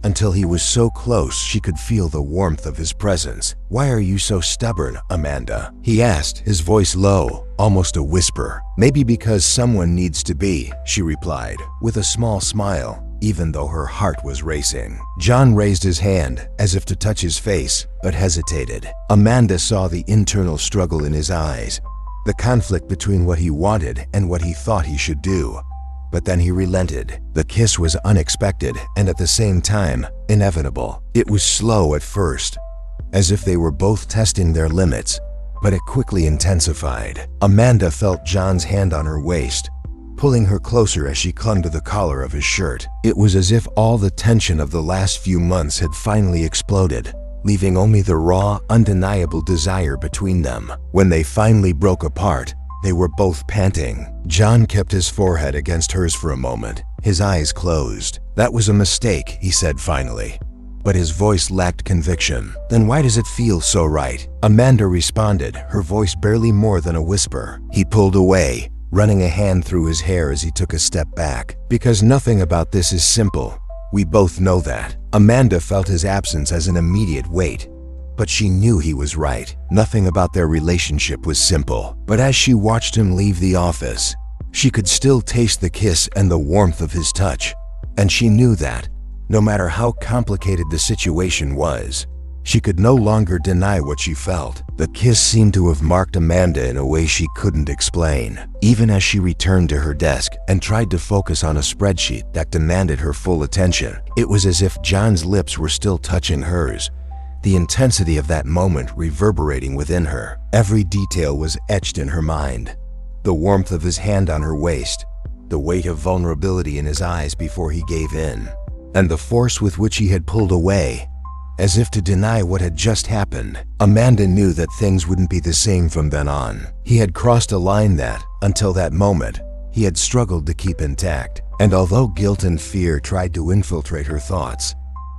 [SPEAKER 1] until he was so close she could feel the warmth of his presence. Why are you so stubborn, Amanda? He asked, his voice low, almost a whisper. Maybe because someone needs to be, she replied, with a small smile, even though her heart was racing. John raised his hand, as if to touch his face, but hesitated. Amanda saw the internal struggle in his eyes, the conflict between what he wanted and what he thought he should do. But then he relented. The kiss was unexpected and at the same time, inevitable. It was slow at first, as if they were both testing their limits, but it quickly intensified. Amanda felt John's hand on her waist, pulling her closer as she clung to the collar of his shirt. It was as if all the tension of the last few months had finally exploded, leaving only the raw, undeniable desire between them. When they finally broke apart, they were both panting. John kept his forehead against hers for a moment, his eyes closed. That was a mistake, he said finally. But his voice lacked conviction. Then why does it feel so right? Amanda responded, her voice barely more than a whisper. He pulled away, running a hand through his hair as he took a step back. Because nothing about this is simple. We both know that. Amanda felt his absence as an immediate weight. But she knew he was right. Nothing about their relationship was simple. But as she watched him leave the office, she could still taste the kiss and the warmth of his touch. And she knew that, no matter how complicated the situation was, she could no longer deny what she felt. The kiss seemed to have marked Amanda in a way she couldn't explain. Even as she returned to her desk and tried to focus on a spreadsheet that demanded her full attention, it was as if John's lips were still touching hers, the intensity of that moment reverberating within her. Every detail was etched in her mind. The warmth of his hand on her waist, the weight of vulnerability in his eyes before he gave in, and the force with which he had pulled away, as if to deny what had just happened. Amanda knew that things wouldn't be the same from then on. He had crossed a line that, until that moment, he had struggled to keep intact. And although guilt and fear tried to infiltrate her thoughts,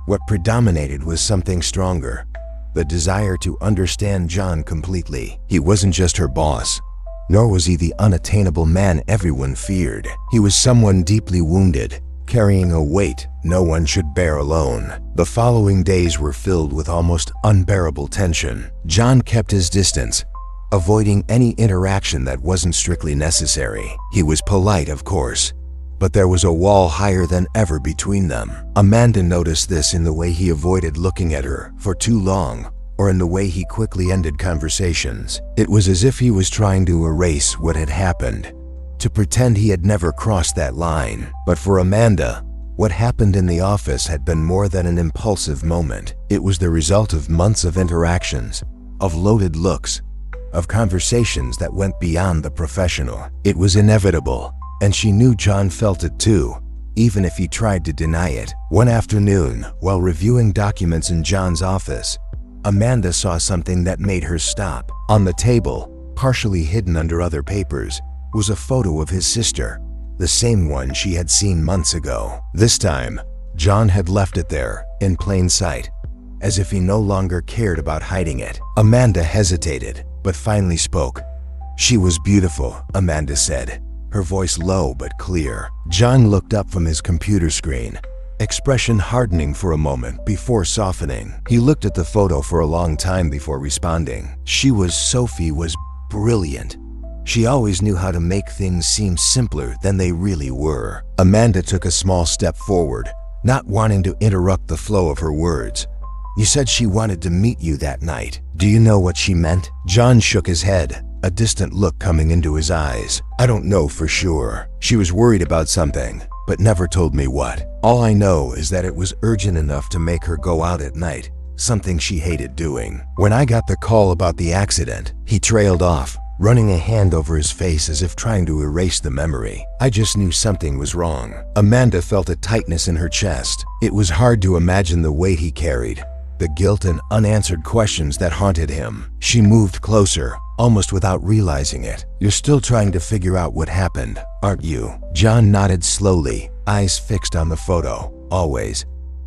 [SPEAKER 1] what predominated was something stronger, the desire to understand John completely. He wasn't just her boss, nor was he the unattainable man everyone feared. He was someone deeply wounded, carrying a weight no one should bear alone. The following days were filled with almost unbearable tension. John kept his distance, avoiding any interaction that wasn't strictly necessary. He was polite, of course, but there was a wall higher than ever between them. Amanda noticed this in the way he avoided looking at her for too long, or in the way he quickly ended conversations. It was as if he was trying to erase what had happened, to pretend he had never crossed that line. But for Amanda, what happened in the office had been more than an impulsive moment. It was the result of months of interactions, of loaded looks, of conversations that went beyond the professional. It was inevitable, and she knew John felt it too, even if he tried to deny it. One afternoon, while reviewing documents in John's office, Amanda saw something that made her stop. On the table, partially hidden under other papers, was a photo of his sister, the same one she had seen months ago. This time, John had left it there, in plain sight, as if he no longer cared about hiding it. Amanda hesitated, but finally spoke. "She was beautiful," Amanda said, her voice low but clear. John looked up from his computer screen, expression hardening for a moment before softening. He looked at the photo for a long time before responding. Sophie was brilliant. She always knew how to make things seem simpler than they really were. Amanda took a small step forward, not wanting to interrupt the flow of her words. "You said she wanted to meet you that night. Do you know what she meant?" John shook his head, a distant look coming into his eyes. "I don't know for sure. She was worried about something, but never told me what. All I know is that it was urgent enough to make her go out at night, something she hated doing. When I got the call about the accident," he trailed off, running a hand over his face as if trying to erase the memory. "I just knew something was wrong." Amanda felt a tightness in her chest. It was hard to imagine the weight he carried, the guilt and unanswered questions that haunted him. She moved closer, almost without realizing it. "You're still trying to figure out what happened, aren't you?" John nodded slowly, eyes fixed on the photo. "Always.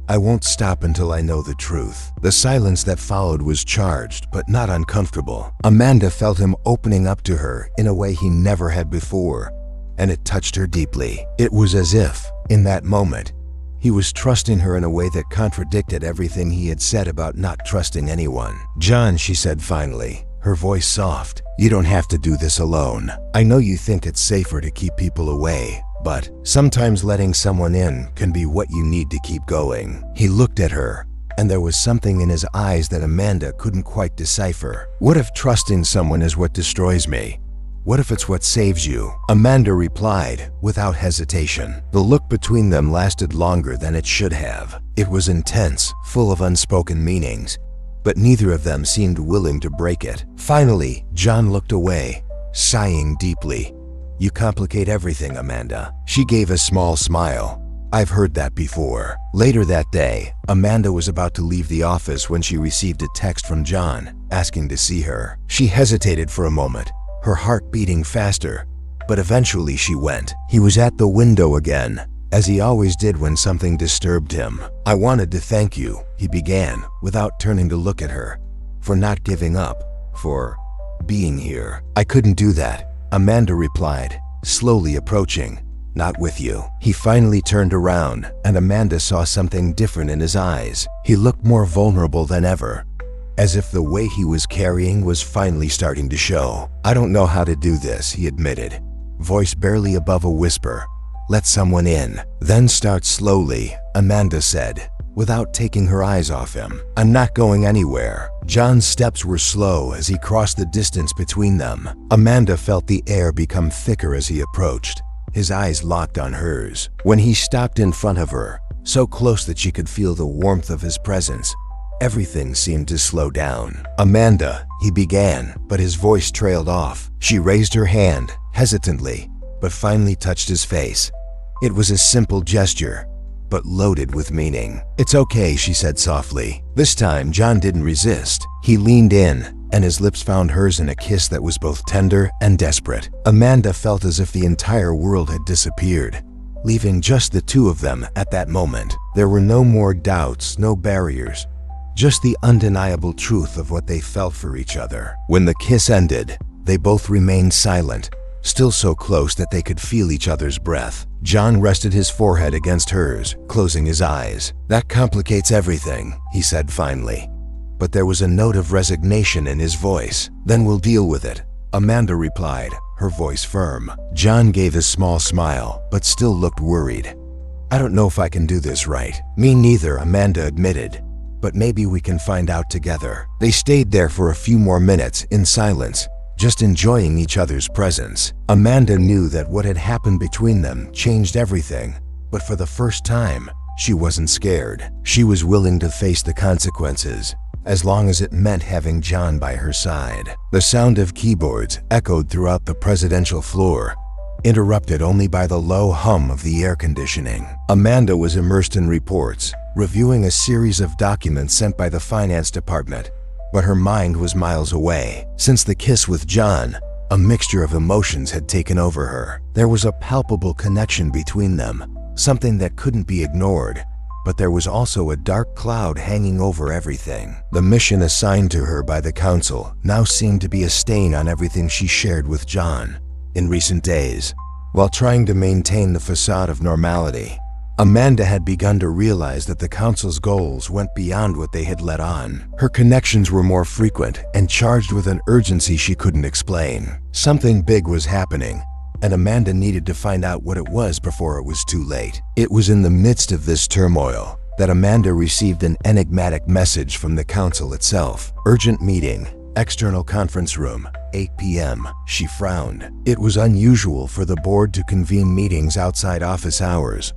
[SPEAKER 1] I won't stop until I know the truth." The silence that followed was charged, but not uncomfortable. Amanda felt him opening up to her in a way he never had before, and it touched her deeply. It was as if, in that moment, he was trusting her in a way that contradicted everything he had said about not trusting anyone. "John," she said finally, her voice soft, "you don't have to do this alone. I know you think it's safer to keep people away, but sometimes letting someone in can be what you need to keep going." He looked at her, and there was something in his eyes that Amanda couldn't quite decipher. "What if trusting someone is what destroys me? What if it's what saves you?" Amanda replied, without hesitation. The look between them lasted longer than it should have. It was intense, full of unspoken meanings, but neither of them seemed willing to break it. Finally, John looked away, sighing deeply. "You complicate everything, Amanda." She gave a small smile. "I've heard that before." Later that day, Amanda was about to leave the office when she received a text from John, asking to see her. She hesitated for a moment, her heart beating faster, but eventually she went. He was at the window again, as he always did when something disturbed him. "I wanted to thank you," he began, without turning to look at her, "for not giving up, for being here." "I couldn't do that," Amanda replied, slowly approaching. "Not with you." He finally turned around, and Amanda saw something different in his eyes. He looked more vulnerable than ever, as if the weight he was carrying was finally starting to show. "I don't know how to do this," he admitted, voice barely above a whisper. "Let someone in, then start slowly," Amanda said, without taking her eyes off him. "I'm not going anywhere." John's steps were slow as he crossed the distance between them. Amanda felt the air become thicker as he approached, his eyes locked on hers. When he stopped in front of her, so close that she could feel the warmth of his presence, everything seemed to slow down. "Amanda," he began, but his voice trailed off. She raised her hand, hesitantly, but finally touched his face. It was a simple gesture, but loaded with meaning. "It's okay," she said softly. This time, John didn't resist. He leaned in, and his lips found hers in a kiss that was both tender and desperate. Amanda felt as if the entire world had disappeared, leaving just the two of them at that moment. There were no more doubts, no barriers, just the undeniable truth of what they felt for each other. When the kiss ended, they both remained silent, still so close that they could feel each other's breath. John rested his forehead against hers, closing his eyes. "That complicates everything," he said finally. But there was a note of resignation in his voice. "Then we'll deal with it," Amanda replied, her voice firm. John gave a small smile, but still looked worried. "I don't know if I can do this right." "Me neither," Amanda admitted. "But maybe we can find out together." They stayed there for a few more minutes in silence, just enjoying each other's presence. Amanda knew that what had happened between them changed everything, but for the first time, she wasn't scared. She was willing to face the consequences, as long as it meant having John by her side. The sound of keyboards echoed throughout the presidential floor, interrupted only by the low hum of the air conditioning. Amanda was immersed in reports, reviewing a series of documents sent by the finance department, but her mind was miles away. Since the kiss with John, a mixture of emotions had taken over her. There was a palpable connection between them, something that couldn't be ignored, but there was also a dark cloud hanging over everything. The mission assigned to her by the council now seemed to be a stain on everything she shared with John in recent days. While trying to maintain the facade of normality, Amanda had begun to realize that the council's goals went beyond what they had let on. Her connections were more frequent and charged with an urgency she couldn't explain. Something big was happening, and Amanda needed to find out what it was before it was too late. It was in the midst of this turmoil that Amanda received an enigmatic message from the council itself. Urgent meeting, external conference room, 8 p.m. She frowned. It was unusual for the board to convene meetings outside office hours,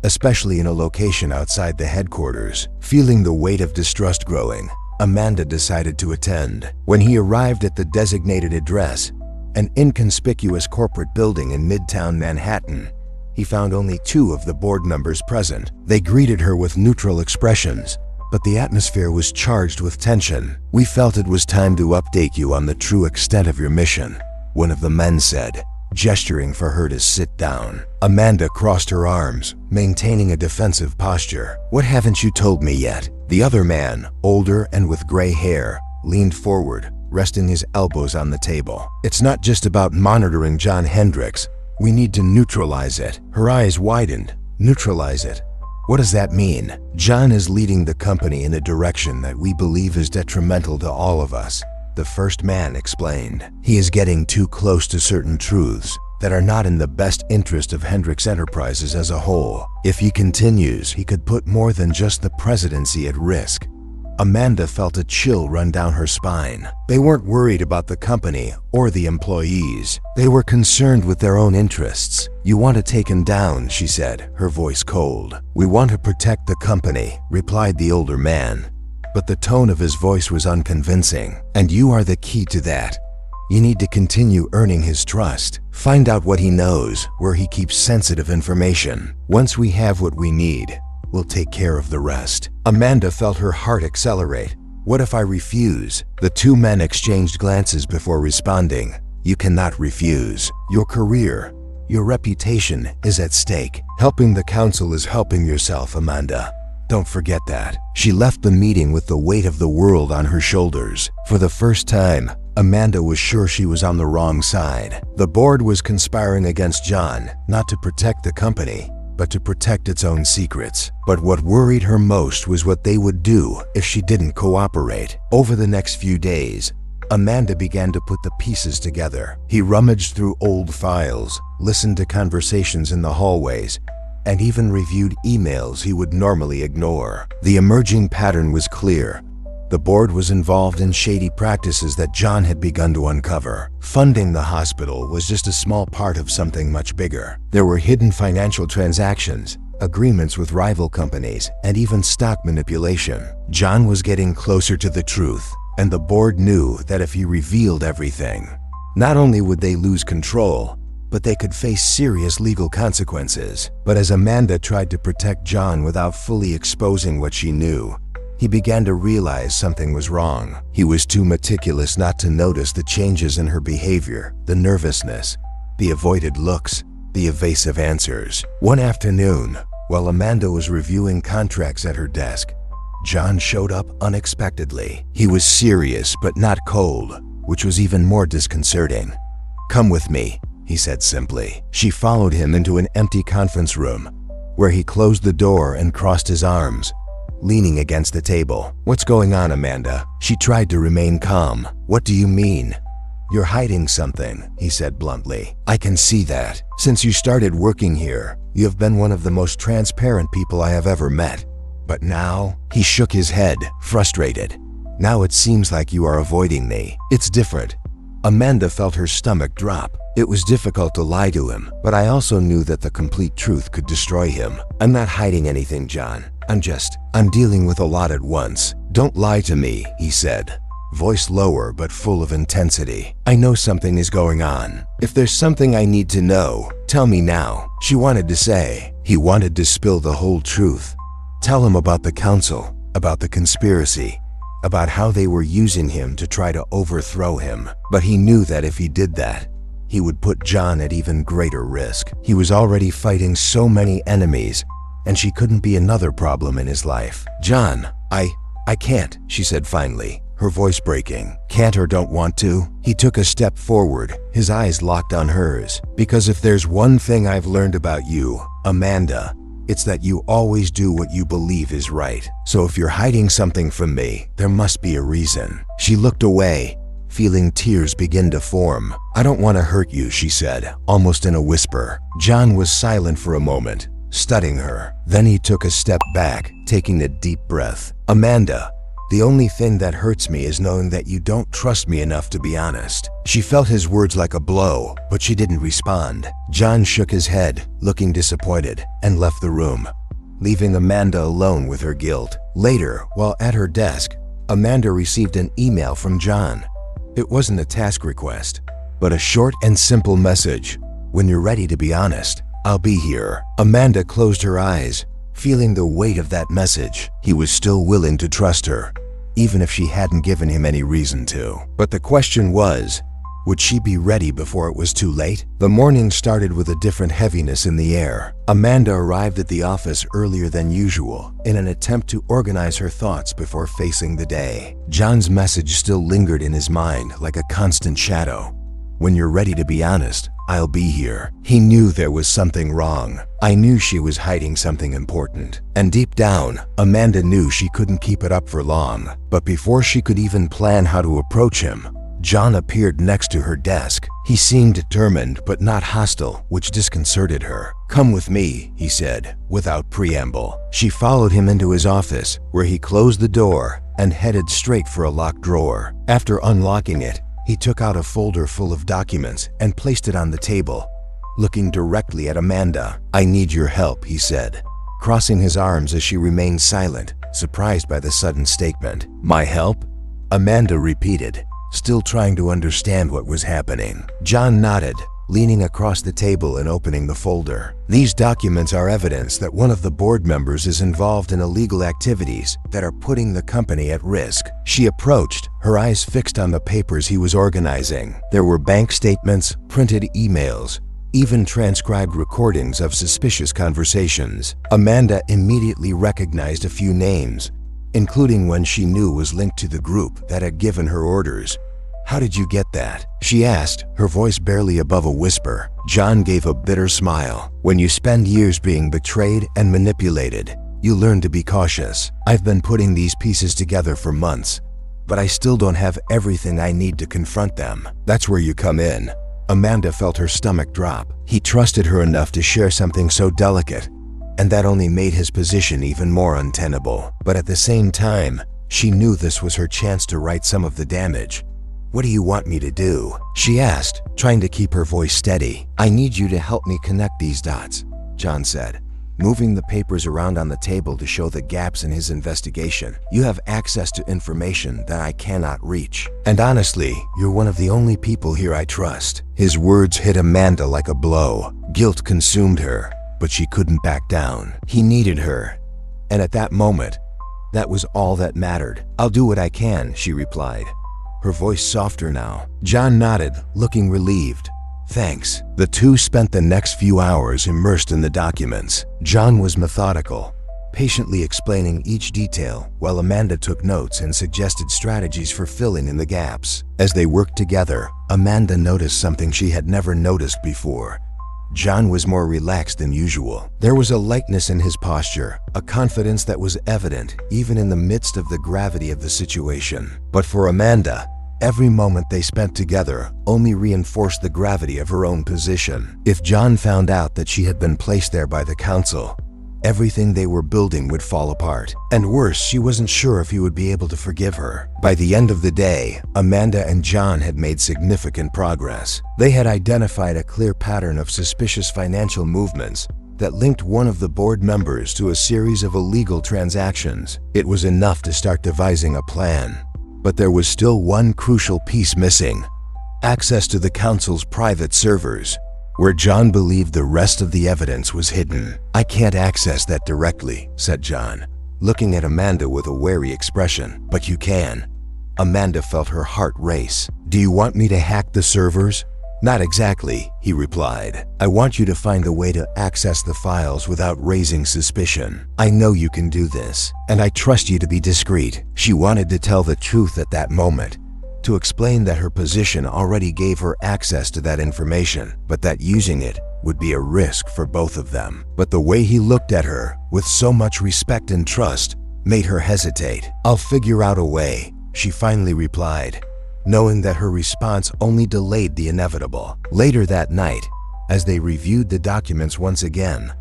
[SPEAKER 1] especially in a location outside the headquarters. Feeling the weight of distrust growing, Amanda decided to attend. When he arrived at the designated address, an inconspicuous corporate building in Midtown Manhattan, he found only 2 of the board members present. They greeted her with neutral expressions, but the atmosphere was charged with tension. "We felt it was time to update you on the true extent of your mission," one of the men said, gesturing for her to sit down. Amanda crossed her arms, maintaining a defensive posture. "What haven't you told me yet?" The other man, older and with gray hair, leaned forward, resting his elbows on the table. "It's not just about monitoring John Hendricks. We need to neutralize it." Her eyes widened. "Neutralize it? What does that mean?" "John is leading the company in a direction that we believe is detrimental to all of us," the first man explained. "He is getting too close to certain truths that are not in the best interest of Hendricks Enterprises as a whole. If he continues, he could put more than just the presidency at risk." Amanda felt a chill run down her spine. They weren't worried about the company or the employees. They were concerned with their own interests. "You want to take him down," she said, her voice cold. "We want to protect the company," replied the older man, but the tone of his voice was unconvincing. "And you are the key to that. You need to continue earning his trust. Find out what he knows, where he keeps sensitive information. Once we have what we need, we'll take care of the rest." Amanda felt her heart accelerate. "What if I refuse?" The 2 men exchanged glances before responding. "You cannot refuse. Your career, your reputation is at stake. Helping the council is helping yourself, Amanda. Don't forget that." She left the meeting with the weight of the world on her shoulders. For the first time, Amanda was sure she was on the wrong side. The board was conspiring against John, not to protect the company, but to protect its own secrets. But what worried her most was what they would do if she didn't cooperate. Over the next few days, Amanda began to put the pieces together. He rummaged through old files, listened to conversations in the hallways, and even reviewed emails he would normally ignore. The emerging pattern was clear. The board was involved in shady practices that John had begun to uncover. Funding the hospital was just a small part of something much bigger. There were hidden financial transactions, agreements with rival companies, and even stock manipulation. John was getting closer to the truth, and the board knew that if he revealed everything, not only would they lose control, but they could face serious legal consequences. But as Amanda tried to protect John without fully exposing what she knew, he began to realize something was wrong. He was too meticulous not to notice the changes in her behavior, the nervousness, the avoided looks, the evasive answers. One afternoon, while Amanda was reviewing contracts at her desk, John showed up unexpectedly. He was serious but not cold, which was even more disconcerting. "Come with me," he said simply. She followed him into an empty conference room, where he closed the door and crossed his arms, leaning against the table. "What's going on, Amanda?" She tried to remain calm. "What do you mean?" "You're hiding something," he said bluntly. "I can see that. Since you started working here, you have been one of the most transparent people I have ever met. But now," he shook his head, frustrated. "Now it seems like you are avoiding me. It's different. Amanda felt her stomach drop. It was difficult to lie to him, but I also knew that the complete truth could destroy him. I'm not hiding anything, John. I'm dealing with a lot at once. Don't lie to me, he said, voice lower but full of intensity. I know something is going on. If there's something I need to know, tell me now, she wanted to say. He wanted to spill the whole truth. Tell him about the council, about the conspiracy, about how they were using him to try to overthrow him. But he knew that if he did that, he would put John at even greater risk. He was already fighting so many enemies, and she couldn't be another problem in his life. John, I can't, she said finally, her voice breaking. Can't or don't want to? He took a step forward, his eyes locked on hers. Because if there's one thing I've learned about you, Amanda, it's that you always do what you believe is right. So if you're hiding something from me, there must be a reason. She looked away, feeling tears begin to form. I don't want to hurt you, she said, almost in a whisper. John was silent for a moment, studying her. Then he took a step back, taking a deep breath. Amanda, the only thing that hurts me is knowing that you don't trust me enough to be honest. She felt his words like a blow, but she didn't respond. John shook his head, looking disappointed, and left the room, leaving Amanda alone with her guilt. Later, while at her desk, Amanda received an email from John. It wasn't a task request, but a short and simple message. When you're ready to be honest, I'll be here. Amanda closed her eyes, feeling the weight of that message. He was still willing to trust her, even if she hadn't given him any reason to. But the question was, would she be ready before it was too late? The morning started with a different heaviness in the air. Amanda arrived at the office earlier than usual in an attempt to organize her thoughts before facing the day. John's message still lingered in his mind like a constant shadow. When you're ready to be honest, I'll be here. He knew there was something wrong. I knew she was hiding something important. And deep down, Amanda knew she couldn't keep it up for long. But before she could even plan how to approach him, John appeared next to her desk. He seemed determined but not hostile, which disconcerted her. Come with me, he said, without preamble. She followed him into his office, where he closed the door and headed straight for a locked drawer. After unlocking it, he took out a folder full of documents and placed it on the table, looking directly at Amanda. I need your help, he said, crossing his arms as she remained silent, surprised by the sudden statement. My help? Amanda repeated, still trying to understand what was happening. John nodded, leaning across the table and opening the folder. These documents are evidence that one of the board members is involved in illegal activities that are putting the company at risk. She approached, her eyes fixed on the papers he was organizing. There were bank statements, printed emails, even transcribed recordings of suspicious conversations. Amanda immediately recognized a few names, including one she knew was linked to the group that had given her orders. How did you get that? She asked, her voice barely above a whisper. John gave a bitter smile. When you spend years being betrayed and manipulated, you learn to be cautious. I've been putting these pieces together for months, but I still don't have everything I need to confront them. That's where you come in. Amanda felt her stomach drop. He trusted her enough to share something so delicate, and that only made his position even more untenable. But at the same time, she knew this was her chance to right some of the damage. What do you want me to do? She asked, trying to keep her voice steady. I need you to help me connect these dots, John said, moving the papers around on the table to show the gaps in his investigation. You have access to information that I cannot reach. And honestly, you're one of the only people here I trust. His words hit Amanda like a blow. Guilt consumed her, but she couldn't back down. He needed her, and at that moment, that was all that mattered. I'll do what I can, she replied, her voice softer now. John nodded, looking relieved. Thanks. The two spent the next few hours immersed in the documents. John was methodical, patiently explaining each detail, while Amanda took notes and suggested strategies for filling in the gaps. As they worked together, Amanda noticed something she had never noticed before. John was more relaxed than usual. There was a lightness in his posture, a confidence that was evident even in the midst of the gravity of the situation. But for Amanda, every moment they spent together only reinforced the gravity of her own position. If John found out that she had been placed there by the council, everything they were building would fall apart. And worse, she wasn't sure if he would be able to forgive her. By the end of the day, Amanda and John had made significant progress. They had identified a clear pattern of suspicious financial movements that linked one of the board members to a series of illegal transactions. It was enough to start devising a plan. But there was still one crucial piece missing: access to the council's private servers, where John believed the rest of the evidence was hidden. "I can't access that directly," said John, looking at Amanda with a wary expression. "But you can." Amanda felt her heart race. "Do you want me to hack the servers?" "Not exactly," he replied. "I want you to find a way to access the files without raising suspicion. I know you can do this, and I trust you to be discreet." She wanted to tell the truth at that moment, to explain that her position already gave her access to that information, but that using it would be a risk for both of them. But the way he looked at her, with so much respect and trust, made her hesitate. "I'll figure out a way," she finally replied, knowing that her response only delayed the inevitable. Later that night, as they reviewed the documents once again,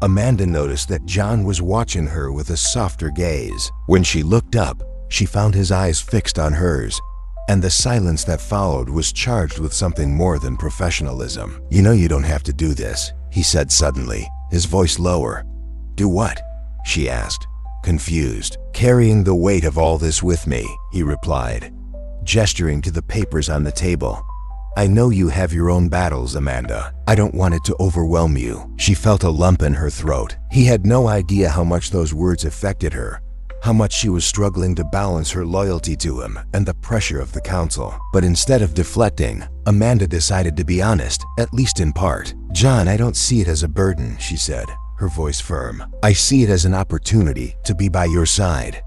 [SPEAKER 1] Amanda noticed that John was watching her with a softer gaze. When she looked up, she found his eyes fixed on hers, and the silence that followed was charged with something more than professionalism. "You know you don't have to do this," he said suddenly, his voice lower. "Do what?" she asked, confused. "Carrying the weight of all this with me," he replied, gesturing to the papers on the table. "I know you have your own battles, Amanda. I don't want it to overwhelm you." She felt a lump in her throat. He had no idea how much those words affected her, how much she was struggling to balance her loyalty to him and the pressure of the council. But instead of deflecting, Amanda decided to be honest, at least in part. "John, I don't see it as a burden," she said, her voice firm. "I see it as an opportunity to be by your side,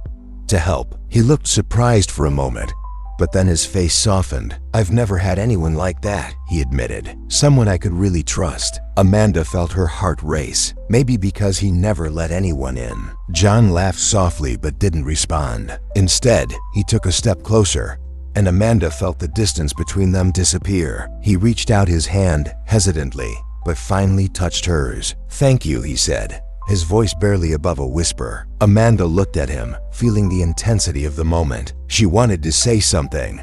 [SPEAKER 1] to help." He looked surprised for a moment, but then his face softened. "I've never had anyone like that," he admitted. "Someone I could really trust." Amanda felt her heart race, maybe because he never let anyone in. John laughed softly but didn't respond. Instead, he took a step closer, and Amanda felt the distance between them disappear. He reached out his hand hesitantly, but finally touched hers. "Thank you," he said, his voice barely above a whisper. Amanda looked at him, feeling the intensity of the moment. She wanted to say something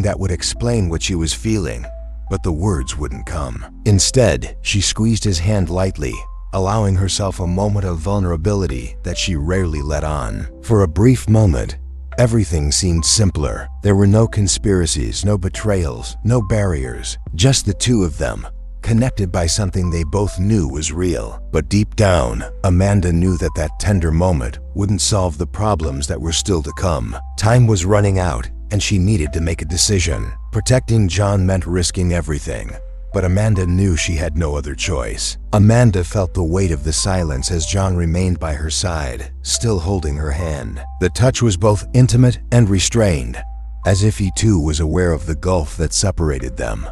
[SPEAKER 1] that would explain what she was feeling, but the words wouldn't come. Instead, she squeezed his hand lightly, allowing herself a moment of vulnerability that she rarely let on. For a brief moment, everything seemed simpler. There were no conspiracies, no betrayals, no barriers, just the two of them, connected by something they both knew was real. But deep down, Amanda knew that that tender moment wouldn't solve the problems that were still to come. Time was running out, and she needed to make a decision. Protecting John meant risking everything, but Amanda knew she had no other choice. Amanda felt the weight of the silence as John remained by her side, still holding her hand. The touch was both intimate and restrained, as if he too was aware of the gulf that separated them,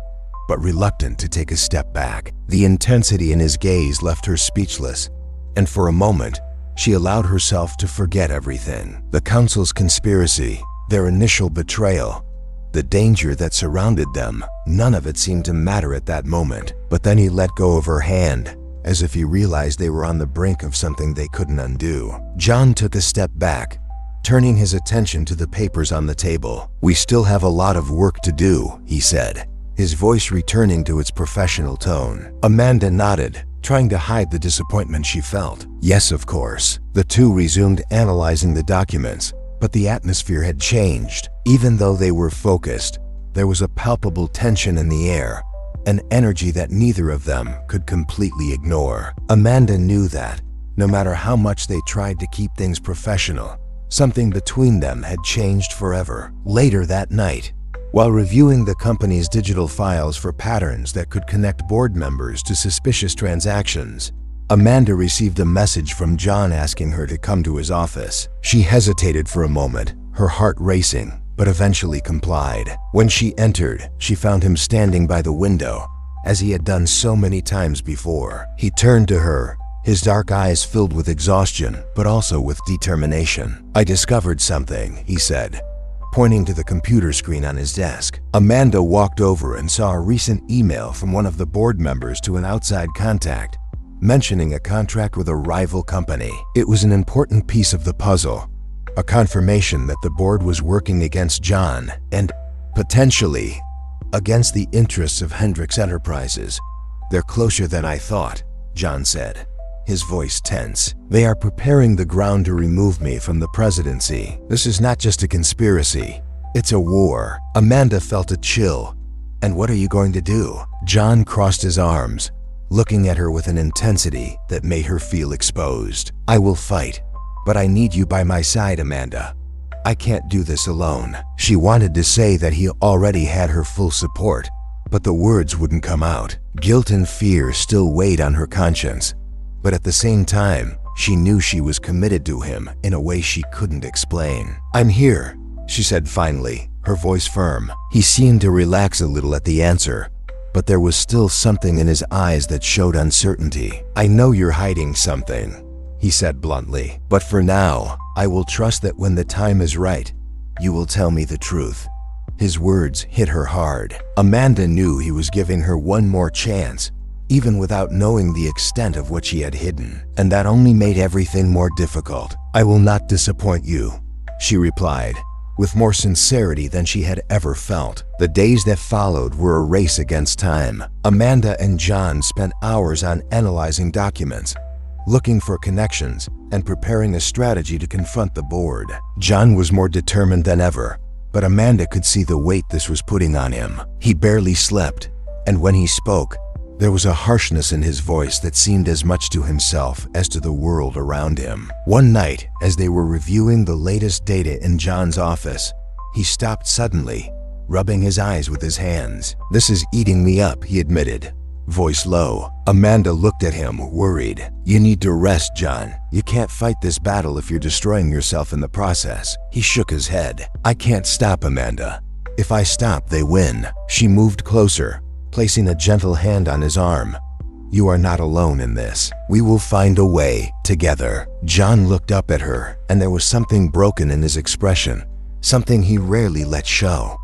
[SPEAKER 1] but reluctant to take a step back. The intensity in his gaze left her speechless, and for a moment, she allowed herself to forget everything. The council's conspiracy, their initial betrayal, the danger that surrounded them, none of it seemed to matter at that moment. But then he let go of her hand, as if he realized they were on the brink of something they couldn't undo. John took a step back, turning his attention to the papers on the table. "We still have a lot of work to do," he said, his voice returning to its professional tone. Amanda nodded, trying to hide the disappointment she felt. "Yes, of course." The two resumed analyzing the documents, but the atmosphere had changed. Even though they were focused, there was a palpable tension in the air, an energy that neither of them could completely ignore. Amanda knew that, no matter how much they tried to keep things professional, something between them had changed forever. Later that night, while reviewing the company's digital files for patterns that could connect board members to suspicious transactions, Amanda received a message from John asking her to come to his office. She hesitated for a moment, her heart racing, but eventually complied. When she entered, she found him standing by the window, as he had done so many times before. He turned to her, his dark eyes filled with exhaustion, but also with determination. "I discovered something," he said, pointing to the computer screen on his desk. Amanda walked over and saw a recent email from one of the board members to an outside contact, mentioning a contract with a rival company. It was an important piece of the puzzle, a confirmation that the board was working against John and, potentially, against the interests of Hendrix Enterprises. "They're closer than I thought," John said, his voice tense. "They are preparing the ground to remove me from the presidency. This is not just a conspiracy. It's a war." Amanda felt a chill. "And what are you going to do?" John crossed his arms, looking at her with an intensity that made her feel exposed. "I will fight, but I need you by my side, Amanda. I can't do this alone." She wanted to say that he already had her full support, but the words wouldn't come out. Guilt and fear still weighed on her conscience, but at the same time, she knew she was committed to him in a way she couldn't explain. "I'm here," she said finally, her voice firm. He seemed to relax a little at the answer, but there was still something in his eyes that showed uncertainty. "I know you're hiding something," he said bluntly, "but for now, I will trust that when the time is right, you will tell me the truth." His words hit her hard. Amanda knew he was giving her one more chance, even without knowing the extent of what she had hidden, and that only made everything more difficult. "I will not disappoint you," she replied, with more sincerity than she had ever felt. The days that followed were a race against time. Amanda and John spent hours on analyzing documents, looking for connections, and preparing a strategy to confront the board. John was more determined than ever, but Amanda could see the weight this was putting on him. He barely slept, and when he spoke, there was a harshness in his voice that seemed as much to himself as to the world around him. One night, as they were reviewing the latest data in John's office, he stopped suddenly, rubbing his eyes with his hands. "This is eating me up," he admitted, voice low. Amanda looked at him, worried. "You need to rest, John. You can't fight this battle if you're destroying yourself in the process." He shook his head. "I can't stop, Amanda. If I stop, they win." She moved closer, placing a gentle hand on his arm. "You are not alone in this. We will find a way together." John looked up at her, and there was something broken in his expression, something he rarely let show.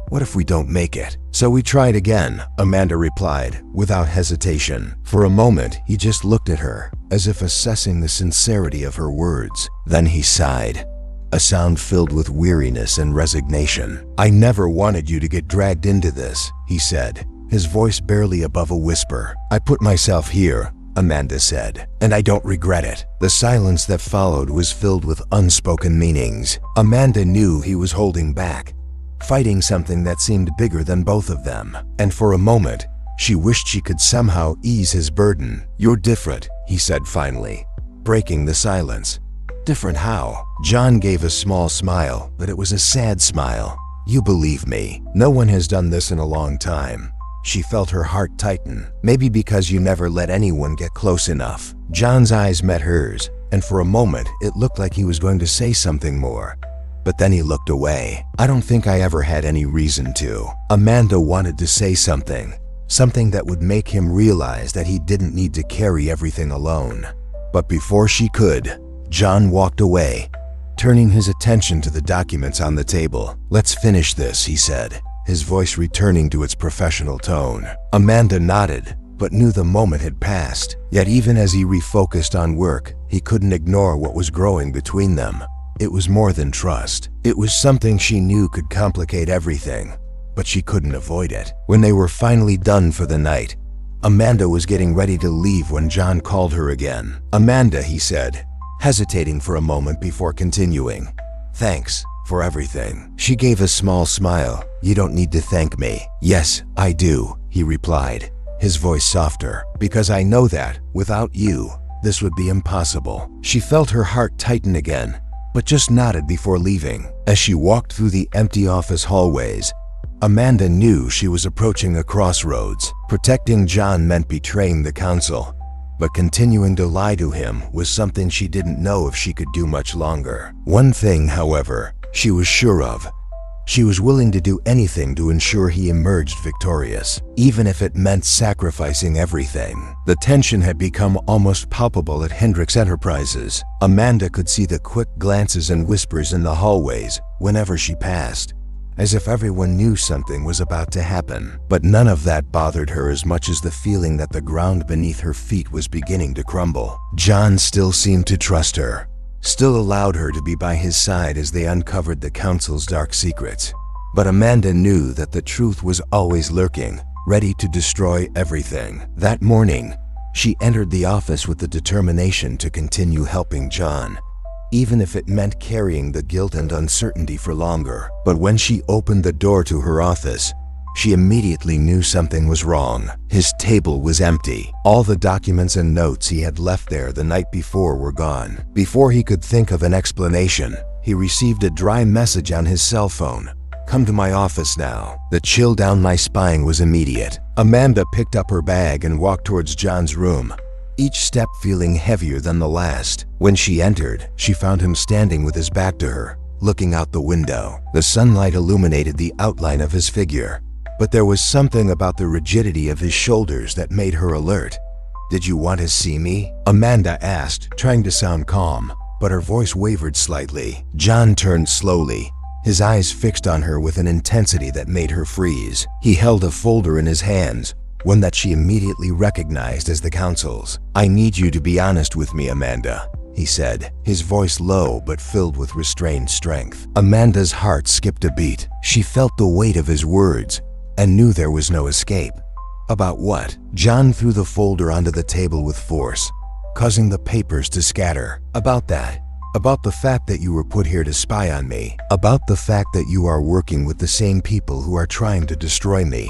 [SPEAKER 1] "What if we don't make it?" "So we tried again," Amanda replied, without hesitation. For a moment, he just looked at her, as if assessing the sincerity of her words. Then he sighed, a sound filled with weariness and resignation. "I never wanted you to get dragged into this," he said, his voice barely above a whisper. "I put myself here," Amanda said, "and I don't regret it." The silence that followed was filled with unspoken meanings. Amanda knew he was holding back, fighting something that seemed bigger than both of them, and for a moment, she wished she could somehow ease his burden. "You're different," he said finally, breaking the silence. "Different how?" John gave a small smile, but it was a sad smile. "You believe me. No one has done this in a long time." She felt her heart tighten. "Maybe because you never let anyone get close enough." John's eyes met hers, and for a moment it looked like he was going to say something more. But then he looked away. "I don't think I ever had any reason to." Amanda wanted to say something that would make him realize that he didn't need to carry everything alone. But before she could, John walked away, turning his attention to the documents on the table. "Let's finish this," he said, his voice returning to its professional tone. Amanda nodded, but knew the moment had passed. Yet even as he refocused on work, he couldn't ignore what was growing between them. It was more than trust. It was something she knew could complicate everything, but she couldn't avoid it. When they were finally done for the night, Amanda was getting ready to leave when John called her again. "Amanda," he said, hesitating for a moment before continuing. "Thanks for everything." She gave a small smile. "You don't need to thank me." "Yes, I do," he replied, his voice softer, "because I know that, without you, this would be impossible." She felt her heart tighten again, but just nodded before leaving. As she walked through the empty office hallways, Amanda knew she was approaching a crossroads. Protecting John meant betraying the council, but continuing to lie to him was something she didn't know if she could do much longer. One thing, however, she was sure of. She was willing to do anything to ensure he emerged victorious, even if it meant sacrificing everything. The tension had become almost palpable at Hendrix Enterprises. Amanda could see the quick glances and whispers in the hallways whenever she passed, as if everyone knew something was about to happen. But none of that bothered her as much as the feeling that the ground beneath her feet was beginning to crumble. John still seemed to trust her, still allowed her to be by his side as they uncovered the council's dark secrets. But Amanda knew that the truth was always lurking, ready to destroy everything. That morning, she entered the office with the determination to continue helping John, even if it meant carrying the guilt and uncertainty for longer. But when she opened the door to her office, she immediately knew something was wrong. His table was empty. All the documents and notes he had left there the night before were gone. Before he could think of an explanation, he received a dry message on his cell phone. "Come to my office now." The chill down my spine was immediate. Amanda picked up her bag and walked towards John's room, each step feeling heavier than the last. When she entered, she found him standing with his back to her, looking out the window. The sunlight illuminated the outline of his figure, but there was something about the rigidity of his shoulders that made her alert. "Did you want to see me?" Amanda asked, trying to sound calm, but her voice wavered slightly. John turned slowly, his eyes fixed on her with an intensity that made her freeze. He held a folder in his hands, one that she immediately recognized as the council's. "I need you to be honest with me, Amanda," he said, his voice low but filled with restrained strength. Amanda's heart skipped a beat. She felt the weight of his words and knew there was no escape. "About what?" John threw the folder onto the table with force, causing the papers to scatter. "About that. About the fact that you were put here to spy on me. About the fact that you are working with the same people who are trying to destroy me."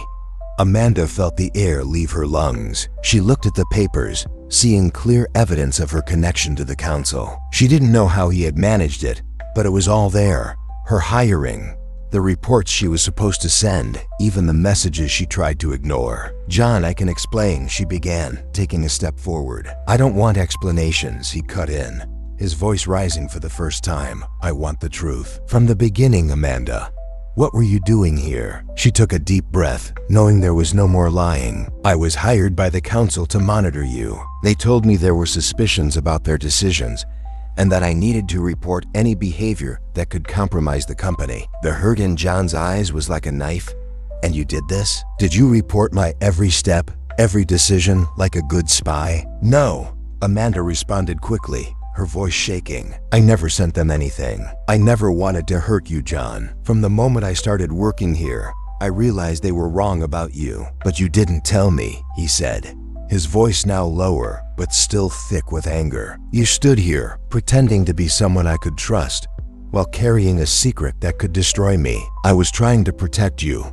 [SPEAKER 1] Amanda felt the air leave her lungs. She looked at the papers, seeing clear evidence of her connection to the council. She didn't know how he had managed it, but it was all there. Her hiring, the reports she was supposed to send, even the messages she tried to ignore. "John, I can explain," she began, taking a step forward. "I don't want explanations," he cut in, his voice rising for the first time. "I want the truth. From the beginning, Amanda. What were you doing here?" She took a deep breath, knowing there was no more lying. "I was hired by the council to monitor you. They told me there were suspicions about their decisions, and that I needed to report any behavior that could compromise the company." The hurt in John's eyes was like a knife. "And you did this? Did you report my every step, every decision, like a good spy?" "No," Amanda responded quickly, her voice shaking. "I never sent them anything. I never wanted to hurt you, John. From the moment I started working here, I realized they were wrong about you." "But you didn't tell me," he said, his voice now lower, but still thick with anger. "You stood here, pretending to be someone I could trust, while carrying a secret that could destroy me. I was trying to protect you,"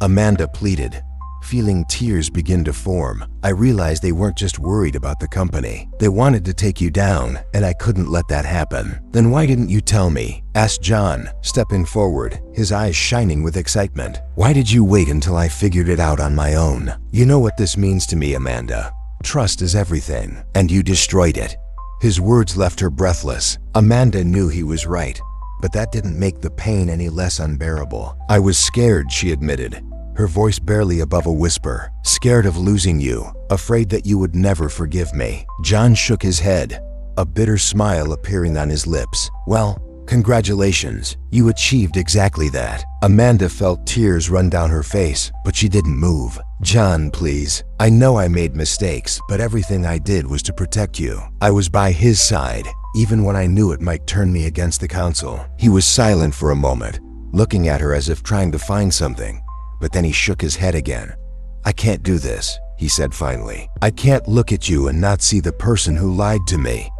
[SPEAKER 1] Amanda pleaded, feeling tears begin to form. "I realized they weren't just worried about the company. They wanted to take you down, and I couldn't let that happen." "Then why didn't you tell me?" asked John, stepping forward, his eyes shining with excitement. "Why did you wait until I figured it out on my own? You know what this means to me, Amanda. Trust is everything, and you destroyed it." His words left her breathless. Amanda knew he was right, but that didn't make the pain any less unbearable. "I was scared," she admitted, her voice barely above a whisper. "Scared of losing you, afraid that you would never forgive me." John shook his head, a bitter smile appearing on his lips. "Well, congratulations. You achieved exactly that." Amanda felt tears run down her face, but she didn't move. "John, please. I know I made mistakes, but everything I did was to protect you. I was by his side, even when I knew it might turn me against the council." He was silent for a moment, looking at her as if trying to find something. But then he shook his head again. "I can't do this," he said finally. "I can't look at you and not see the person who lied to me."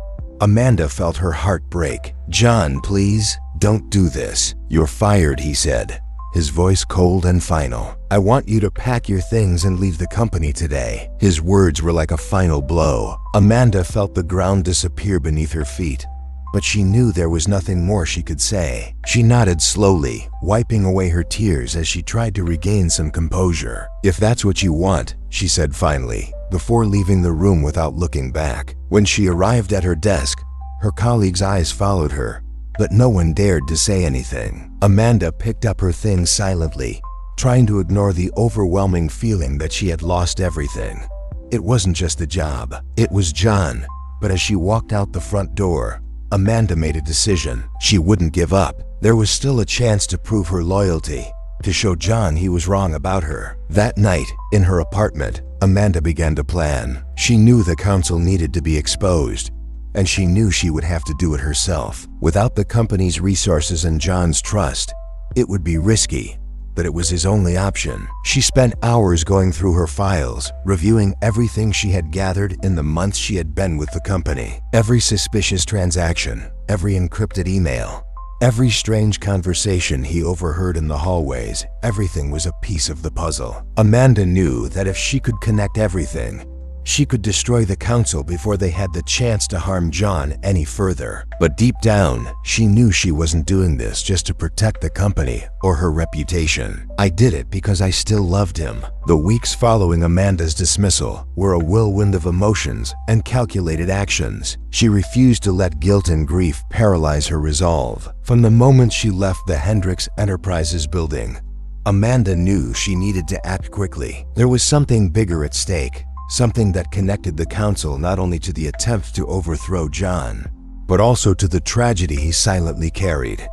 [SPEAKER 1] Amanda felt her heart break. "John, please, don't do this. You're fired," he said, his voice cold and final. "I want you to pack your things and leave the company today." His words were like a final blow. Amanda felt the ground disappear beneath her feet, but she knew there was nothing more she could say. She nodded slowly, wiping away her tears as she tried to regain some composure. "If that's what you want," she said finally, before leaving the room without looking back. When she arrived at her desk, her colleagues' eyes followed her, but no one dared to say anything. Amanda picked up her things silently, trying to ignore the overwhelming feeling that she had lost everything. It wasn't just the job, it was John. But as she walked out the front door, Amanda made a decision. She wouldn't give up. There was still a chance to prove her loyalty, to show John he was wrong about her. That night, in her apartment, Amanda began to plan. She knew the council needed to be exposed, and she knew she would have to do it herself. Without the company's resources and John's trust, it would be risky, but it was his only option. She spent hours going through her files, reviewing everything she had gathered in the months she had been with the company. Every suspicious transaction, every encrypted email, every strange conversation he overheard in the hallways, everything was a piece of the puzzle. Amanda knew that if she could connect everything, she could destroy the council before they had the chance to harm John any further. But deep down, she knew she wasn't doing this just to protect the company or her reputation. "I did it because I still loved him." The weeks following Amanda's dismissal were a whirlwind of emotions and calculated actions. She refused to let guilt and grief paralyze her resolve. From the moment she left the Hendricks Enterprises building, Amanda knew she needed to act quickly. There was something bigger at stake. Something that connected the council not only to the attempt to overthrow John, but also to the tragedy he silently carried.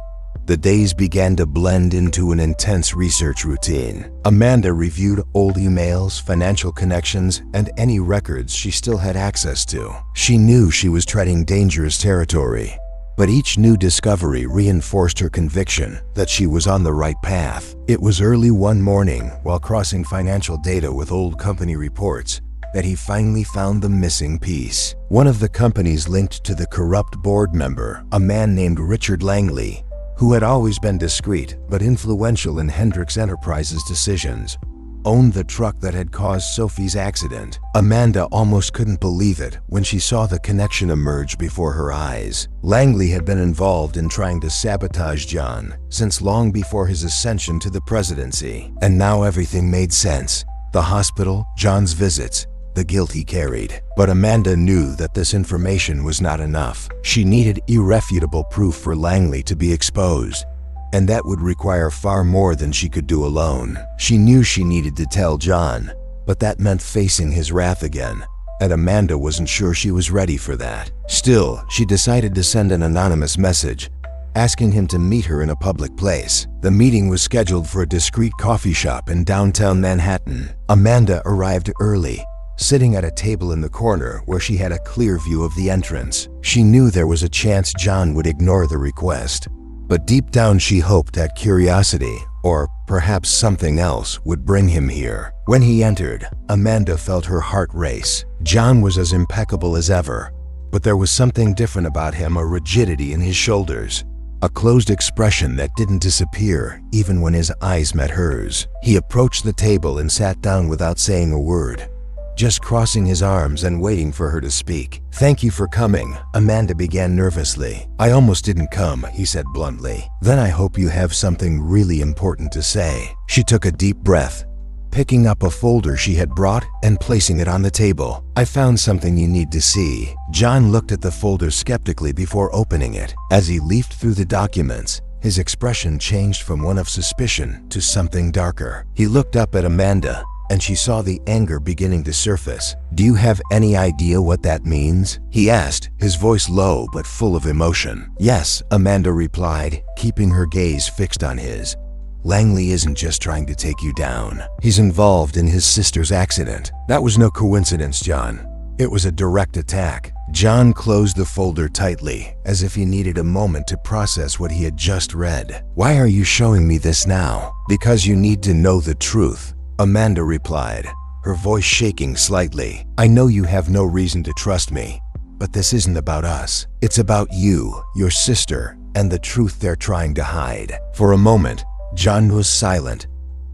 [SPEAKER 1] The days began to blend into an intense research routine. Amanda reviewed old emails, financial connections, and any records she still had access to. She knew she was treading dangerous territory, but each new discovery reinforced her conviction that she was on the right path. It was early one morning, while crossing financial data with old company reports, that he finally found the missing piece. One of the companies linked to the corrupt board member, a man named Richard Langley, who had always been discreet but influential in Hendricks Enterprises' decisions, owned the truck that had caused Sophie's accident. Amanda almost couldn't believe it when she saw the connection emerge before her eyes. Langley had been involved in trying to sabotage John since long before his ascension to the presidency. And now everything made sense. The hospital, John's visits, the guilt he carried. But Amanda knew that this information was not enough. She needed irrefutable proof for Langley to be exposed, and that would require far more than she could do alone. She knew she needed to tell John, but that meant facing his wrath again, and Amanda wasn't sure she was ready for that. Still, she decided to send an anonymous message, asking him to meet her in a public place. The meeting was scheduled for a discreet coffee shop in downtown Manhattan. Amanda arrived early, sitting at a table in the corner where she had a clear view of the entrance. She knew there was a chance John would ignore the request, but deep down she hoped that curiosity, or perhaps something else, would bring him here. When he entered, Amanda felt her heart race. John was as impeccable as ever, but there was something different about him, a rigidity in his shoulders, a closed expression that didn't disappear even when his eyes met hers. He approached the table and sat down without saying a word, just crossing his arms and waiting for her to speak. "Thank you for coming," Amanda began nervously. "I almost didn't come," he said bluntly. "Then I hope you have something really important to say." She took a deep breath, picking up a folder she had brought and placing it on the table. "I found something you need to see." John looked at the folder skeptically before opening it. As he leafed through the documents, his expression changed from one of suspicion to something darker. He looked up at Amanda, and she saw the anger beginning to surface. "Do you have any idea what that means?" he asked, his voice low but full of emotion. "Yes," Amanda replied, keeping her gaze fixed on his. "Langley isn't just trying to take you down. He's involved in his sister's accident. That was no coincidence, John. It was a direct attack." John closed the folder tightly, as if he needed a moment to process what he had just read. "Why are you showing me this now?" "Because you need to know the truth," Amanda replied, her voice shaking slightly. "I know you have no reason to trust me, but this isn't about us. It's about you, your sister, and the truth they're trying to hide." For a moment, John was silent,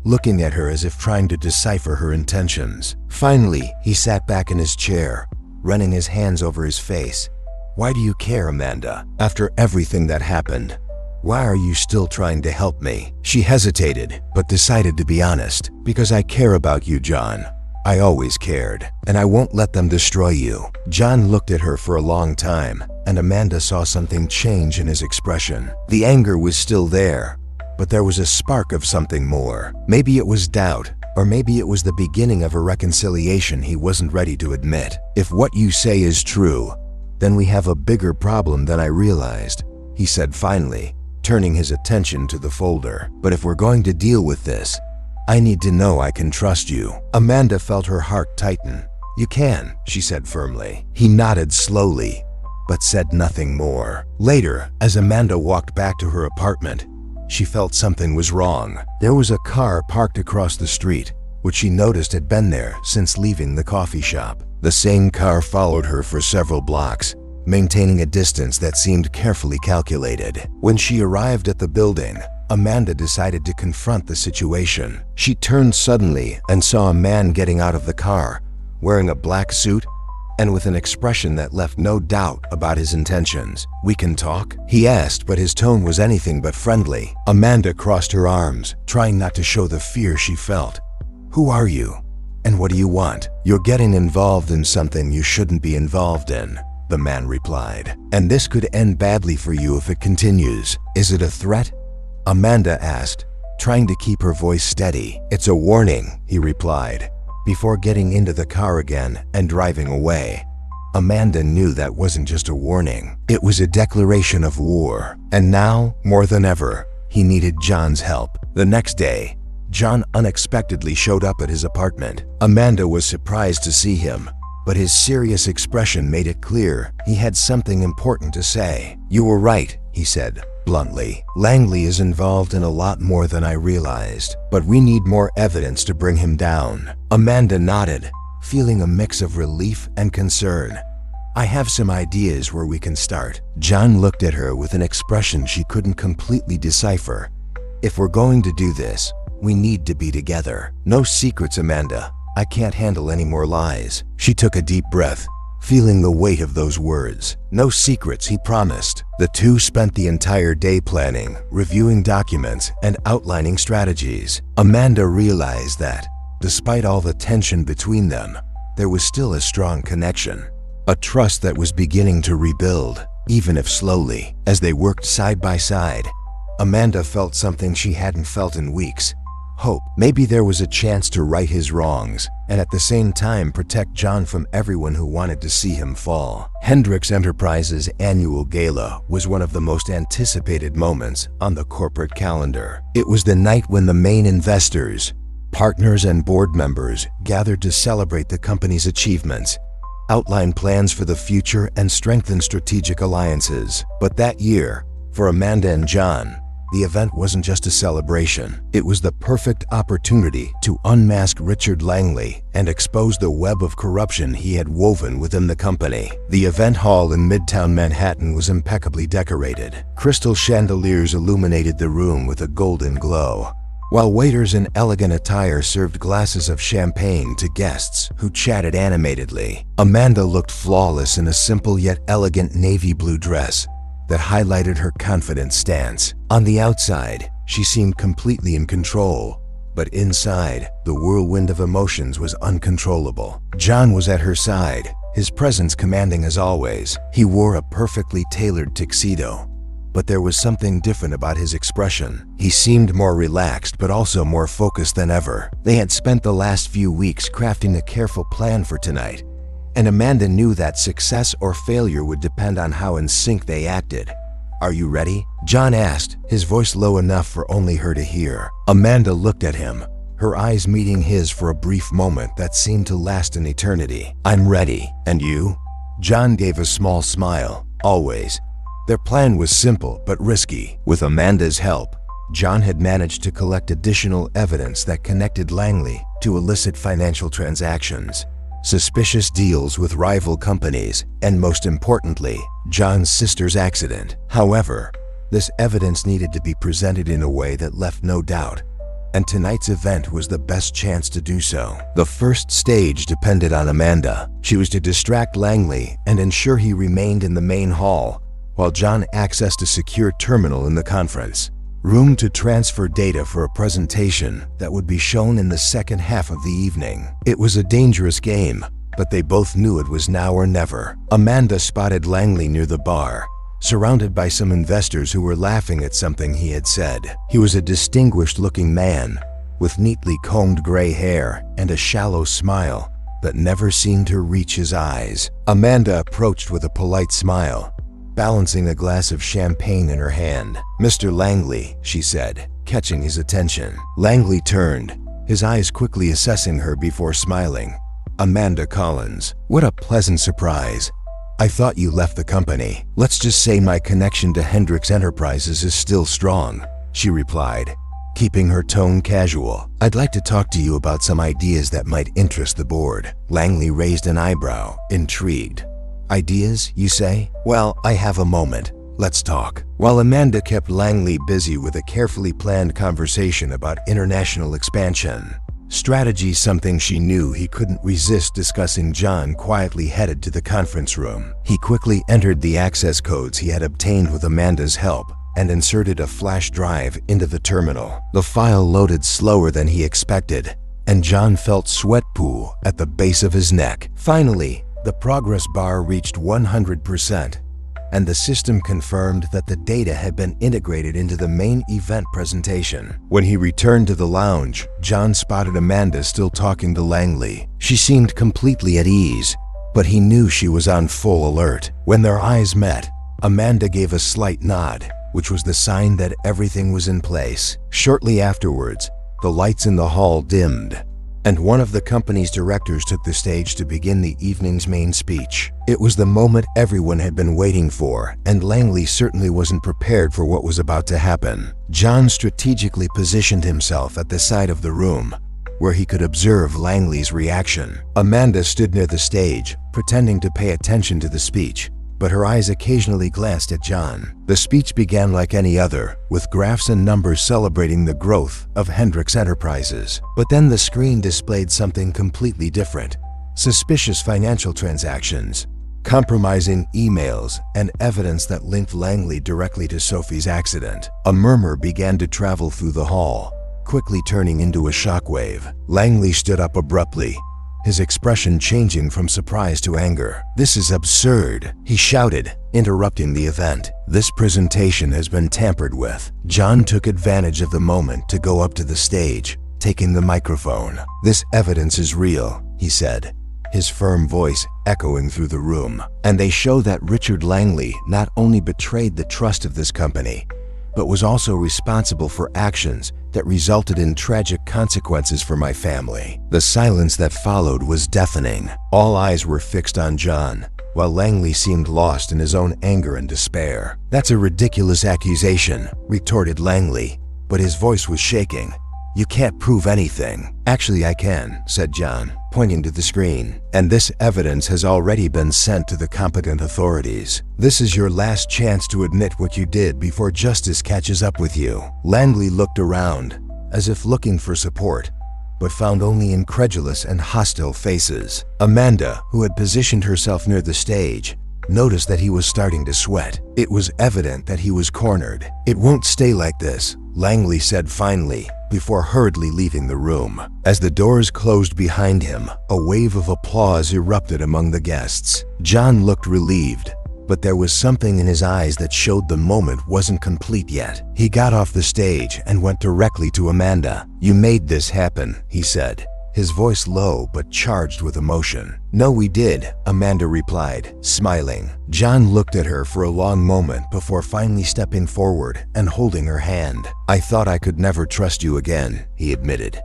[SPEAKER 1] looking at her as if trying to decipher her intentions. Finally, he sat back in his chair, running his hands over his face. "Why do you care, Amanda? After everything that happened, why are you still trying to help me?" She hesitated, but decided to be honest. "Because I care about you, John. I always cared, and I won't let them destroy you." John looked at her for a long time, and Amanda saw something change in his expression. The anger was still there, but there was a spark of something more. Maybe it was doubt, or maybe it was the beginning of a reconciliation he wasn't ready to admit. "If what you say is true, then we have a bigger problem than I realized," he said finally, turning his attention to the folder. "But if we're going to deal with this, I need to know I can trust you." Amanda felt her heart tighten. "You can," she said firmly. He nodded slowly, but said nothing more. Later, as Amanda walked back to her apartment, she felt something was wrong. There was a car parked across the street, which she noticed had been there since leaving the coffee shop. The same car followed her for several blocks, maintaining a distance that seemed carefully calculated. When she arrived at the building, Amanda decided to confront the situation. She turned suddenly and saw a man getting out of the car, wearing a black suit and with an expression that left no doubt about his intentions. "We can talk?" he asked, but his tone was anything but friendly. Amanda crossed her arms, trying not to show the fear she felt. "Who are you? And what do you want?" "You're getting involved in something you shouldn't be involved in," the man replied. "And this could end badly for you if it continues." "Is it a threat?" Amanda asked, trying to keep her voice steady. "It's a warning," he replied, before getting into the car again and driving away. Amanda knew that wasn't just a warning. It was a declaration of war. And now, more than ever, he needed John's help. The next day, John unexpectedly showed up at his apartment. Amanda was surprised to see him, but his serious expression made it clear he had something important to say. "You were right," he said bluntly. "Langley is involved in a lot more than I realized, but we need more evidence to bring him down." Amanda nodded, feeling a mix of relief and concern. "I have some ideas where we can start." John looked at her with an expression she couldn't completely decipher. "If we're going to do this, we need to be together. No secrets, Amanda. I can't handle any more lies." She took a deep breath, feeling the weight of those words. "No secrets," he promised. The two spent the entire day planning, reviewing documents, and outlining strategies. Amanda realized that, despite all the tension between them, there was still a strong connection, a trust that was beginning to rebuild, even if slowly. As they worked side by side, Amanda felt something she hadn't felt in weeks. Hope. Maybe there was a chance to right his wrongs, and at the same time protect John from everyone who wanted to see him fall. Hendricks Enterprises' annual gala was one of the most anticipated moments on the corporate calendar. It was the night when the main investors, partners, and board members gathered to celebrate the company's achievements, outline plans for the future, and strengthen strategic alliances. But that year, for Amanda and John, the event wasn't just a celebration. It was the perfect opportunity to unmask Richard Langley and expose the web of corruption he had woven within the company. The event hall in Midtown Manhattan was impeccably decorated. Crystal chandeliers illuminated the room with a golden glow, while waiters in elegant attire served glasses of champagne to guests who chatted animatedly. Amanda looked flawless in a simple yet elegant navy blue dress that highlighted her confident stance. On the outside, she seemed completely in control, but inside, the whirlwind of emotions was uncontrollable. John was at her side, his presence commanding as always. He wore a perfectly tailored tuxedo, but there was something different about his expression. He seemed more relaxed but also more focused than ever. They had spent the last few weeks crafting a careful plan for tonight, and Amanda knew that success or failure would depend on how in sync they acted. "Are you ready?" John asked, his voice low enough for only her to hear. Amanda looked at him, her eyes meeting his for a brief moment that seemed to last an eternity. "I'm ready. And you?" John gave a small smile. "Always." Their plan was simple but risky. With Amanda's help, John had managed to collect additional evidence that connected Langley to illicit financial transactions, suspicious deals with rival companies, and most importantly, John's sister's accident. However, this evidence needed to be presented in a way that left no doubt, and tonight's event was the best chance to do so. The first stage depended on Amanda. She was to distract Langley and ensure he remained in the main hall, while John accessed a secure terminal in the conference room to transfer data for a presentation that would be shown in the second half of the evening. It was a dangerous game, but they both knew it was now or never. Amanda spotted Langley near the bar, surrounded by some investors who were laughing at something he had said. He was a distinguished-looking man, with neatly combed gray hair and a shallow smile that never seemed to reach his eyes. Amanda approached with a polite smile, balancing a glass of champagne in her hand. "Mr. Langley," she said, catching his attention. Langley turned, his eyes quickly assessing her before smiling. "Amanda Collins. What a pleasant surprise. I thought you left the company." "Let's just say my connection to Hendrix Enterprises is still strong," she replied, keeping her tone casual. "I'd like to talk to you about some ideas that might interest the board." Langley raised an eyebrow, intrigued. "Ideas, you say? Well, I have a moment. Let's talk." While Amanda kept Langley busy with a carefully planned conversation about international expansion strategy, something she knew he couldn't resist discussing, John quietly headed to the conference room. He quickly entered the access codes he had obtained with Amanda's help and inserted a flash drive into the terminal. The file loaded slower than he expected, and John felt sweat pool at the base of his neck. Finally, the progress bar reached 100%, and the system confirmed that the data had been integrated into the main event presentation. When he returned to the lounge, John spotted Amanda still talking to Langley. She seemed completely at ease, but he knew she was on full alert. When their eyes met, Amanda gave a slight nod, which was the sign that everything was in place. Shortly afterwards, the lights in the hall dimmed, and one of the company's directors took the stage to begin the evening's main speech. It was the moment everyone had been waiting for, and Langley certainly wasn't prepared for what was about to happen. John strategically positioned himself at the side of the room, where he could observe Langley's reaction. Amanda stood near the stage, pretending to pay attention to the speech, but her eyes occasionally glanced at John. The speech began like any other, with graphs and numbers celebrating the growth of Hendrix Enterprises. But then the screen displayed something completely different: suspicious financial transactions, compromising emails, and evidence that linked Langley directly to Sophie's accident. A murmur began to travel through the hall, quickly turning into a shockwave. Langley stood up abruptly, his expression changing from surprise to anger. "This is absurd," he shouted, interrupting the event. "This presentation has been tampered with." John took advantage of the moment to go up to the stage, taking the microphone. "This evidence is real," he said, his firm voice echoing through the room. "And they show that Richard Langley not only betrayed the trust of this company, but was also responsible for actions that resulted in tragic consequences for my family." The silence that followed was deafening. All eyes were fixed on John, while Langley seemed lost in his own anger and despair. "That's a ridiculous accusation," retorted Langley, but his voice was shaking. "You can't prove anything." "Actually, I can," said John, pointing to the screen. "And this evidence has already been sent to the competent authorities. This is your last chance to admit what you did before justice catches up with you." Langley looked around, as if looking for support, but found only incredulous and hostile faces. Amanda, who had positioned herself near the stage, noticed that he was starting to sweat. It was evident that he was cornered. "It won't stay like this," Langley said finally, before hurriedly leaving the room. As the doors closed behind him, a wave of applause erupted among the guests. John looked relieved, but there was something in his eyes that showed the moment wasn't complete yet. He got off the stage and went directly to Amanda. "You made this happen," he said, his voice low but charged with emotion. "No, we did," Amanda replied, smiling. John looked at her for a long moment before finally stepping forward and holding her hand. "I thought I could never trust you again," he admitted,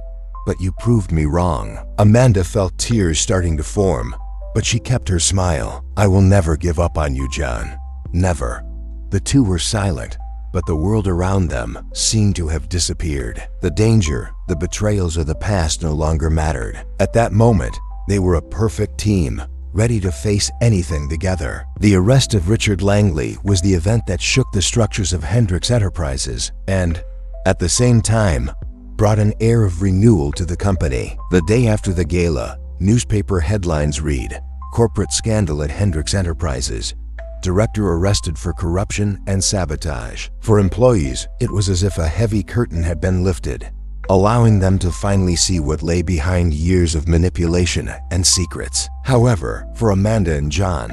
[SPEAKER 1] "but you proved me wrong." Amanda felt tears starting to form, but she kept her smile. "I will never give up on you, John. Never." The two were silent, but the world around them seemed to have disappeared. The danger, the betrayals of the past no longer mattered. At that moment, they were a perfect team, ready to face anything together. The arrest of Richard Langley was the event that shook the structures of Hendrix Enterprises and, at the same time, brought an air of renewal to the company. The day after the gala, newspaper headlines read, "Corporate scandal at Hendrix Enterprises. Director arrested for corruption and sabotage." For employees, it was as if a heavy curtain had been lifted, allowing them to finally see what lay behind years of manipulation and secrets. However, for Amanda and John,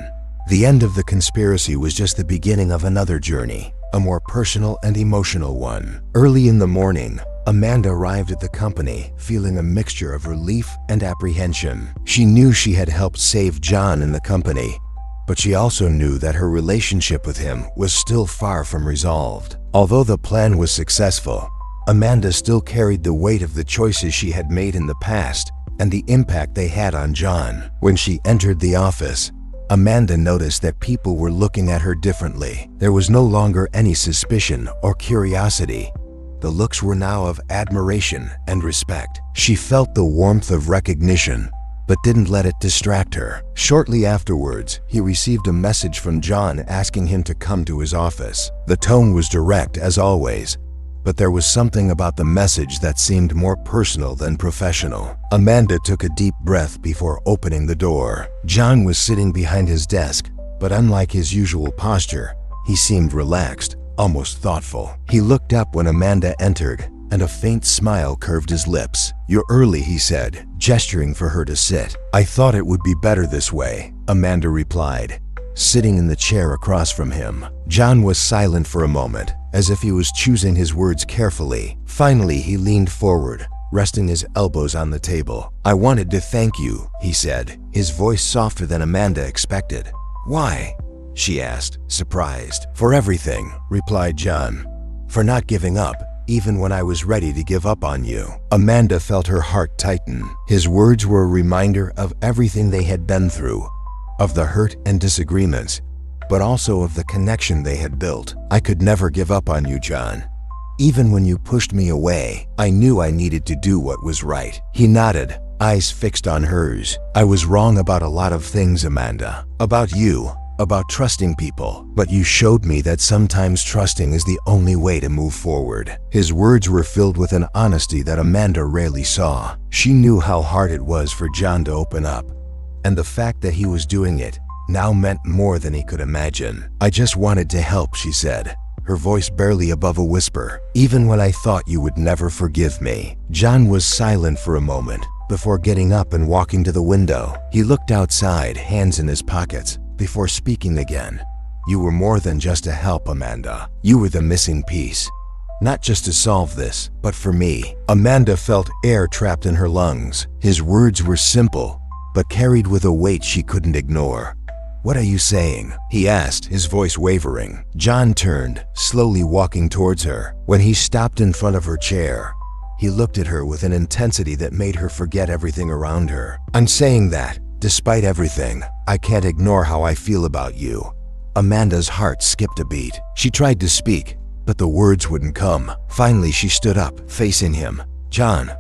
[SPEAKER 1] the end of the conspiracy was just the beginning of another journey, a more personal and emotional one. Early in the morning, Amanda arrived at the company feeling a mixture of relief and apprehension. She knew she had helped save John and the company, but she also knew that her relationship with him was still far from resolved. Although the plan was successful, Amanda still carried the weight of the choices she had made in the past and the impact they had on John. When she entered the office, Amanda noticed that people were looking at her differently. There was no longer any suspicion or curiosity. The looks were now of admiration and respect. She felt the warmth of recognition, but didn't let it distract her. Shortly afterwards, he received a message from John asking him to come to his office. The tone was direct as always, but there was something about the message that seemed more personal than professional. Amanda took a deep breath before opening the door. John was sitting behind his desk, but unlike his usual posture, he seemed relaxed, almost thoughtful. He looked up when Amanda entered, and a faint smile curved his lips. "You're early," he said, gesturing for her to sit. "I thought it would be better this way," Amanda replied, sitting in the chair across from him. John was silent for a moment, as if he was choosing his words carefully. Finally, he leaned forward, resting his elbows on the table. "I wanted to thank you," he said, his voice softer than Amanda expected. "Why?" she asked, surprised. "For everything," replied John. "For not giving up, even when I was ready to give up on you." Amanda felt her heart tighten. His words were a reminder of everything they had been through, of the hurt and disagreements, but also of the connection they had built. "I could never give up on you, John. Even when you pushed me away, I knew I needed to do what was right." He nodded, eyes fixed on hers. "I was wrong about a lot of things, Amanda. About you, about trusting people, but you showed me that sometimes trusting is the only way to move forward." His words were filled with an honesty that Amanda rarely saw. She knew how hard it was for John to open up, and the fact that he was doing it now meant more than he could imagine. "I just wanted to help," she said, her voice barely above a whisper, "even when I thought you would never forgive me." John was silent for a moment before getting up and walking to the window. He looked outside, hands in his pockets, before speaking again. "You were more than just a help, Amanda. You were the missing piece. Not just to solve this, but for me." Amanda felt air trapped in her lungs. His words were simple, but carried with a weight she couldn't ignore. "What are you saying?" he asked, his voice wavering. John turned, slowly walking towards her. When he stopped in front of her chair, he looked at her with an intensity that made her forget everything around her. "I'm saying that, despite everything, I can't ignore how I feel about you." Amanda's heart skipped a beat. She tried to speak, but the words wouldn't come. Finally, she stood up, facing him. "John,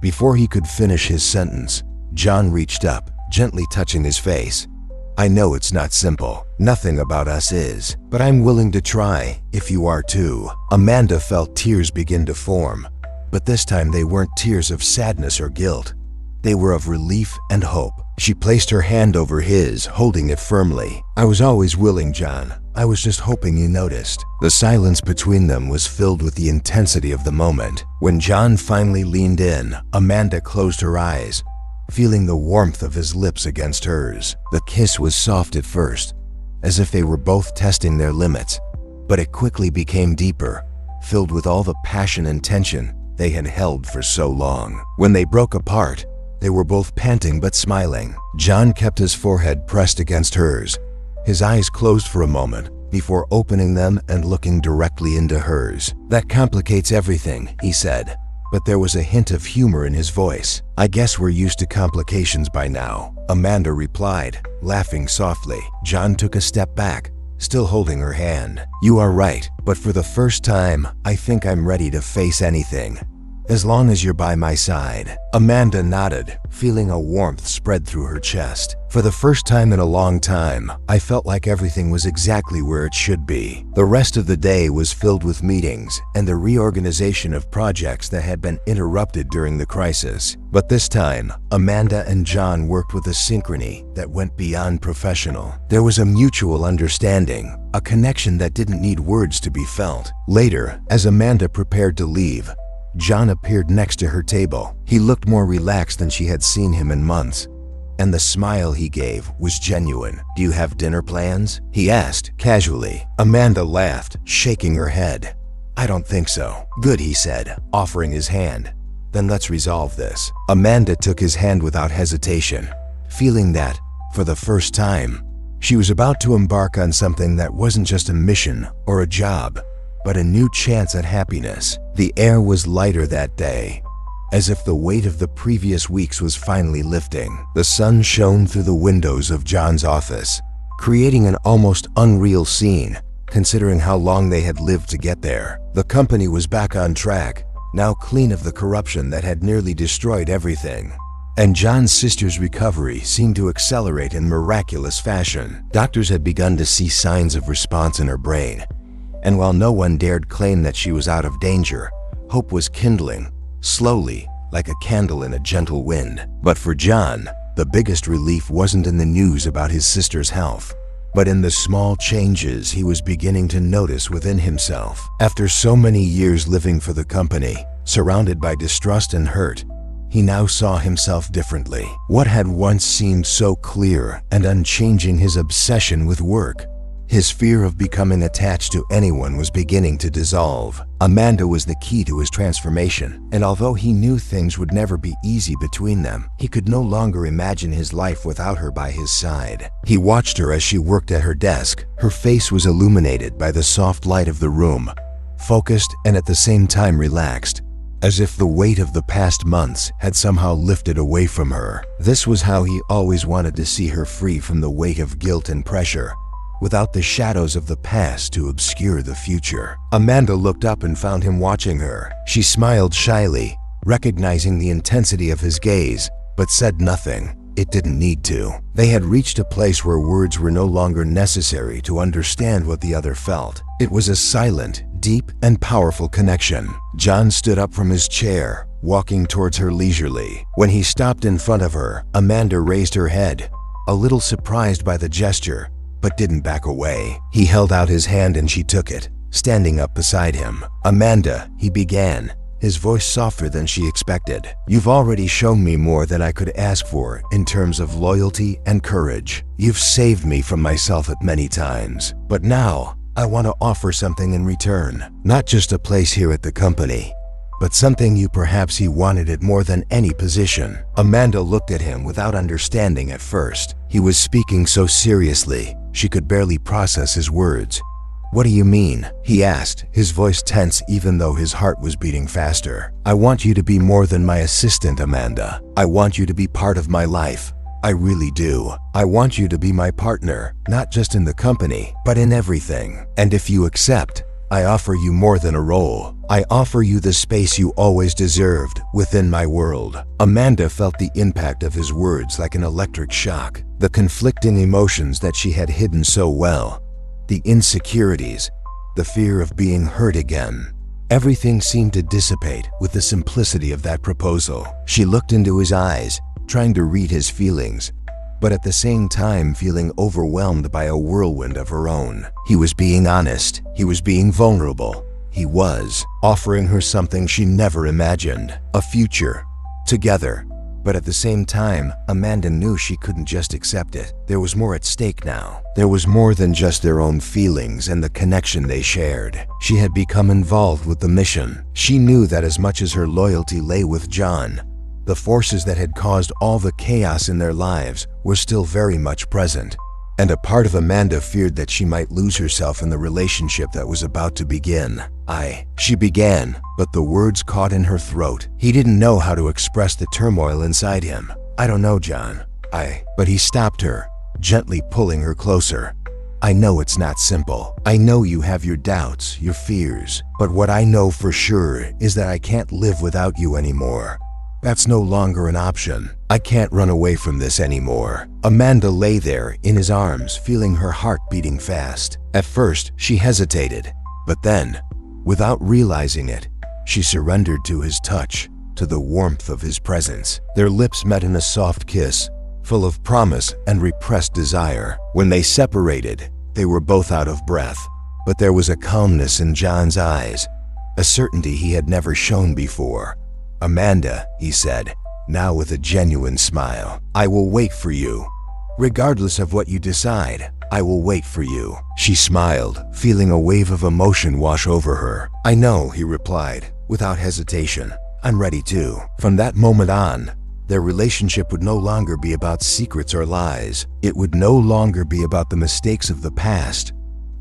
[SPEAKER 1] Before he could finish his sentence, John reached up, gently touching his face. "I know it's not simple. Nothing about us is. But I'm willing to try, if you are too." Amanda felt tears begin to form, but this time they weren't tears of sadness or guilt. They were of relief and hope. She placed her hand over his, holding it firmly. "I was always willing, John. I was just hoping you noticed." The silence between them was filled with the intensity of the moment. When John finally leaned in, Amanda closed her eyes, feeling the warmth of his lips against hers. The kiss was soft at first, as if they were both testing their limits, but it quickly became deeper, filled with all the passion and tension they had held for so long. When they broke apart, they were both panting but smiling. John kept his forehead pressed against hers, his eyes closed for a moment before opening them and looking directly into hers. "That complicates everything," he said, but there was a hint of humor in his voice. "I guess we're used to complications by now," Amanda replied, laughing softly. John took a step back, still holding her hand. "You are right, but for the first time, I think I'm ready to face anything, as long as you're by my side." Amanda nodded, feeling a warmth spread through her chest. "For the first time in a long time, I felt like everything was exactly where it should be." The rest of the day was filled with meetings and the reorganization of projects that had been interrupted during the crisis. But this time, Amanda and John worked with a synchrony that went beyond professional. There was a mutual understanding, a connection that didn't need words to be felt. Later, as Amanda prepared to leave, John appeared next to her table. He looked more relaxed than she had seen him in months, and the smile he gave was genuine. "Do you have dinner plans?" he asked, casually. Amanda laughed, shaking her head. "I don't think so." "Good," he said, offering his hand. "Then let's resolve this." Amanda took his hand without hesitation, feeling that, for the first time, She was about to embark on something that wasn't just a mission or a job, but a new chance at happiness. The air was lighter that day, as if the weight of the previous weeks was finally lifting. The sun shone through the windows of John's office, creating an almost unreal scene, considering how long they had lived to get there. The company was back on track, now clean of the corruption that had nearly destroyed everything. And John's sister's recovery seemed to accelerate in miraculous fashion. Doctors had begun to see signs of response in her brain, and while no one dared claim that she was out of danger, hope was kindling, slowly, like a candle in a gentle wind. But for John, the biggest relief wasn't in the news about his sister's health, but in the small changes he was beginning to notice within himself. After so many years living for the company, surrounded by distrust and hurt, he now saw himself differently. What had once seemed so clear and unchanging, his obsession with work, his fear of becoming attached to anyone, was beginning to dissolve. Amanda was the key to his transformation, and although he knew things would never be easy between them, he could no longer imagine his life without her by his side. He watched her as she worked at her desk. Her face was illuminated by the soft light of the room, focused and at the same time relaxed, as if the weight of the past months had somehow lifted away from her. This was how he always wanted to see her, free from the weight of guilt and pressure, without the shadows of the past to obscure the future. Amanda looked up and found him watching her. She smiled shyly, recognizing the intensity of his gaze, but said nothing. It didn't need to. They had reached a place where words were no longer necessary to understand what the other felt. It was a silent, deep, and powerful connection. John stood up from his chair, walking towards her leisurely. When he stopped in front of her, Amanda raised her head, a little surprised by the gesture, but didn't back away. He held out his hand and she took it, standing up beside him. "Amanda," he began, his voice softer than she expected. "You've already shown me more than I could ask for in terms of loyalty and courage. You've saved me from myself at many times. But now, I want to offer something in return. Not just a place here at the company, but something you perhaps he wanted it more than any position." Amanda looked at him without understanding at first. He was speaking so seriously, she could barely process his words. "What do you mean?" he asked, his voice tense even though his heart was beating faster. "I want you to be more than my assistant, Amanda. I want you to be part of my life. I really do. I want you to be my partner, not just in the company, but in everything. And if you accept, I offer you more than a role. I offer you the space you always deserved within my world." Amanda felt the impact of his words like an electric shock. The conflicting emotions that she had hidden so well, the insecurities, the fear of being hurt again, everything seemed to dissipate with the simplicity of that proposal. She looked into his eyes, trying to read his feelings, but at the same time feeling overwhelmed by a whirlwind of her own. He was being honest. He was being vulnerable. He was offering her something she never imagined, a future, together. But at the same time, Amanda knew she couldn't just accept it. There was more at stake now. There was more than just their own feelings and the connection they shared. She had become involved with the mission. She knew that as much as her loyalty lay with John, the forces that had caused all the chaos in their lives were still very much present. And a part of Amanda feared that she might lose herself in the relationship that was about to begin. She began, but the words caught in her throat. He didn't know how to express the turmoil inside him. "I don't know, John. But he stopped her, gently pulling her closer. "I know it's not simple. I know you have your doubts, your fears. But what I know for sure is that I can't live without you anymore. That's no longer an option. I can't run away from this anymore." Amanda lay there in his arms, feeling her heart beating fast. At first, she hesitated, but then, without realizing it, she surrendered to his touch, to the warmth of his presence. Their lips met in a soft kiss, full of promise and repressed desire. When they separated, they were both out of breath, but there was a calmness in John's eyes, a certainty he had never shown before. "Amanda," he said, now with a genuine smile, "I will wait for you. Regardless of what you decide, I will wait for you." She smiled, feeling a wave of emotion wash over her. "I know," he replied, without hesitation. "I'm ready too." From that moment on, Their relationship would no longer be about secrets or lies. It would no longer be about the mistakes of the past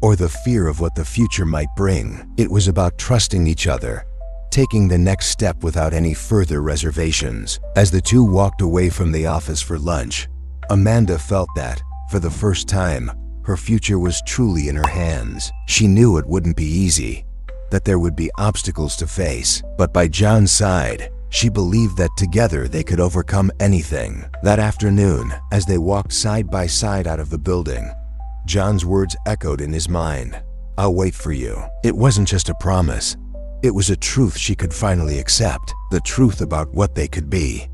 [SPEAKER 1] or the fear of what the future might bring. It was about trusting each other, taking the next step without any further reservations. As the two walked away from the office for lunch, Amanda felt that, for the first time, her future was truly in her hands. She knew it wouldn't be easy, that there would be obstacles to face, but by John's side, she believed that together they could overcome anything. That afternoon, as they walked side by side out of the building, John's words echoed in his mind. "I'll wait for you." It wasn't just a promise. It was a truth she could finally accept, the truth about what they could be.